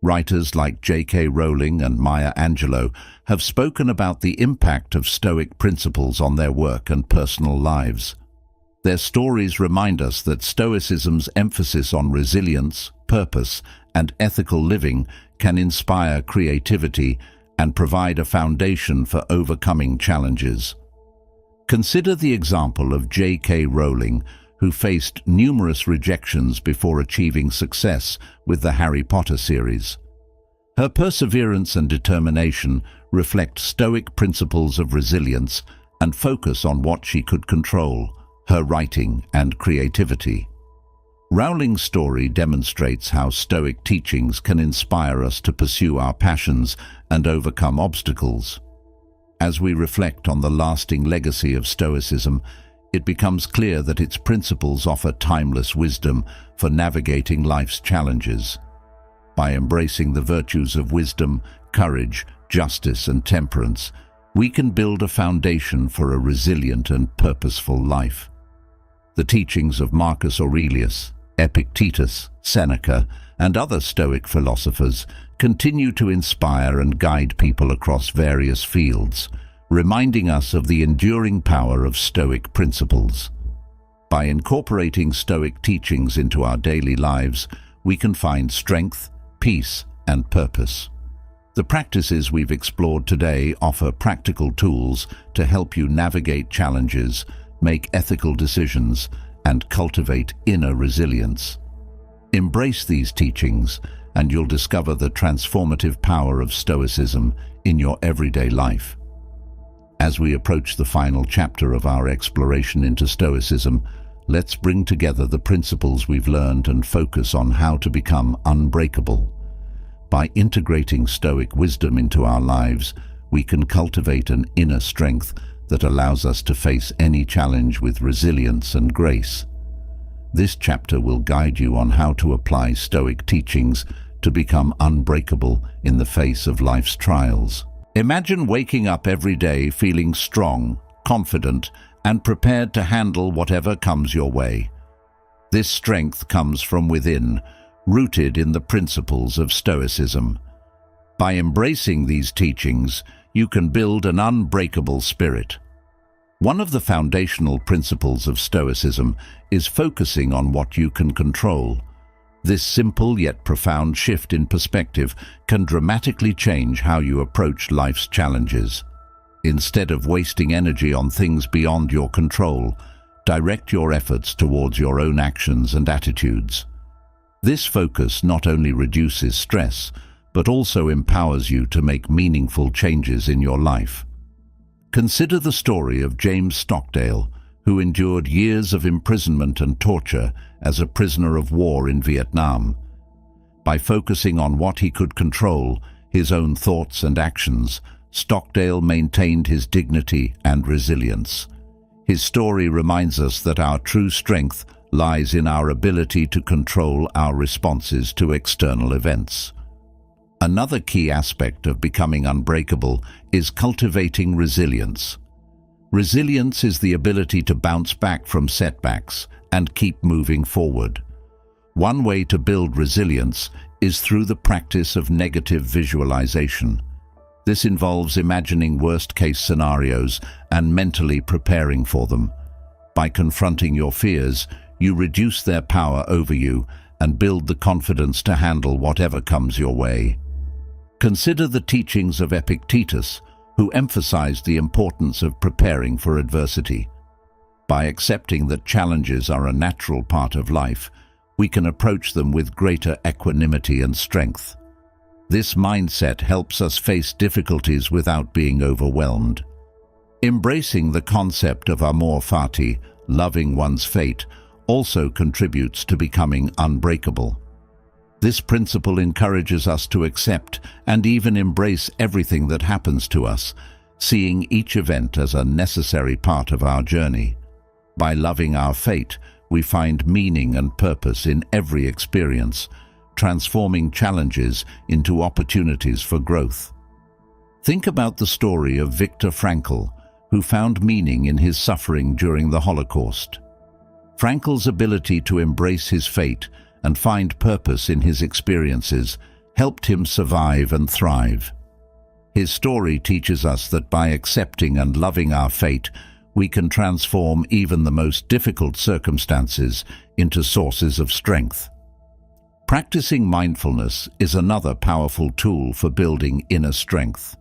S1: Writers like J.K. Rowling and Maya Angelou have spoken about the impact of Stoic principles on their work and personal lives. Their stories remind us that Stoicism's emphasis on resilience, purpose, and ethical living can inspire creativity and provide a foundation for overcoming challenges. Consider the example of J.K. Rowling, who faced numerous rejections before achieving success with the Harry Potter series. Her perseverance and determination reflect Stoic principles of resilience and focus on what she could control, her writing and creativity. Rowling's story demonstrates how Stoic teachings can inspire us to pursue our passions and overcome obstacles. As we reflect on the lasting legacy of Stoicism, it becomes clear that its principles offer timeless wisdom for navigating life's challenges. By embracing the virtues of wisdom, courage, justice, and temperance, we can build a foundation for a resilient and purposeful life. The teachings of Marcus Aurelius, Epictetus, Seneca, and other Stoic philosophers continue to inspire and guide people across various fields, reminding us of the enduring power of Stoic principles. By incorporating Stoic teachings into our daily lives, we can find strength, peace, and purpose. The practices we've explored today offer practical tools to help you navigate challenges, make ethical decisions, and cultivate inner resilience. Embrace these teachings, and you'll discover the transformative power of Stoicism in your everyday life. As we approach the final chapter of our exploration into Stoicism, let's bring together the principles we've learned and focus on how to become unbreakable. By integrating Stoic wisdom into our lives, we can cultivate an inner strength that allows us to face any challenge with resilience and grace. This chapter will guide you on how to apply Stoic teachings to become unbreakable in the face of life's trials. Imagine waking up every day feeling strong, confident, and prepared to handle whatever comes your way. This strength comes from within, rooted in the principles of Stoicism. By embracing these teachings, you can build an unbreakable spirit. One of the foundational principles of Stoicism is focusing on what you can control. This simple yet profound shift in perspective can dramatically change how you approach life's challenges. Instead of wasting energy on things beyond your control, direct your efforts towards your own actions and attitudes. This focus not only reduces stress, but also empowers you to make meaningful changes in your life. Consider the story of James Stockdale, who endured years of imprisonment and torture as a prisoner of war in Vietnam. By focusing on what he could control, his own thoughts and actions, Stockdale maintained his dignity and resilience. His story reminds us that our true strength lies in our ability to control our responses to external events. Another key aspect of becoming unbreakable is cultivating resilience. Resilience is the ability to bounce back from setbacks and keep moving forward. One way to build resilience is through the practice of negative visualization. This involves imagining worst-case scenarios and mentally preparing for them. By confronting your fears, you reduce their power over you and build the confidence to handle whatever comes your way. Consider the teachings of Epictetus, who emphasized the importance of preparing for adversity. By accepting that challenges are a natural part of life, we can approach them with greater equanimity and strength. This mindset helps us face difficulties without being overwhelmed. Embracing the concept of amor fati, loving one's fate, also contributes to becoming unbreakable. This principle encourages us to accept and even embrace everything that happens to us, seeing each event as a necessary part of our journey. By loving our fate, we find meaning and purpose in every experience, transforming challenges into opportunities for growth. Think about the story of Viktor Frankl, who found meaning in his suffering during the Holocaust. Frankl's ability to embrace his fate and find purpose in his experiences helped him survive and thrive. His story teaches us that by accepting and loving our fate, we can transform even the most difficult circumstances into sources of strength. Practicing mindfulness is another powerful tool for building inner strength.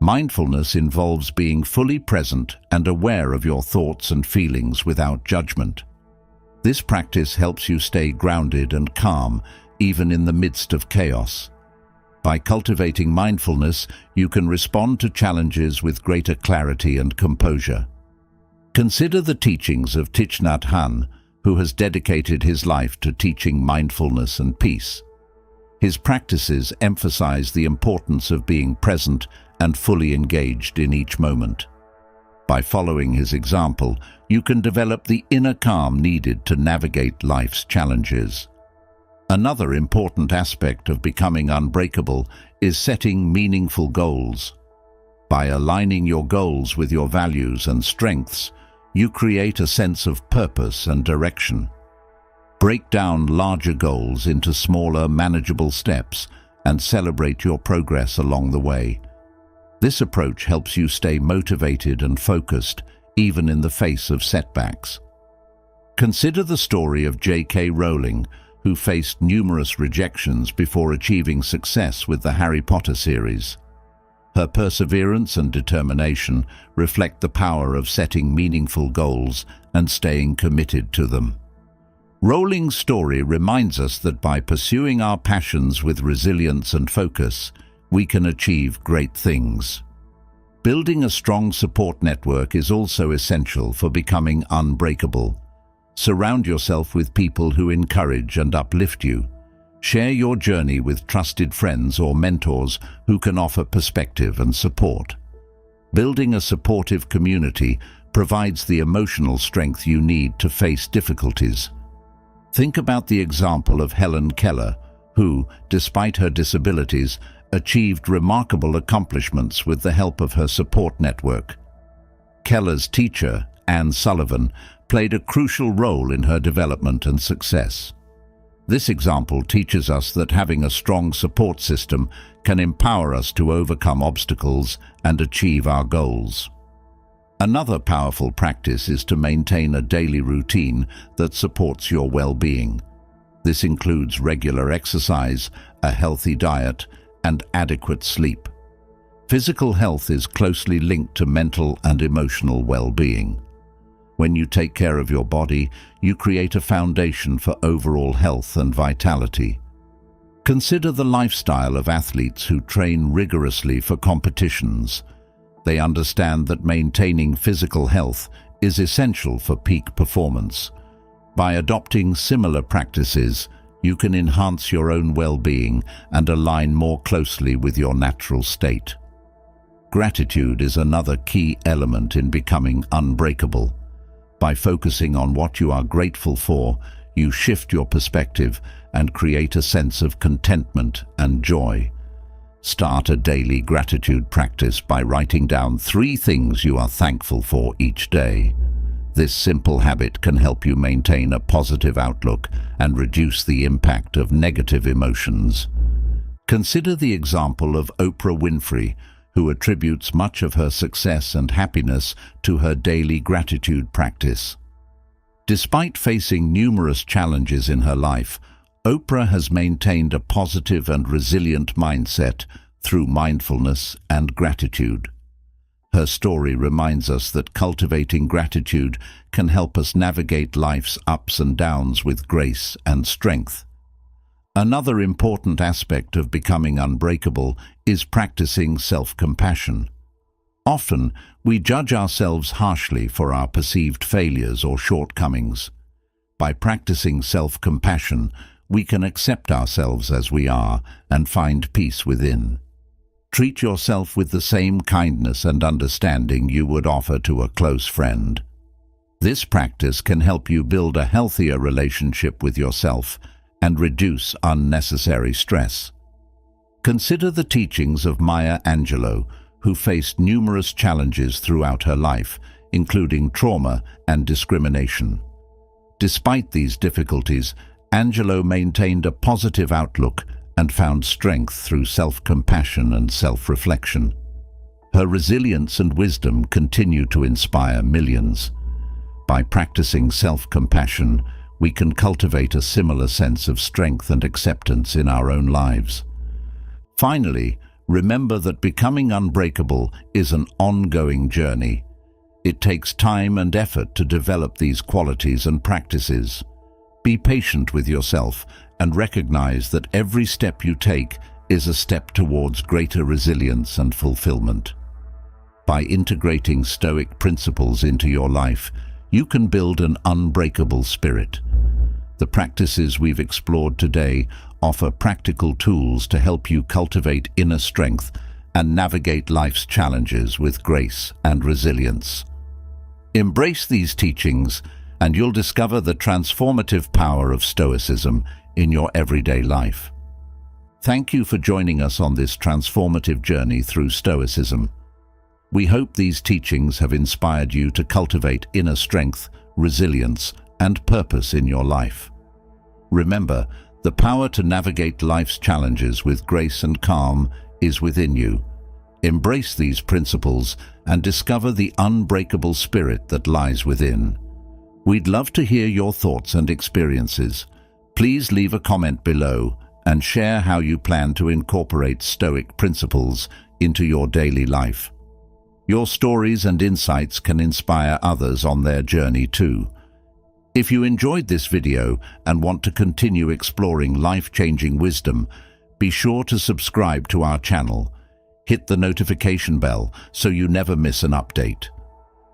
S1: Mindfulness involves being fully present and aware of your thoughts and feelings without judgment. This practice helps you stay grounded and calm, even in the midst of chaos. By cultivating mindfulness, you can respond to challenges with greater clarity and composure. Consider the teachings of Thich Nhat Hanh, who has dedicated his life to teaching mindfulness and peace. His practices emphasize the importance of being present and fully engaged in each moment. By following his example, you can develop the inner calm needed to navigate life's challenges. Another important aspect of becoming unbreakable is setting meaningful goals. By aligning your goals with your values and strengths, you create a sense of purpose and direction. Break down larger goals into smaller, manageable steps and celebrate your progress along the way. This approach helps you stay motivated and focused, even in the face of setbacks. Consider the story of J.K. Rowling, who faced numerous rejections before achieving success with the Harry Potter series. Her perseverance and determination reflect the power of setting meaningful goals and staying committed to them. Rowling's story reminds us that by pursuing our passions with resilience and focus, we can achieve great things. Building a strong support network is also essential for becoming unbreakable. Surround yourself with people who encourage and uplift you. Share your journey with trusted friends or mentors who can offer perspective and support. Building a supportive community provides the emotional strength you need to face difficulties. Think about the example of Helen Keller, who, despite her disabilities, achieved remarkable accomplishments with the help of her support network. Keller's teacher, Anne Sullivan, played a crucial role in her development and success. This example teaches us that having a strong support system can empower us to overcome obstacles and achieve our goals. Another powerful practice is to maintain a daily routine that supports your well-being. This includes regular exercise, a healthy diet, and adequate sleep. Physical health is closely linked to mental and emotional well-being. When you take care of your body, you create a foundation for overall health and vitality. Consider the lifestyle of athletes who train rigorously for competitions. They understand that maintaining physical health is essential for peak performance. By adopting similar practices, you can enhance your own well-being and align more closely with your natural state. Gratitude is another key element in becoming unbreakable. By focusing on what you are grateful for, you shift your perspective and create a sense of contentment and joy. Start a daily gratitude practice by writing down 3 things you are thankful for each day. This simple habit can help you maintain a positive outlook and reduce the impact of negative emotions. Consider the example of Oprah Winfrey, who attributes much of her success and happiness to her daily gratitude practice. Despite facing numerous challenges in her life, Oprah has maintained a positive and resilient mindset through mindfulness and gratitude. Her story reminds us that cultivating gratitude can help us navigate life's ups and downs with grace and strength. Another important aspect of becoming unbreakable is practicing self-compassion. Often, we judge ourselves harshly for our perceived failures or shortcomings. By practicing self-compassion, we can accept ourselves as we are and find peace within. Treat yourself with the same kindness and understanding you would offer to a close friend. This practice can help you build a healthier relationship with yourself and reduce unnecessary stress. Consider the teachings of Maya Angelou, who faced numerous challenges throughout her life, including trauma and discrimination. Despite these difficulties, Angelou maintained a positive outlook and found strength through self-compassion and self-reflection. Her resilience and wisdom continue to inspire millions. By practicing self-compassion, we can cultivate a similar sense of strength and acceptance in our own lives. Finally, remember that becoming unbreakable is an ongoing journey. It takes time and effort to develop these qualities and practices. Be patient with yourself and recognize that every step you take is a step towards greater resilience and fulfillment. By integrating Stoic principles into your life, you can build an unbreakable spirit. The practices we've explored today offer practical tools to help you cultivate inner strength and navigate life's challenges with grace and resilience. Embrace these teachings, and you'll discover the transformative power of Stoicism in your everyday life. Thank you for joining us on this transformative journey through Stoicism. We hope these teachings have inspired you to cultivate inner strength, resilience, and purpose in your life. Remember, the power to navigate life's challenges with grace and calm is within you. Embrace these principles and discover the unbreakable spirit that lies within. We'd love to hear your thoughts and experiences. Please leave a comment below and share how you plan to incorporate Stoic principles into your daily life. Your stories and insights can inspire others on their journey too. If you enjoyed this video and want to continue exploring life-changing wisdom, be sure to subscribe to our channel. Hit the notification bell so you never miss an update.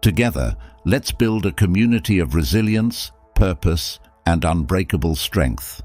S1: Together, let's build a community of resilience, purpose, and unbreakable strength.